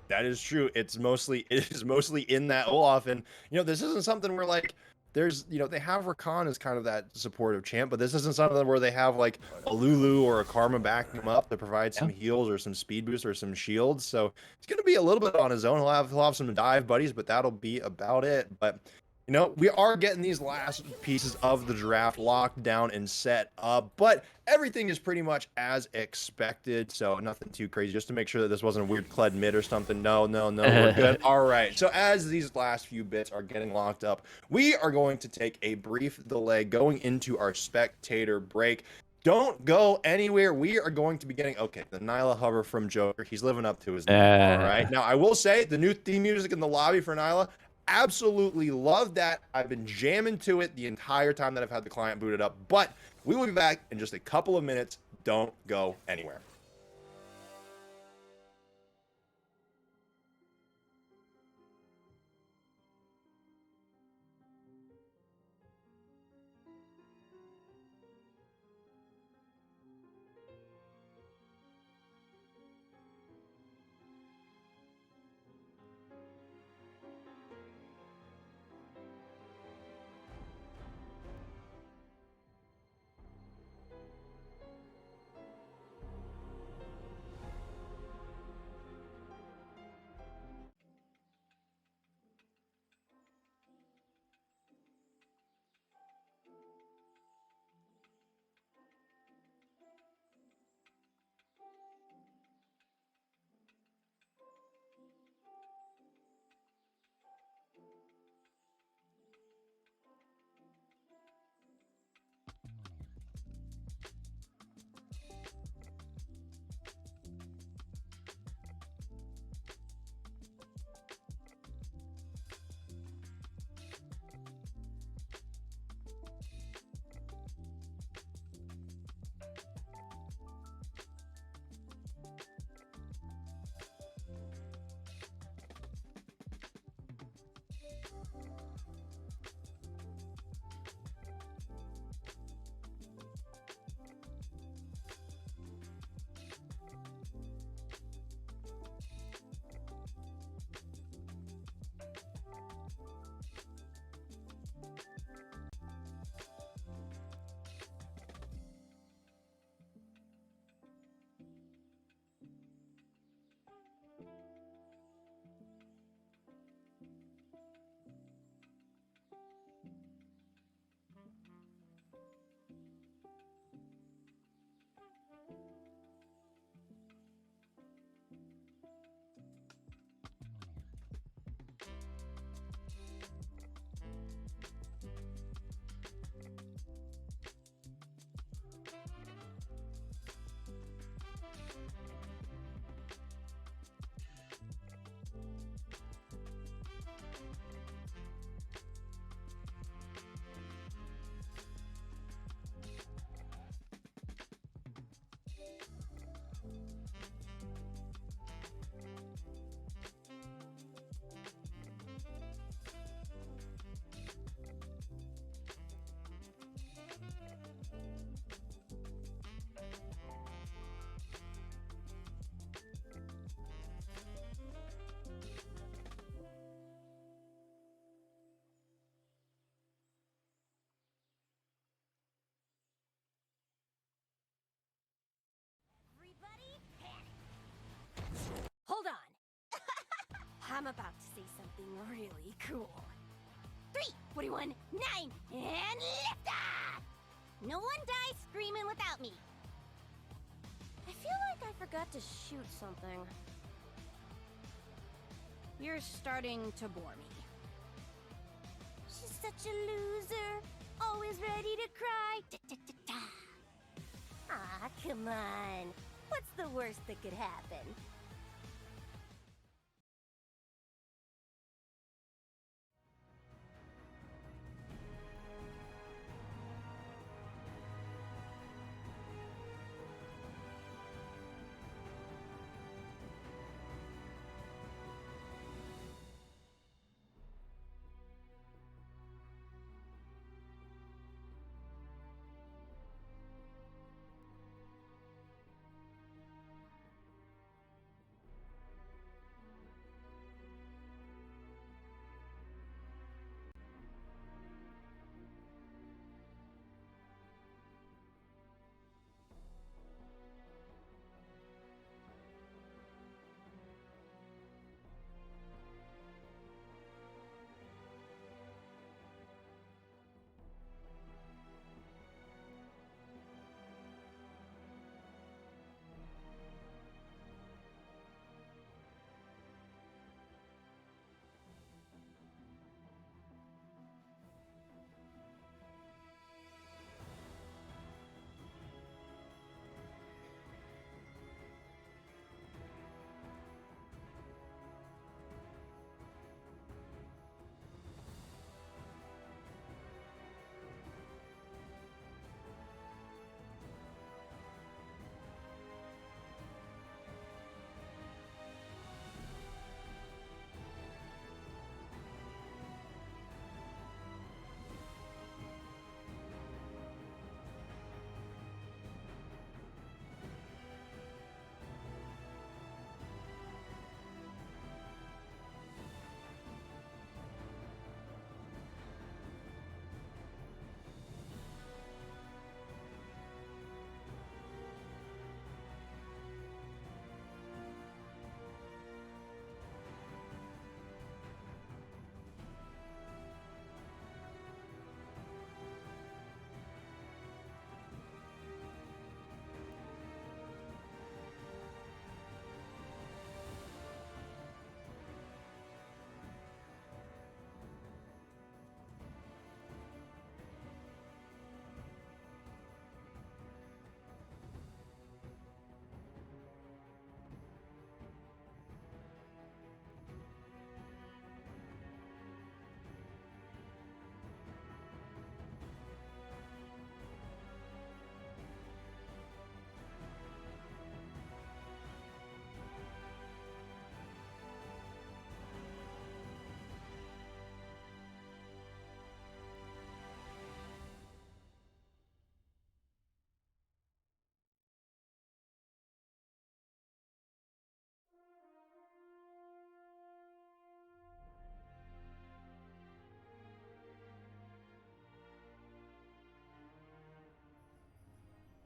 That is true. It is mostly in that Olaf, and this isn't something where like there's they have Rakan as kind of that supportive champ, but this isn't something where they have like a Lulu or a Karma backing him up to provide some heals or some speed boost or some shields. So it's gonna be a little bit on his own. He'll have some dive buddies, but that'll be about it. But we are getting these last pieces of the draft locked down and set up, but everything is pretty much as expected, so nothing too crazy, just to make sure that this wasn't a weird Kled mid or something. No, we're good. All right, so as these last few bits are getting locked up, we are going to take a brief delay going into our spectator break. Don't go anywhere. We are going to be getting, the Nyla hover from Joker. He's living up to his name, all right? Now, I will say, the new theme music in the lobby for Nyla, absolutely love that. I've been jamming to it the entire time that I've had the client booted up, but we will be back in just a couple of minutes. Don't go anywhere. about to say something really cool. 3, 41, 9, and liftoff! No one dies screaming without me. I feel like I forgot to shoot something. You're starting to bore me. She's such a loser, always ready to cry. Aw, come on. What's the worst that could happen?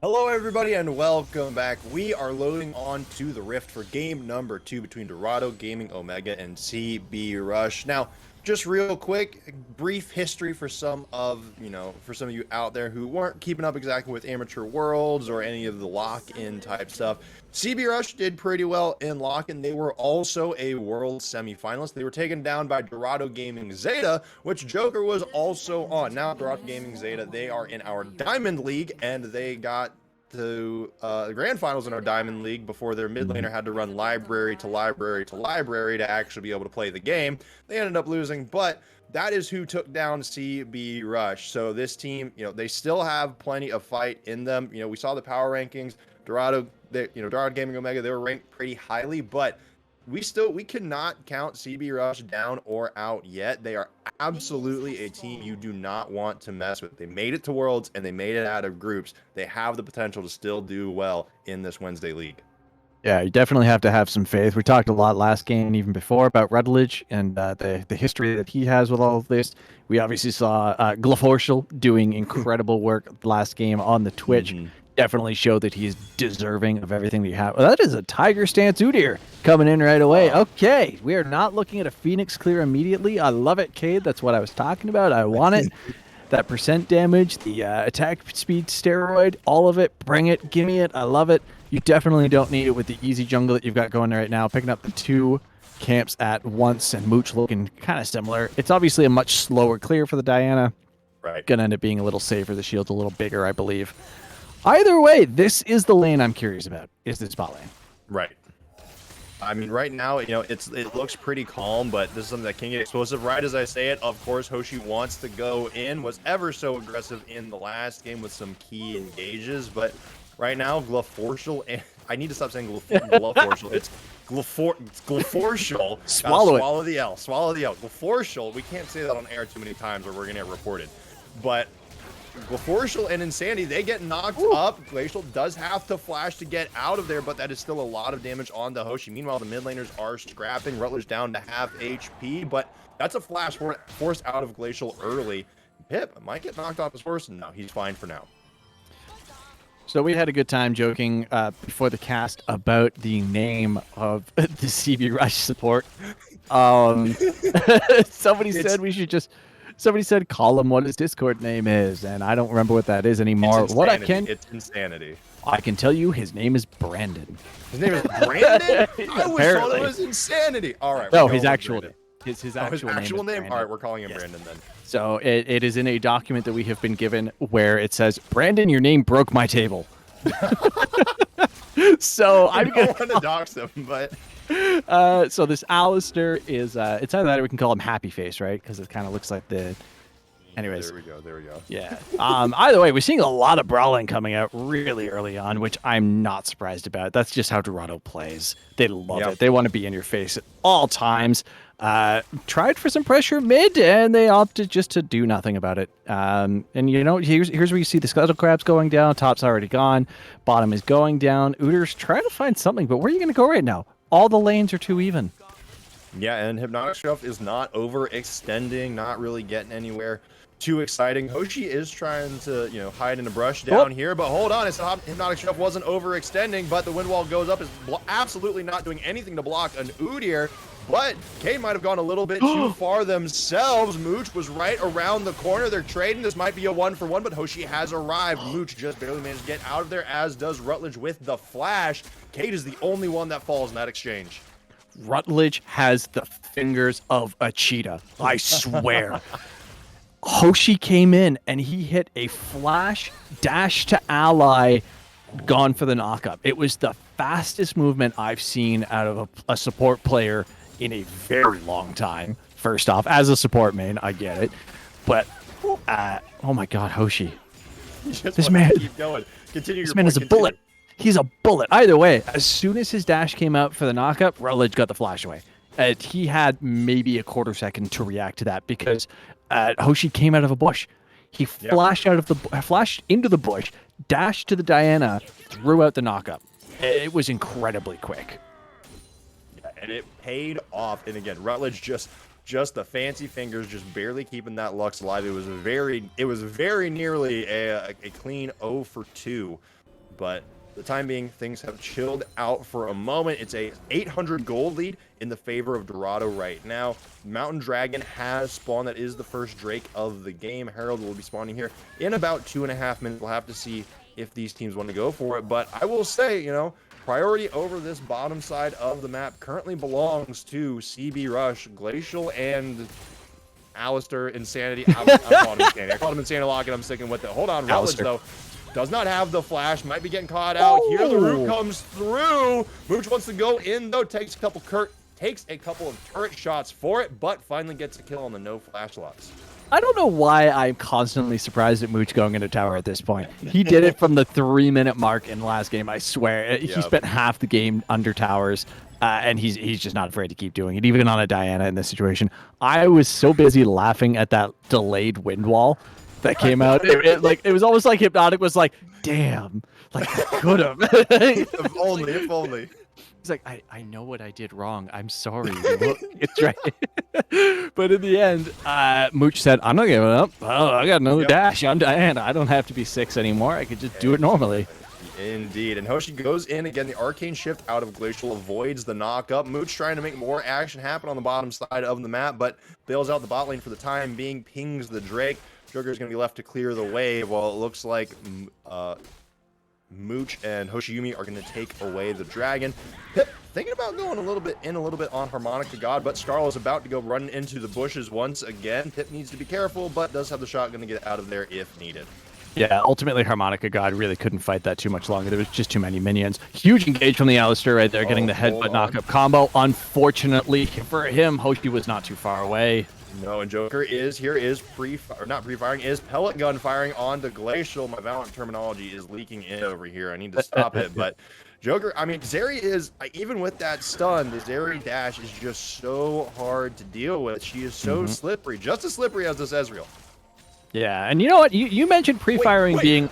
Hello, everybody, and welcome back. We are loading on to the Rift for game number 2 between Dorado Gaming Omega and CB Rush. Now, just real quick, brief history for some of you out there who weren't keeping up exactly with Amateur Worlds or any of the lock-in type stuff. CB Rush did pretty well in lock-in. They were also a World semifinalist. They were taken down by Dorado Gaming Zeta, which Joker was also on. Now, Dorado Gaming Zeta, they are in our Diamond League, and they got to the grand finals in our Diamond League before their mid laner had to run library to library to library to actually be able to play the game. They ended up losing, but that is who took down CB Rush. So this team, they still have plenty of fight in them. We saw the power rankings. Dorado, Dorado Gaming Omega, they were ranked pretty highly, but we cannot count CB Rush down or out yet. They are absolutely a team you do not want to mess with. They made it to Worlds and they made it out of groups. They have the potential to still do well in this Wednesday league. Yeah, you definitely have to have some faith. We talked a lot last game and even before about Rutledge and the history that he has with all of this. We obviously saw Glafforshel doing incredible work last game on the Twitch. definitely show that he is deserving of everything that you have. Well, that is a Tiger Stance Udyr coming in right away. Okay, we are not looking at a Phoenix clear immediately. I love it, Cade. That's what I was talking about. I want it. That percent damage, the attack speed steroid, all of it. Bring it. Give me it. I love it. You definitely don't need it with the easy jungle that you've got going right now. Picking up the 2 camps at once and Mooch looking kind of similar. It's obviously a much slower clear for the Diana. Right. Gonna end up being a little safer. The shield's a little bigger, I believe. Either way, this is the lane I'm curious about. Is the spot lane. Right. I mean, right now, it looks pretty calm, but this is something that can get explosive. Right as I say it, of course, Hoshi wants to go in. Was ever so aggressive in the last game with some key engages, but right now, Glefortial, and I need to stop saying Glefortial. It's Glefortial. Swallow it. Swallow the L. Swallow the L. Glefortial. We can't say that on air too many times or we're going to get reported. But Glefortial and Insanity, they get knocked up. Glacial does have to flash to get out of there, but that is still a lot of damage on the Hoshi. Meanwhile, the mid laners are scrapping. Rutledge down to half HP, but that's a flash forced out of Glacial early. Pip might get knocked off his horse. No, he's fine for now. So we had a good time joking before the cast about the name of the CB Rush support. Somebody said we should just... Somebody said, call him what his Discord name is, and I don't remember what that is anymore. It's Insanity. I can tell you his name is Brandon. His name is Brandon? I always thought Apparently. it was Insanity. All right. No, his actual name. His actual name. All right, we're calling him Brandon then. So it is in a document that we have been given where it says, Brandon, your name broke my table. So I don't want to dox him, but... So this Alistair is it's either that or we can call him Happy Face, right? Because it kind of looks like the... Anyways. There we go. Yeah. Either way, we're seeing a lot of brawling coming out really early on, which I'm not surprised about. That's just how Dorado plays. They love it. They want to be in your face at all times. Tried for some pressure mid, and they opted just to do nothing about it. And here's where you see the Scuttle Crabs going down. Top's already gone. Bottom is going down. Udyr's trying to find something, but where are you going to go right now? All the lanes are too even. Yeah, and Hypnotic Chef is not overextending, not really getting anywhere too exciting. Hoshi is trying to, hide in a brush down here, but hold on, it's Hypnotic Chef wasn't overextending, but the wind wall goes up, is absolutely not doing anything to block an Udyr, but Cade might have gone a little bit too far themselves. Mooch was right around the corner. They're trading. This might be a 1-for-1, but Hoshi has arrived. Mooch just barely managed to get out of there, as does Rutledge with the flash. Cade is the only one that falls in that exchange. Rutledge has the fingers of a cheetah. I swear. Hoshi came in and he hit a flash dash to ally, gone for the knockup. It was the fastest movement I've seen out of a support player in a very long time. First off, as a support main, I get it. But, oh my god, Hoshi. This man, keep going. Continue. This man is a bullet. He's a bullet. Either way, as soon as his dash came out for the knockup, Rutledge got the flash away. He had maybe a quarter second to react to that because Hoshi came out of a bush. He flashed into the bush, dashed to the Diana, threw out the knockup. It was incredibly quick. Yeah, and it paid off. And again, Rutledge just the fancy fingers, just barely keeping that Lux alive. It was very nearly a clean 0-for-2, but the time being, things have chilled out for a moment. It's a 800 gold lead in the favor of Dorado right now. Mountain Dragon has spawned. That is the first Drake of the game. Herald will be spawning here in about 2.5 minutes. We'll have to see if these teams want to go for it. But I will say, priority over this bottom side of the map currently belongs to CB Rush, Glacial, and Alistair, Insanity. I'm calling him Insanity. I called him Insanity Lock, and I'm sticking with it. Hold on, Rutledge, though. Does not have the flash. Might be getting caught out. Here the root comes through. Mooch wants to go in, though. Takes a couple of turret shots for it, but finally gets a kill on the no flash Lux. I don't know why I'm constantly surprised at Mooch going into tower at this point. He did it from the 3-minute mark in the last game, I swear. He spent half the game under towers, and he's just not afraid to keep doing it, even on a Diana in this situation. I was so busy laughing at that delayed wind wall that came out. It was almost like Hypnotic was like, damn, like I could have. If only. He's like, I know what I did wrong. I'm sorry. It's right. But in the end, Mooch said, I'm not giving up. Oh, I got another dash on Diana. I don't have to be 6 anymore. I could just do it normally. Indeed, and Hoshi goes in again. The arcane shift out of Glacial avoids the knock-up. Mooch trying to make more action happen on the bottom side of the map, but bails out the bot lane for the time being, pings the Drake. Joker's going to be left to clear the wave, while it looks like Mooch and Hoshiyumi are going to take away the dragon. Pip thinking about going a little bit on Harmonica God, but Scarl is about to go running into the bushes once again. Pip needs to be careful, but does have the shotgun to get out of there if needed. Yeah, ultimately Harmonica God really couldn't fight that too much longer. There was just too many minions. Huge engage from the Alistair right there, getting the headbutt knock-up combo. Unfortunately for him, Hoshi was not too far away. No, and Joker is pellet gun firing onto Glacial. My Valorant terminology is leaking in over here. I need to stop it, but Joker, I mean, Zeri is, even with that stun, the Zeri dash is just so hard to deal with. She is so slippery, just as slippery as this Ezreal. Yeah, and you know what? You mentioned pre-firing being...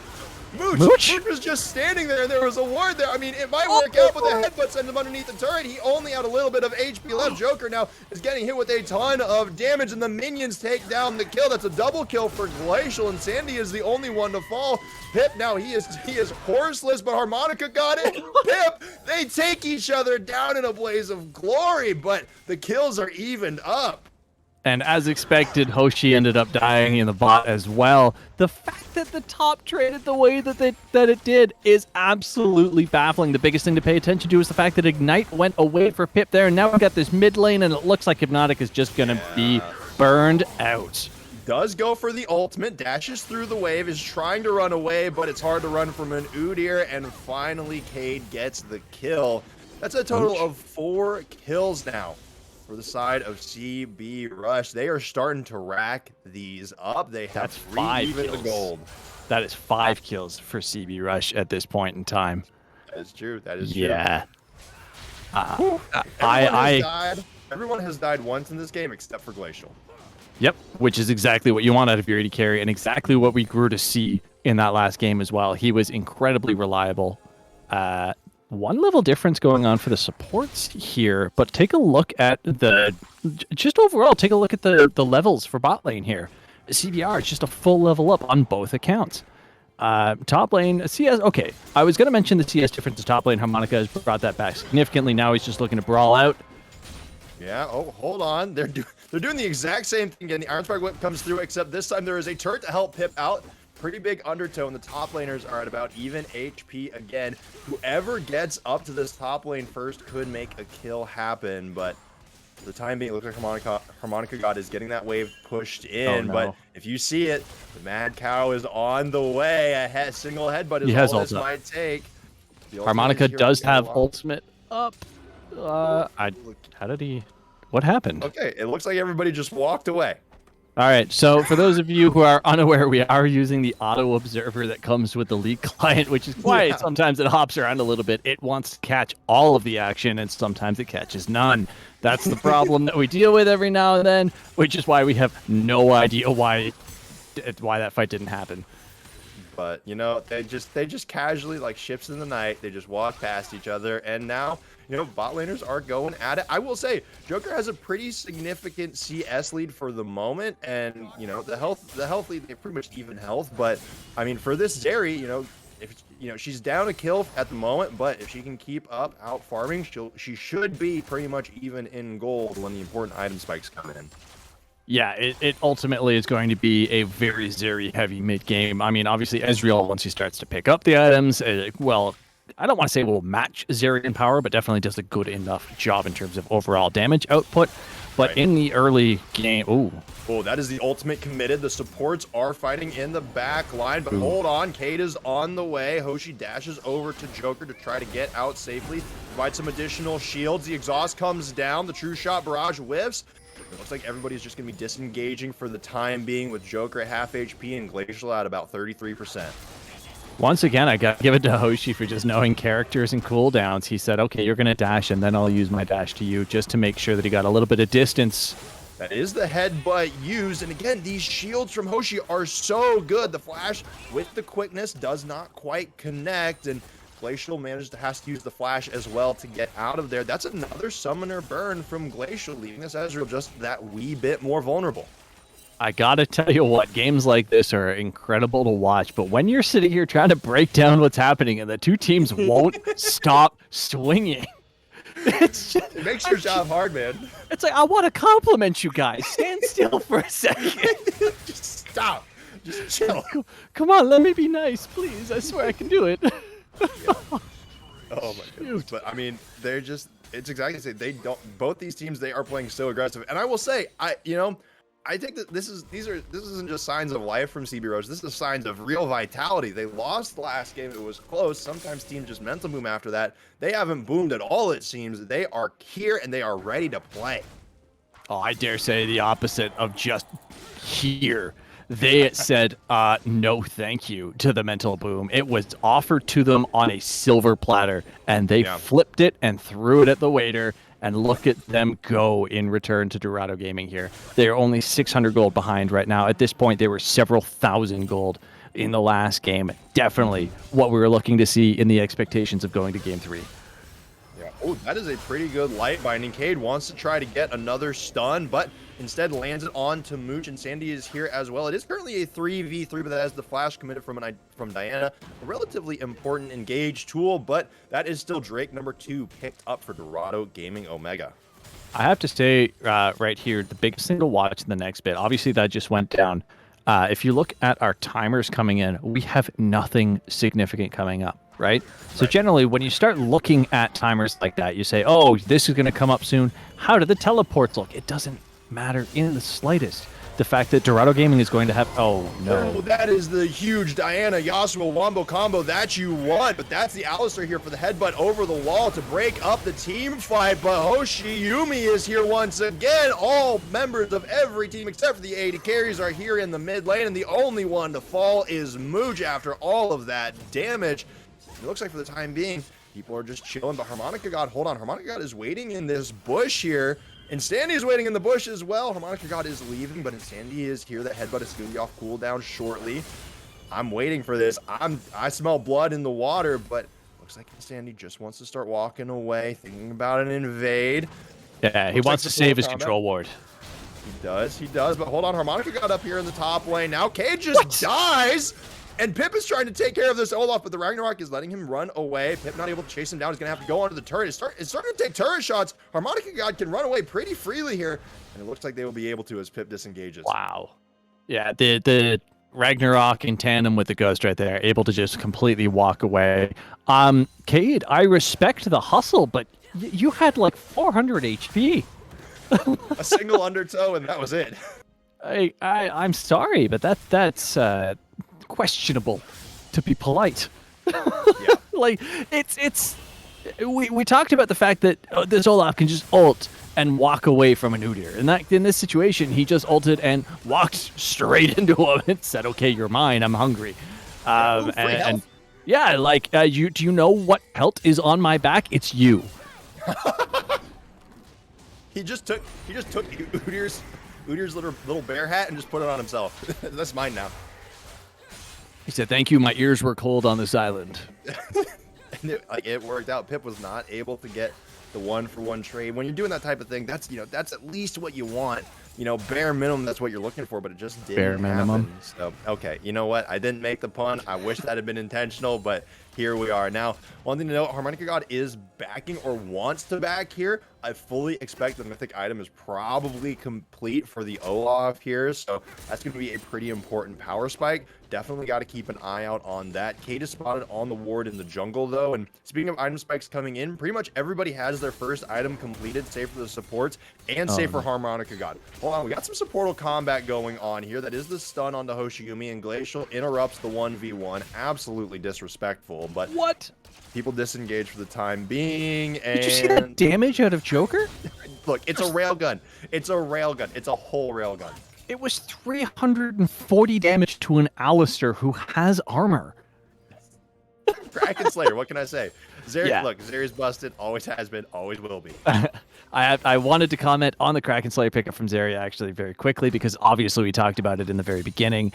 Mooch was just standing there, and there was a ward there. I mean, it might work out, but the headbutt sends him underneath the turret. He only had a little bit of HP left. Joker now is getting hit with a ton of damage, and the minions take down the kill. That's a double kill for Glacial, and Sandy is the only one to fall. Pip now, he is horseless, but Harmonica got it. Pip, they take each other down in a blaze of glory, but the kills are evened up. And as expected, Hoshi ended up dying in the bot as well. The fact that the top traded the way that it did is absolutely baffling. The biggest thing to pay attention to is the fact that Ignite went away for Pip there, and now we've got this mid lane, and it looks like Hypnotic is just going to be burned out. Does go for the ultimate, dashes through the wave, is trying to run away, but it's hard to run from an Udyr, and finally Cade gets the kill. That's a total of 4 kills now for the side of CB Rush. They are starting to rack these up. They have 3 even the gold. That is 5 kills for CB Rush at this point in time. That is true. That is true. Yeah. Everyone has died once in this game except for Glacial. Yep, which is exactly what you want out of your AD carry, and exactly what we grew to see in that last game as well. He was incredibly reliable. One level difference going on for the supports here, but take a look at just overall, take a look at the levels for bot lane here. CBR is just a full level up on both accounts. Top lane, CS, okay. I was going to mention the CS difference to top lane. Harmonica has brought that back significantly. Now he's just looking to brawl out. Yeah, oh, hold on. They're doing the exact same thing again. The Iron Spark Whip comes through, except this time there is a turret to help Pip out. Pretty big undertone. The top laners are at about even HP again. Whoever gets up to this top lane first could make a kill happen, but for the time being, it looks like Harmonica God is getting that wave pushed in. Oh, no. But if you see it, the Mad Cow is on the way. A single headbutt is all this might take. Harmonica does have ultimate up. How did he? What happened? Okay, it looks like everybody just walked away. All right, so for those of you who are unaware, we are using the auto observer that comes with the League client, which is quiet. Yeah. Sometimes it hops around a little bit. It wants to catch all of the action, and sometimes it catches none. That's the problem that we deal with every now and then, which is why we have no idea why that fight didn't happen. But, you know, they just casually, like ships in the night, they just walk past each other, and now, you know, bot laners are going at it. I will say, Joker has a pretty significant CS lead for the moment, and, you know, the health lead, they pretty much even health, but, I mean, for this Zeri, you know, if, you know, she's down a kill at the moment, but if she can keep up out farming, she should be pretty much even in gold when the important item spikes come in. Yeah, it ultimately is going to be a very Zeri heavy mid game. I mean, obviously Ezreal, once he starts to pick up the items, well, I don't want to say will match Zeri in power, but definitely does a good enough job in terms of overall damage output. But in the early game, oh, that is the ultimate committed. The supports are fighting in the back line, but hold on, Cade is on the way. Hoshi dashes over to Joker to try to get out safely, provide some additional shields. The exhaust comes down, the true shot barrage whiffs. It looks like everybody's just going to be disengaging for the time being, with Joker at half HP and Glacial at about 33%. Once again, I got to give it to Hoshi for just knowing characters and cooldowns. He said, okay, you're going to dash, and then I'll use my dash to you, just to make sure that he got a little bit of distance. That is the headbutt used, and again, these shields from Hoshi are so good. The flash with the quickness does not quite connect, and Glacial has to use the flash as well to get out of there. That's another summoner burn from Glacial, leaving this Ezreal just that wee bit more vulnerable. I gotta tell you what, games like this are incredible to watch, but when you're sitting here trying to break down what's happening and the two teams won't stop swinging, it's just, It makes your job hard, man. it's like, I want to compliment you guys. Stand still for a second. Just stop. Just chill. Come on, let me be nice, please. I swear I can do it. Oh my goodness. But I mean, they're just, it's exactly the same. They don't, both these teams, they are playing so aggressive. And I will say, I think that this isn't just signs of life from CB Rose. This is signs of real vitality. They lost the last game. It was close. Sometimes teams just mental boom after that. They haven't boomed at all, it seems. They are here and they are ready to play. Oh, I dare say the opposite of just here. They said no thank you to the mental boom. It was offered to them on a silver platter, and they flipped it and threw it at the waiter, and look at them go in return to Dorado Gaming here. They're only 600 gold behind right now. At this point, they were several thousand gold in the last game. Definitely what we were looking to see in the expectations of going to Game 3. Yeah. Oh, that is a pretty good light binding. Cade wants to try to get another stun, but instead lands it on to Mooch, and Sandy is here as well. It is currently a 3v3, but that has the flash committed from Diana. A relatively important engage tool, but that is still Drake number 2 picked up for Dorado Gaming Omega. I have to say right here, the biggest thing to watch in the next bit, obviously that just went down. If you look at our timers coming in, we have nothing significant coming up. Right? So generally, when you start looking at timers like that, you say, oh, this is going to come up soon. How do the teleports look? It doesn't matter in the slightest. The fact that Dorado Gaming is going to have... Oh, no. Oh, that is the huge Diana Yasuo wombo combo that you want, but that's the Alistar here for the headbutt over the wall to break up the team fight, but Hoshiyumi is here once again. All members of every team except for the AD carries are here in the mid lane, and the only one to fall is Mooj after all of that damage. It looks like for the time being, people are just chilling, but Harmonica God, hold on. Harmonica God is waiting in this bush here, and Sandy is waiting in the bush as well. Harmonica God is leaving, but Sandy is here. That headbutt is going to be off cooldown shortly. I'm waiting for this. I smell blood in the water, but looks like Sandy just wants to start walking away, thinking about an invade. Yeah, he wants to save his control ward. He does, but hold on. Harmonica God up here in the top lane. Now Cade just dies! And Pip is trying to take care of this Olaf, but the Ragnarok is letting him run away. Pip not able to chase him down. He's going to have to go onto the turret. It's starting to take turret shots. Harmonica God can run away pretty freely here, and it looks like they will be able to as Pip disengages. Wow. Yeah, the Ragnarok in tandem with the Ghost right there, able to just completely walk away. Cade, I respect the hustle, but you had like 400 HP. A single undertow, and that was it. I'm sorry, but that's questionable, to be polite. Yeah. Like we talked about the fact that this Olaf can just ult and walk away from an Udyr, and that in this situation he just ulted and walked straight into him and said, "Okay, you're mine. I'm hungry." And yeah, like do you know what pelt is on my back? It's you. He just took Udyr's little bear hat and just put it on himself. That's mine now. He said, "Thank you. My ears were cold on this island." And it worked out. Pip was not able to get the 1-for-1 trade. When you're doing that type of thing, that's at least what you want. Bare minimum, that's what you're looking for, but it just didn't bare minimum. happen. So, okay, you know what? I didn't make the pun. I wish that had been intentional, but here we are. Now, one thing to note, Harmonica God is backing or wants to back here. I fully expect the mythic item is probably complete for the Olaf here, so that's going to be a pretty important power spike. Definitely got to keep an eye out on that. Cade is spotted on the ward in the jungle, though, and speaking of item spikes coming in, pretty much everybody has their first item completed, save for the supports, and save for Harmonica God. Hold on, we got some supportal combat going on here. That is the stun on the Hoshiyumi, and Glacial interrupts the 1v1. Absolutely disrespectful, but What? people disengage for the time being. And Did you see that damage out of Joker? look, it's a railgun. It's a railgun. It's a whole railgun. It was 340 damage to an Alistar who has armor. Kraken Slayer, what can I say? Yeah. Look, Zeri's busted, always has been, always will be. I wanted to comment on the Kraken Slayer pickup from Zarya actually very quickly because obviously we talked about it in the very beginning.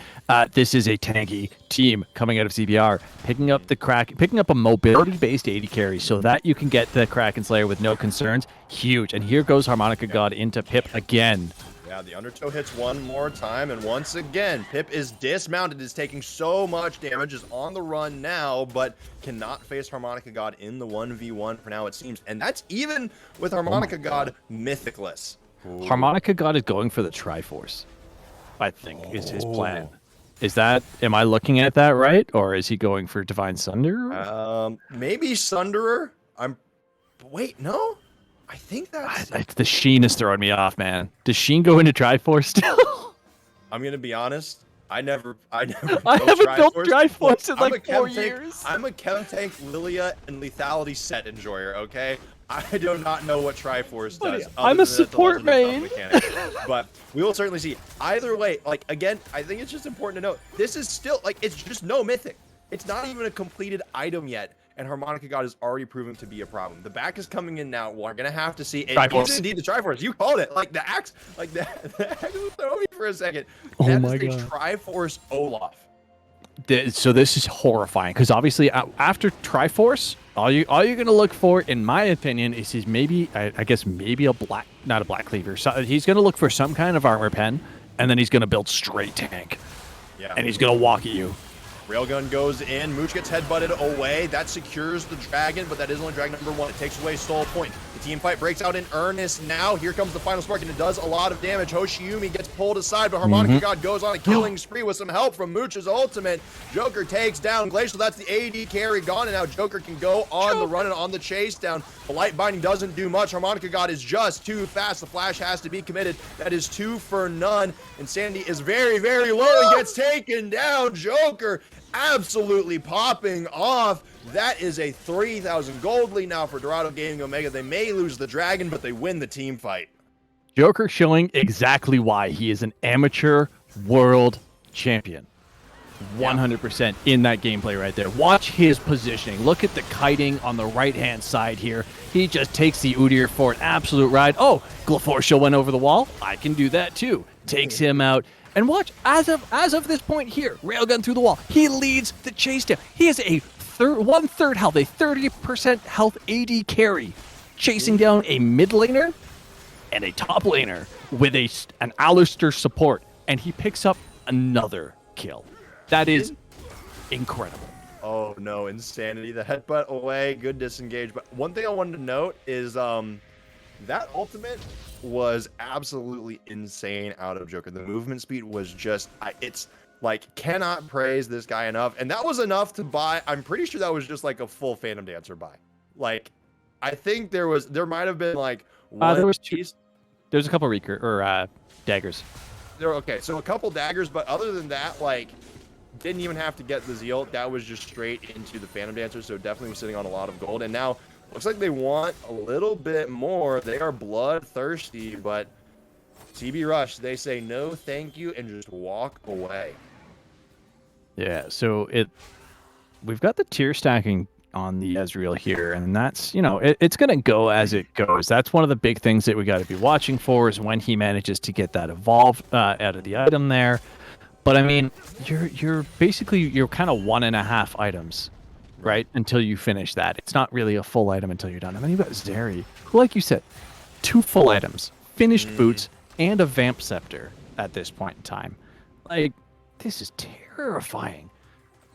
This is a tanky team coming out of CBR, picking up a mobility-based AD carry so that you can get the Kraken Slayer with no concerns. Huge. And here goes Harmonica God into Pip again. Yeah, the undertow hits one more time, and once again, Pip is dismounted, is taking so much damage, is on the run now, but cannot face Harmonica God in the 1v1 for now, it seems. And that's even with Harmonica God Mythicless. Ooh. Harmonica God is going for the Triforce, I think, is his plan. Is that, am I looking at that right? Or is he going for Divine Sunder? Maybe Sunderer. Wait, no? I think that's... The Sheen is throwing me off, man. Does Sheen go into Triforce still? I'm going to be honest. I haven't built Triforce in like 4 years. I'm a Chem Tank, Lilia, and Lethality set enjoyer, okay? I do not know what Triforce does. I'm a support main. But we will certainly see. Either way, like, again, I think it's just important to note, this is still, like, it's just no mythic. It's not even a completed item yet, and Harmonica God is already proven to be a problem. The back is coming in now. We're going to have to see. It is indeed the Triforce. You called it. Like, the axe, the axe was throwing me for a second. That is the Triforce Olaf. So this is horrifying, because obviously after Triforce, all you're going to look for, in my opinion, is his maybe, I guess maybe not a black cleaver. So he's going to look for some kind of armor pen, and then he's going to build straight tank. Yeah. And he's going to walk at you. Railgun goes in. Mooch gets headbutted away. That secures the dragon, but that is only dragon number 1. It takes away Soul Point. The team fight breaks out in earnest now. Here comes the final spark, and it does a lot of damage. Hoshiumi gets pulled aside, but Harmonica God goes on a killing spree with some help from Mooch's ultimate. Joker takes down Glacial. That's the AD carry gone, and now Joker can go on the run and on the chase down. The light binding doesn't do much. Harmonica God is just too fast. The flash has to be committed. That is 2 for none. Insanity is very, very low and gets taken down. Joker absolutely popping off. That is a 3,000 gold lead now for Dorado Gaming Omega. They may lose the dragon, but they win the team fight. Joker showing exactly why he is an amateur world champion. 100% in that gameplay right there. Watch his positioning. Look at the kiting on the right-hand side here. He just takes the Udyr for an absolute ride. Oh, Glafortia went over the wall. I can do that too. Takes him out. And watch, as of this point here, Railgun through the wall. He leads the chase down. He has a 1/3 health, a 30% health AD carry, chasing down a mid laner and a top laner with an Alistair support, and he picks up another kill. That is incredible. Oh no, Insanity. The headbutt away, good disengage. But one thing I wanted to note is that ultimate was absolutely insane out of Joker. The movement speed was just, it's like, cannot praise this guy enough. And that was enough to buy, I'm pretty sure that was just like a full Phantom Dancer buy. Like, I think there might have been like one there was piece. There's a couple daggers. Okay, so a couple daggers, but other than that, like, didn't even have to get the Zeal. That was just straight into the Phantom Dancer, so definitely was sitting on a lot of gold. And now, looks like they want a little bit more. They are bloodthirsty, but TB Rush, they say no thank you and just walk away. Yeah, so we've got the tier stacking on the Ezreal here, and that's, it's going to go as it goes. That's one of the big things that we got to be watching for, is when he manages to get that evolve out of the item there. But I mean, you're basically kind of 1.5 items, right? Until you finish that. It's not really a full item until you're done. And then you've got Zeri, who, like you said, 2 full items, finished boots, and a Vamp Scepter at this point in time. Like, this is terrifying.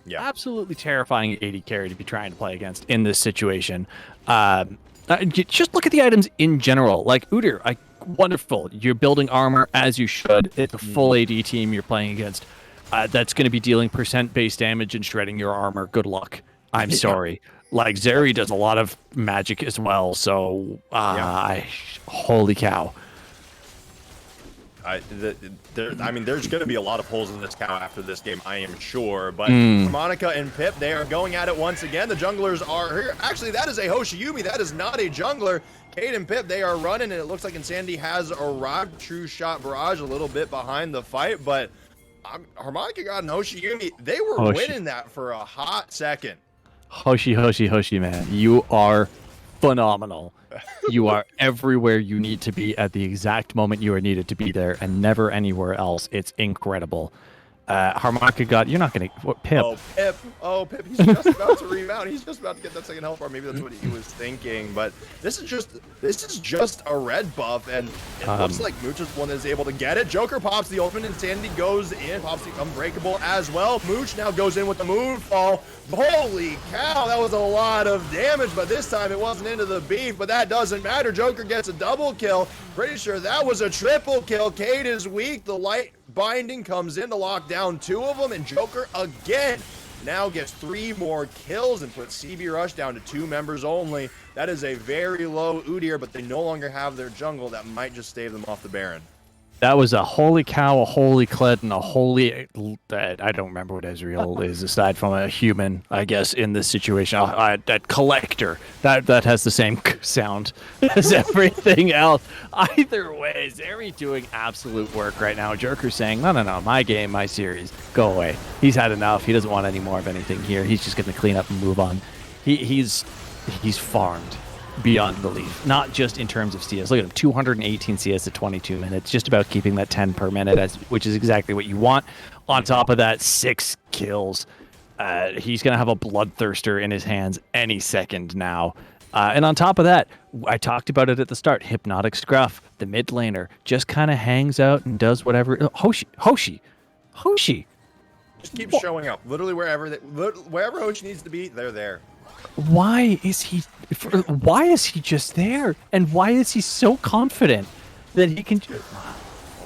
Yeah. Absolutely terrifying AD carry to be trying to play against in this situation. Just look at the items in general. Like Udyr, wonderful. You're building armor as you should. It's a full AD team you're playing against. That's going to be dealing % base damage and shredding your armor. Good luck. I'm sorry. Like, Zeri does a lot of magic as well. So, holy cow. I mean, there's going to be a lot of holes in this cow after this game, I am sure. But Monica and Pip, they are going at it once again. The junglers are here. Actually, that is a Hoshiumi. That is not a jungler. Kate and Pip, they are running, and it looks like Insanity has arrived. True Shot Barrage a little bit behind the fight, but Harmonica God and Hoshiumi, they were winning that for a hot second. Hoshi, man. You are phenomenal. You are everywhere you need to be at the exact moment you are needed to be there, and never anywhere else. It's incredible. Harmonica God, you're not going to... Pip. Pip, he's just about to rebound. He's just about to get that second health bar. Maybe that's what he was thinking. But this is just a red buff, and it looks like Mooch is one that is able to get it. Joker pops the ultimate, Insanity goes in, pops the Unbreakable as well. Mooch now goes in with the Moonfall. Holy cow, that was a lot of damage, but this time it wasn't into the beef, but that doesn't matter. Joker gets a double kill. Pretty sure that was a triple kill. Cade is weak. The light binding comes in to lock down 2 of them, and Joker again now gets 3 more kills and puts CB Rush down to 2 members only. That is a very low Udyr, but they no longer have their jungle. That might just stave them off the Baron. That was a holy cow, a holy Kled, and a holy... I don't remember what Ezreal is, aside from a human, I guess, in this situation. That collector. That has the same sound as everything else. Either way, Zeri doing absolute work right now. Joker's saying, no, my game, my series, go away. He's had enough. He doesn't want any more of anything here. He's just going to clean up and move on. He's farmed beyond belief, not just in terms of CS. Look at him, 218 CS at 22 minutes, just about keeping that 10 per minute, which is exactly what you want. On top of that, 6 kills. He's going to have a bloodthirster in his hands any second now. And on top of that, I talked about it at the start, Hypnotic Scruff, the mid laner, just kind of hangs out and does whatever. Hoshi. Just keeps showing up. Literally wherever Hoshi needs to be, they're there. Why is he just there? And why is he so confident that he can...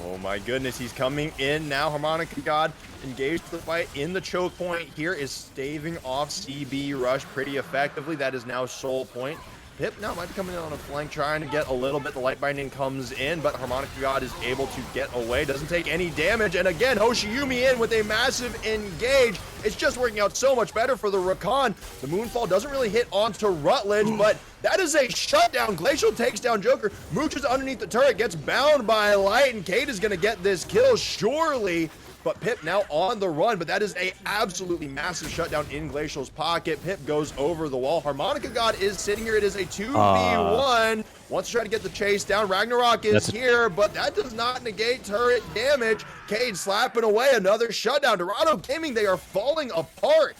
Oh my goodness, he's coming in now. Harmonica God engaged the fight in the choke point. Here is staving off CB Rush pretty effectively. That is now Soul Point. Pip now might be coming in on a flank, trying to get a little bit. The light binding comes in, but Harmonica God is able to get away. Doesn't take any damage. And again, Hoshiumi in with a massive engage. It's just working out so much better for the Rakan. The Moonfall doesn't really hit onto Rutledge, but that is a shutdown. Glacial takes down Joker. Mooch is underneath the turret, gets bound by Light, and Cade is going to get this kill, surely. But Pip now on the run, but that is a absolutely massive shutdown in Glacial's pocket. Pip goes over the wall. Harmonica God is sitting here. It is a 2v1. Wants to try to get the chase down. Ragnarok is here, but that does not negate turret damage. Cade slapping away another shutdown. Dorado Gaming, they are falling apart.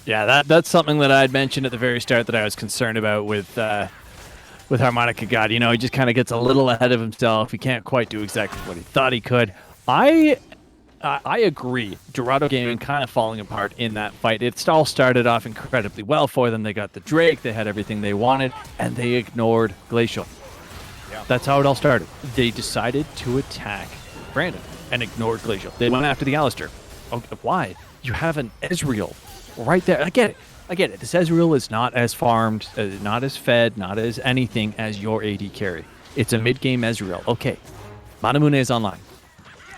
Yeah, that's something that I had mentioned at the very start that I was concerned about with Harmonica God. You know, he just kind of gets a little ahead of himself. He can't quite do exactly what he thought he could. I agree. Dorado Gaming kind of falling apart in that fight. It all started off incredibly well for them. They got the Drake, they had everything they wanted, and they ignored Glacial. Yeah. That's how it all started. They decided to attack Brandon and ignored Glacial. They went after the Alistair. Okay, why? You have an Ezreal right there. I get it. This Ezreal is not as farmed, not as fed, not as anything as your AD carry. It's a mid-game Ezreal. Okay, Manamune is online.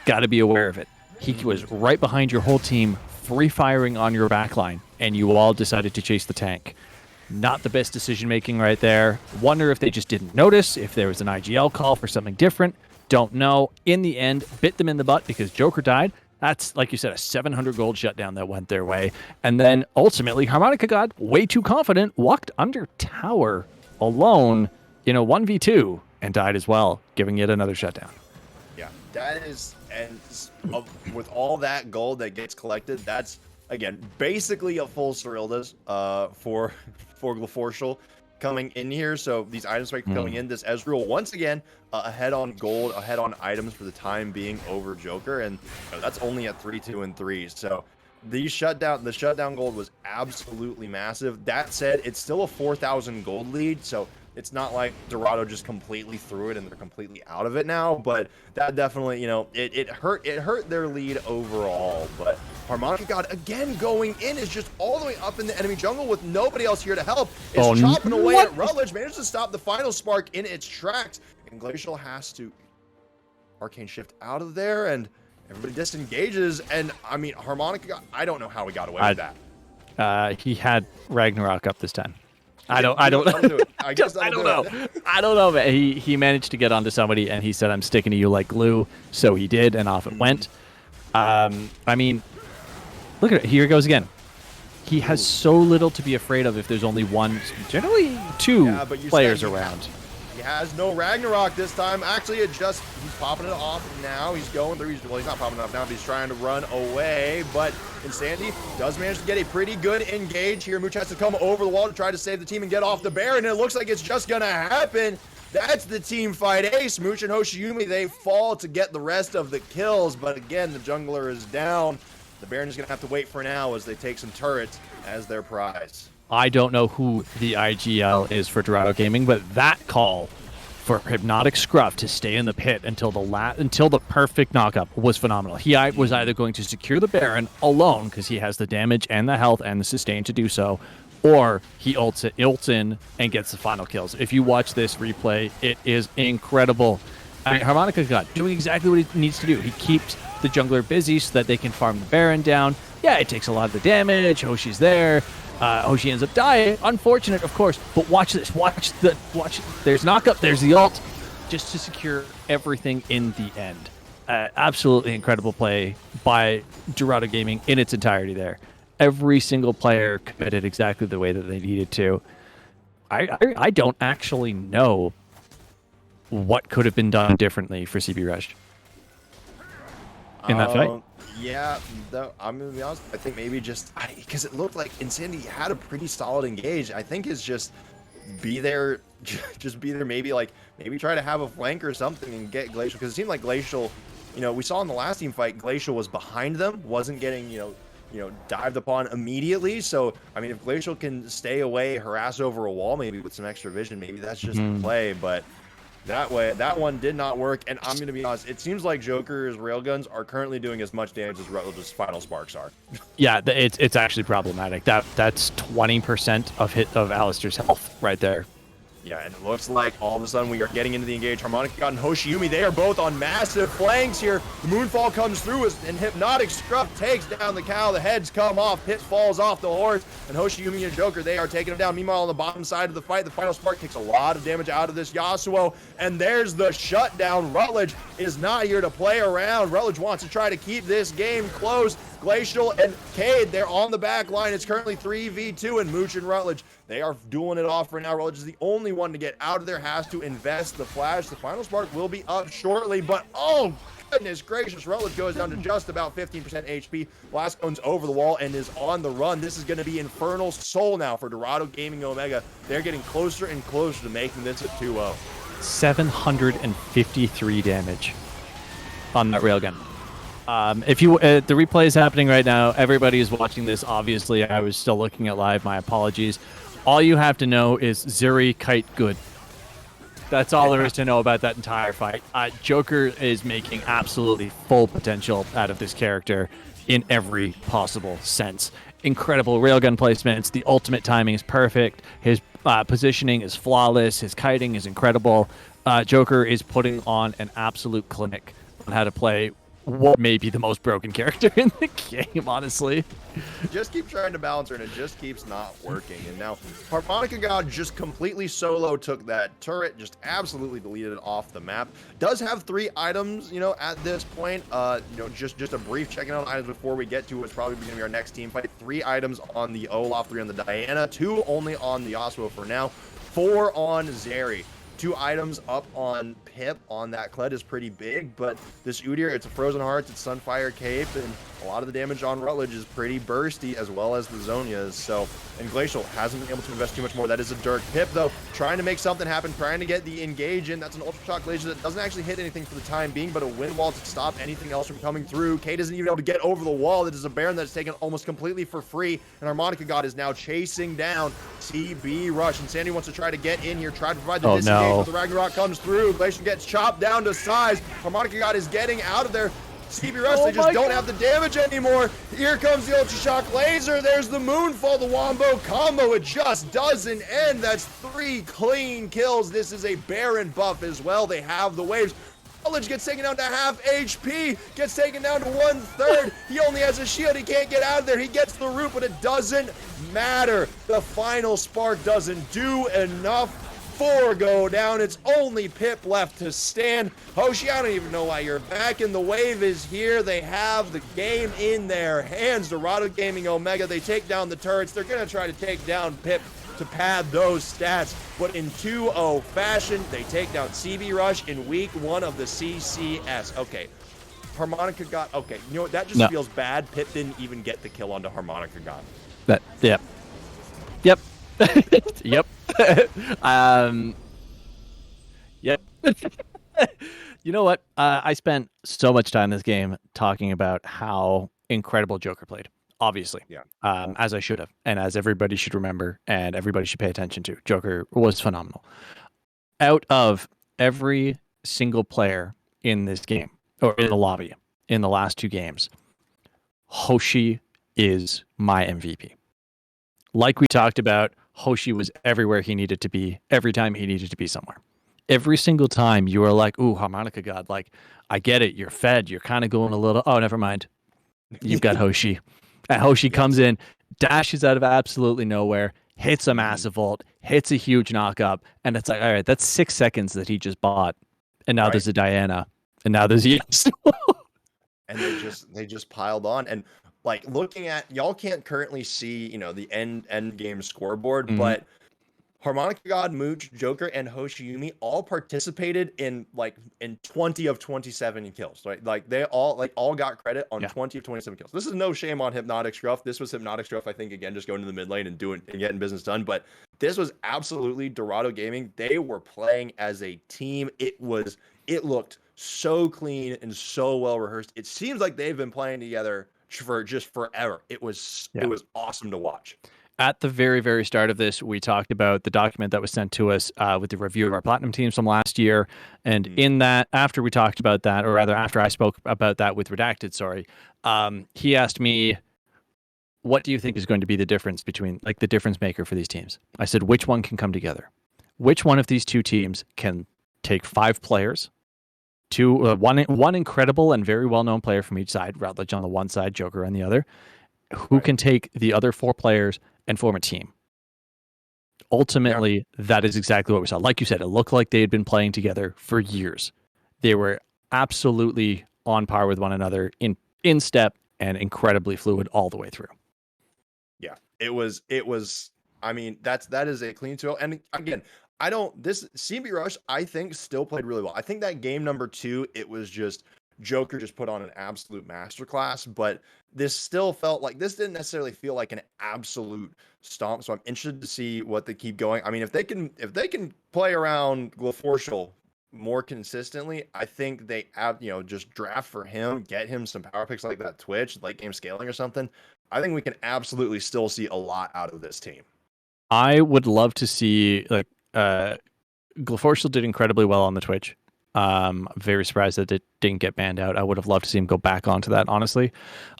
Got to be aware of it. He was right behind your whole team, free firing on your backline, and you all decided to chase the tank. Not the best decision making right there. Wonder if they just didn't notice, if there was an IGL call for something different. Don't know. In the end, bit them in the butt because Joker died. That's, like you said, a 700 gold shutdown that went their way. And then ultimately, Harmonica God, way too confident, walked under tower alone in a 1v2 and died as well, giving it another shutdown. Yeah, that is... And with all that gold that gets collected, that's, again, basically a full Cyrildas for Glafortial coming in here. So these items spikes coming in. This Ezreal, once again, ahead on gold, ahead on items for the time being over Joker. And that's only at 3, 2, and 3. So the shutdown gold was absolutely massive. That said, it's still a 4,000 gold lead. So it's not like Dorado just completely threw it and they're completely out of it now, but that definitely, you know, it hurt their lead overall. But Harmonica God again going in is just all the way up in the enemy jungle with nobody else here to help. It's chopping away at Rutledge, manages to stop the final spark in its tracks, and Glacial has to Arcane Shift out of there, and everybody disengages. And I mean, Harmonica God, I don't know how he got away with that. He had Ragnarok up this time. I don't know, but he managed to get onto somebody and he said, "I'm sticking to you like glue." So he did, and off it went. I mean, look at it. Here it goes again. He has so little to be afraid of if there's only one, generally two players around. He has no Ragnarok this time. Actually, he's popping it off now. He's going through. He's not popping it off now, but he's trying to run away. But Insanity does manage to get a pretty good engage here. Mooch has to come over the wall to try to save the team and get off the Baron, and it looks like it's just gonna happen. That's the team fight ace. Mooch and Hoshiumi, they fall to get the rest of the kills, but again, the jungler is down. The Baron is gonna have to wait for now as they take some turrets as their prize. I don't know who the IGL is for Dorado Gaming, but that call for Hypnotic Scruff to stay in the pit until the perfect knockup was phenomenal. He was either going to secure the Baron alone because he has the damage and the health and the sustain to do so, or he ults in and gets the final kills. If you watch this replay, it is incredible. I mean, Harmonica God doing exactly what he needs to do. He keeps the jungler busy so that they can farm the Baron down. Yeah, it takes a lot of the damage. Hoshi's there. Hoshi ends up dying. Unfortunate, of course. But watch this. Watch. There's knockup. There's the ult. Just to secure everything in the end. Absolutely incredible play by Dorado Gaming in its entirety there. Every single player committed exactly the way that they needed to. I don't actually know what could have been done differently for CB Rush in that fight. Yeah, I'm going to be honest. I think maybe because it looked like Insanity had a pretty solid engage. I think it's just be there, maybe try to have a flank or something and get Glacial. Because it seemed like Glacial, we saw in the last team fight, Glacial was behind them, wasn't getting, dived upon immediately. So, I mean, if Glacial can stay away, harass over a wall, maybe with some extra vision, maybe that's just the play. But that one did not work. And I'm going to be honest, it seems like Joker's railguns are currently doing as much damage as Rutledge's final sparks are. Yeah, it's actually problematic. That's 20% of Alistair's health right there. Yeah, and it looks like all of a sudden we are getting into the engage. Harmonica God and Hoshiumi, they are both on massive flanks here. The Moonfall comes through and Hypnotic Scruff takes down the cow. The heads come off, Pit falls off the horse, and Hoshiumi and Joker, they are taking him down. Meanwhile, on the bottom side of the fight, the final spark takes a lot of damage out of this Yasuo, and there's the shutdown. Rutledge is not here to play around. Rutledge wants to try to keep this game close. Glacial and Cade, they're on the back line. It's currently 3v2, and Mooch and Rutledge, they are dueling it off right now. Rutledge is the only one to get out of there, has to invest the flash. The final spark will be up shortly, but oh goodness gracious, Rutledge goes down to just about 15% HP. Blascone's over the wall and is on the run. This is going to be Infernal Soul now for Dorado Gaming Omega. They're getting closer and closer to making this a 2-0. 753 damage on that railgun. If you the replay is happening right now, everybody is watching this. Obviously, I was still looking at live. My apologies. All you have to know is Zuri kite good. That's all there is to know about that entire fight. Joker is making absolutely full potential out of this character in every possible sense. Incredible railgun placements. The ultimate timing is perfect. His positioning is flawless. His kiting is incredible. Joker is putting on an absolute clinic on how to play what may be the most broken character in the game, honestly. Just keep trying to balance her, and it just keeps not working. And now, Harmonica God just completely solo took that turret, just absolutely deleted it off the map. Does have 3 items, at this point. Just a brief checking out items before we get to what's probably going to be our next team fight. 3 items on the Olaf, 3 on the Diana, 2 only on the Yasuo for now, 4 on Zeri. 2 items up on Pip on that Kled is pretty big, but this Udyr, it's a Frozen Hearts, it's Sunfire Cape, and a lot of the damage on Rutledge is pretty bursty, as well as the Zonias. So, and Glacial hasn't been able to invest too much more. That is a Dirk. Pip, though, trying to make something happen, trying to get the engage in. That's an Ultra Shock Glacial that doesn't actually hit anything for the time being, but a wind wall to stop anything else from coming through. Kate isn't even able to get over the wall. That is a Baron that's taken almost completely for free, and Harmonica God is now chasing down CB Rush, and Sandy wants to try to get in here, try to provide the disengage, but the Ragnarok comes through. Glacial gets chopped down to size. Harmonica God is getting out of there. CB Rush, they just don't have the damage anymore. Here comes the Ultra Shock Laser. There's the Moonfall, the Wombo combo. It just doesn't end. That's 3 clean kills. This is a Baron buff as well. They have the waves. Rutledge gets taken down to half HP, gets taken down to 1/3. He only has a shield. He can't get out of there. He gets the root, but it doesn't matter. The final spark doesn't do enough. 4 go down. It's only Pip left to stand. Hoshi, I don't even know why you're back, and the wave is here. They have the game in their hands. Dorado Gaming Omega, they take down the turrets. They're going to try to take down Pip. to pad those stats. But in 2-0 fashion, they take down CB Rush in week 1 of the CCS. Okay. Harmonica God. Okay. You know what? That just feels bad. Pip didn't even get the kill onto Harmonica God. Yep. Yep. Yep. You know what? I spent so much time this game talking about how incredible Joker played. Obviously, Yeah. as I should have, and as everybody should remember, and everybody should pay attention to. Joker was phenomenal. Out of every single player in this game, or in the lobby, in the last 2 games, Hoshi is my MVP. Like we talked about, Hoshi was everywhere he needed to be, every time he needed to be somewhere. Every single time you are like, ooh, Harmonica God, like, I get it, you're fed, you're kind of going a little, oh, never mind. You've got Hoshi. And Hoshi comes in, dashes out of absolutely nowhere, hits a massive ult, hits a huge knock-up, and it's like, all right, that's 6 seconds that he just bought. And now there's a Diana, and now there's Yes. And they just piled on. And like looking at, y'all can't currently see, you know, the end game scoreboard, but Harmonica God, Mooch, Joker, and Hoshiumi all participated in 20 of 27 kills, right? Like they all got credit on 20 of 27 kills. This is no shame on Hypnotic Scruff. This was Hypnotic Scruff, I think, again, just going to the mid lane and getting business done. But this was absolutely Dorado Gaming. They were playing as a team. It looked so clean and so well rehearsed. It seems like they've been playing together for just forever. It was awesome to watch. At the very, very start of this, we talked about the document that was sent to us with the review of our platinum teams from last year. And in that, after we talked about that, or rather after I spoke about that with Redacted, he asked me, what do you think is going to be the difference between, like, the difference maker for these teams? I said, which one can come together? Which one of these 2 teams can take 5 players, one incredible and very well-known player from each side, Rutledge on the one side, Joker on the other, who can take the other 4 players and form a team? Ultimately, that is exactly what we saw. Like you said, it looked like they had been playing together for years. They were absolutely on par with one another in step and incredibly fluid all the way through. Yeah, it was. I mean, that is a clean 2-0. And again, this CB Rush, I think, still played really well. I think that game number 2, it was just Joker just put on an absolute masterclass, but this still felt like this didn't necessarily feel like an absolute stomp. So I'm interested to see what they keep going. I mean, if they can play around Glefortial more consistently, I think they have, just draft for him, get him some power picks like that Twitch, late game scaling or something. I think we can absolutely still see a lot out of this team. I would love to see, like, Glefortial did incredibly well on the Twitch. I'm very surprised that it didn't get banned out. I would have loved to see him go back onto that, honestly.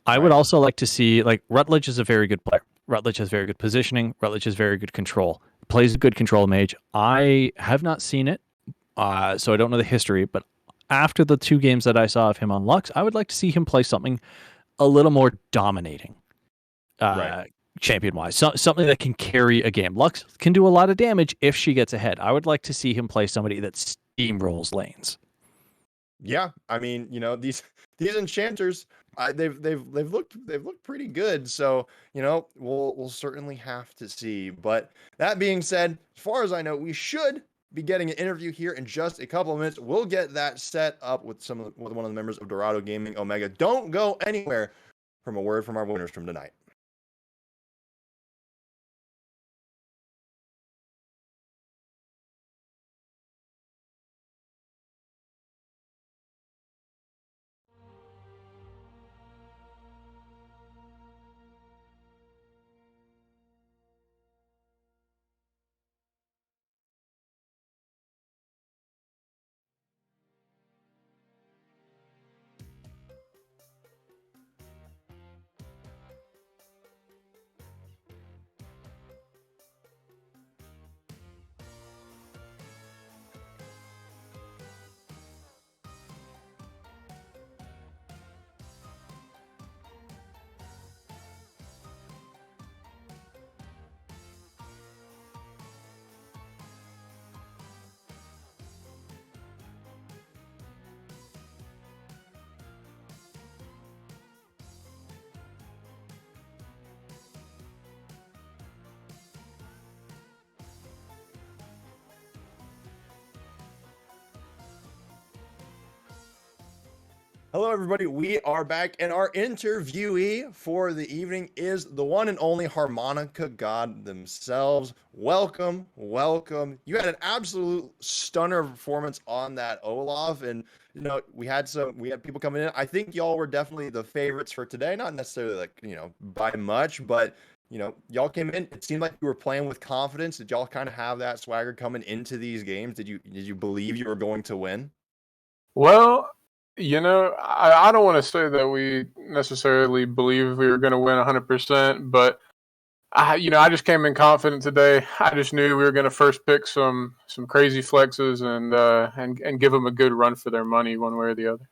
I would also like to see, like, Rutledge is a very good player. Rutledge has very good positioning. Rutledge has very good control. Plays a good control mage. I have not seen it, so I don't know the history, but after the 2 games that I saw of him on Lux, I would like to see him play something a little more dominating. Champion-wise, something that can carry a game. Lux can do a lot of damage if she gets ahead. I would like to see him play somebody that steamrolls lanes. Yeah, I mean, these enchanters, they've looked pretty good. So we'll certainly have to see. But that being said, as far as I know, we should be getting an interview here in just a couple of minutes. We'll get that set up with one of the members of Dorado Gaming Omega. Don't go anywhere from a word from our winners from tonight. Hello, everybody. We are back, and our interviewee for the evening is the one and only harmonica god themselves. Welcome, welcome. You had an absolute stunner performance on that Olaf, and we had people coming in. I think y'all were definitely the favorites for today. Not necessarily like by much, but y'all came in. It seemed like you were playing with confidence. Did y'all kind of have that swagger coming into these games? Did you believe you were going to win? Well, I don't want to say that we necessarily believe we were going to win 100%, but I just came in confident today. I just knew we were going to first pick some crazy flexes and give them a good run for their money, one way or the other.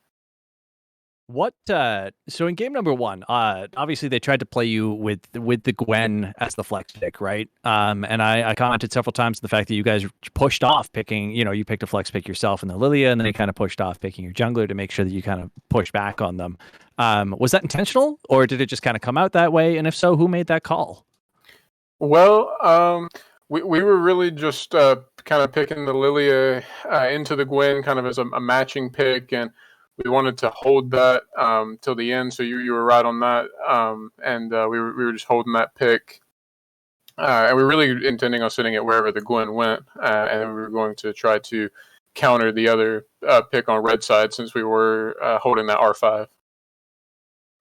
What so in game number 1, obviously they tried to play you with the Gwen as the flex pick, right? And I commented several times on the fact that you guys pushed off picking, you picked a flex pick yourself in the Lilia, and then you kind of pushed off picking your jungler to make sure that you kind of push back on them. Was that intentional, or did it just kind of come out that way? And if so, who made that call? Well, we were really just kind of picking the Lilia into the Gwen kind of as a matching pick, and we wanted to hold that till the end. So you were right on that, and we were just holding that pick, and we were really intending on sitting it wherever the Gwen went, and we were going to try to counter the other pick on red side since we were holding that R5.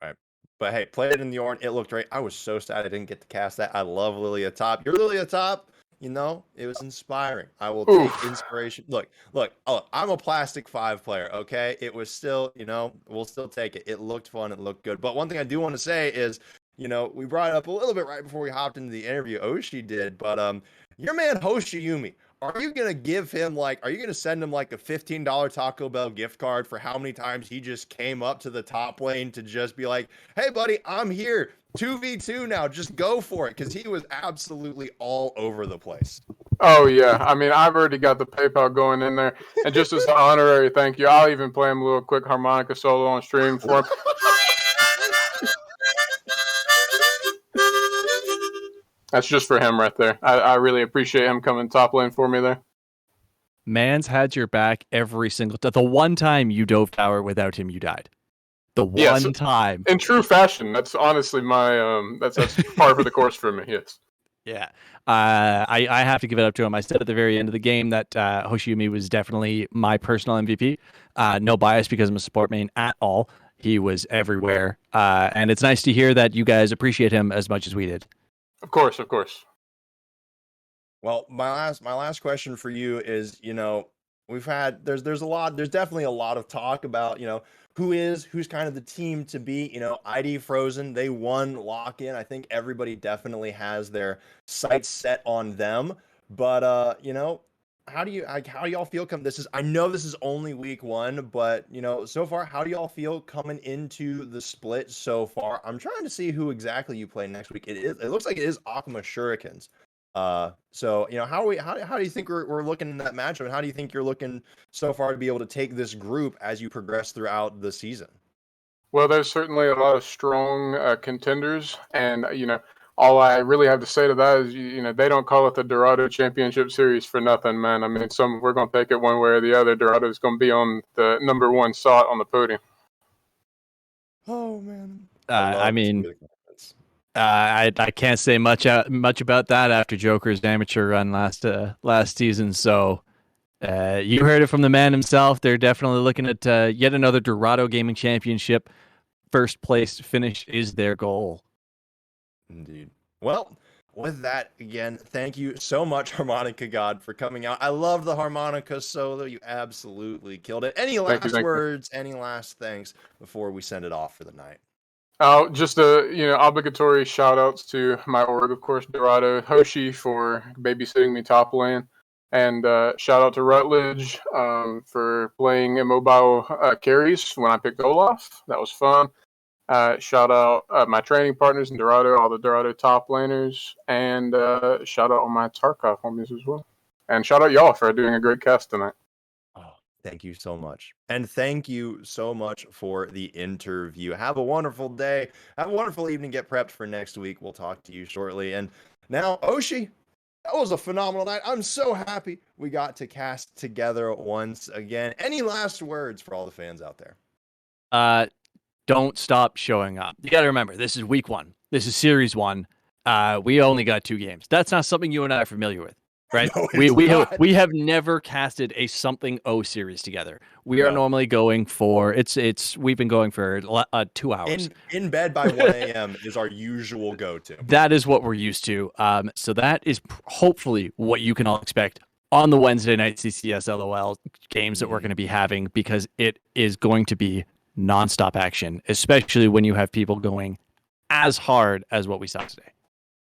Right. But hey, play it in the orange. It looked great. I was so sad I didn't get to cast that. I love Lilia top. Your Lilia top, it was inspiring. I will take inspiration. Look, I'm a plastic 5 player, okay? It was still, we'll still take it. It looked fun. It looked good. But one thing I do want to say is, we brought it up a little bit right before we hopped into the interview. Oshi did, but your man Hoshiyumi, are you going to give him are you going to send him like a $15 Taco Bell gift card for how many times he just came up to the top lane to just be like, hey, buddy, I'm here. 2v2 now. Just go for it. Because he was absolutely all over the place. Oh, yeah. I mean, I've already got the PayPal going in there. And just as an honorary thank you, I'll even play him a little quick harmonica solo on stream for him. That's just for him right there. I really appreciate him coming top lane for me there. Man's had your back every single time. The one time you dove tower without him, you died. The one time. In true fashion. That's honestly my that's par for the course for me. Yes. Yeah. I have to give it up to him. I said at the very end of the game that Hoshiyumi was definitely my personal MVP. No bias because I'm a support main at all. He was everywhere. And it's nice to hear that you guys appreciate him as much as we did. Of course, of course. Well, my last question for you is, there's definitely a lot of talk about, who's kind of the team to beat. ID Frozen, they won lock-in. I think everybody definitely has their sights set on them. But how do y'all feel I know this is only week 1, but so far, how do y'all feel coming into the split so far? I'm trying to see who exactly you play next week. It looks like it is Akuma Shurikens. So how do you think we're looking in that matchup, and how do you think you're looking so far to be able to take this group as you progress throughout the season? Well, there's certainly a lot of strong contenders, and all I really have to say to that is, they don't call it the Dorado Championship Series for nothing, man. I mean, we're going to take it one way or the other. Dorado is going to be on the number 1 slot on the podium. Oh man. I can't say much about that after Joker's amateur run last season. So you heard it from the man himself. They're definitely looking at yet another Dorado Gaming Championship. First place finish is their goal. Indeed. Well, with that, again, thank you so much, Harmonica God, for coming out. I love the harmonica solo. You absolutely killed it. Any last words, any last thanks before we send it off for the night? Just obligatory shout outs to my org, of course, Dorado, Hoshi for babysitting me top lane, and shout out to Rutledge for playing immobile carries when I picked Olaf. That was fun. Shout out my training partners in Dorado, all the Dorado top laners, and shout out all my Tarkov homies as well. And shout out y'all for doing a great cast tonight. Oh, thank you so much. And thank you so much for the interview. Have a wonderful day. Have a wonderful evening. Get prepped for next week. We'll talk to you shortly. And now, Oshi, that was a phenomenal night. I'm so happy we got to cast together once again. Any last words for all the fans out there? don't stop showing up. You got to remember, this is week 1. This is series 1. We only got 2 games. That's not something you and I are familiar with, right? No, we have never casted a something O series together. We are normally going for we've been going for 2 hours. In bed by 1 a.m. is our usual go-to. That is what we're used to. So that is hopefully what you can all expect on the Wednesday night CCS LOL games that we're going to be having, because it is going to be nonstop action, especially when you have people going as hard as what we saw today.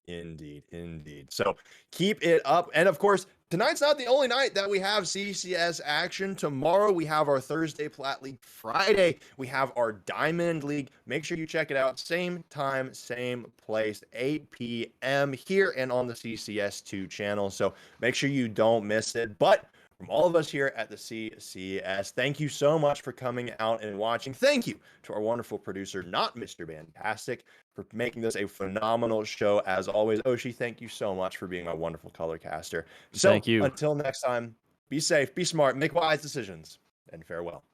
Indeed. So keep it up. And of course, tonight's not the only night that we have CCS action. Tomorrow we have our Thursday Plat League. Friday we have our Diamond League. Make sure you check it out. Same time, same place, 8 p.m. here and on the CCS2 channel. So make sure you don't miss it. But from all of us here at the CCS, thank you so much for coming out and watching. Thank you to our wonderful producer, not Mr. Fantastic, for making this a phenomenal show as always. Oshi, thank you so much for being my wonderful color caster. So Thank you. Until next time, be safe, be smart, make wise decisions, and farewell.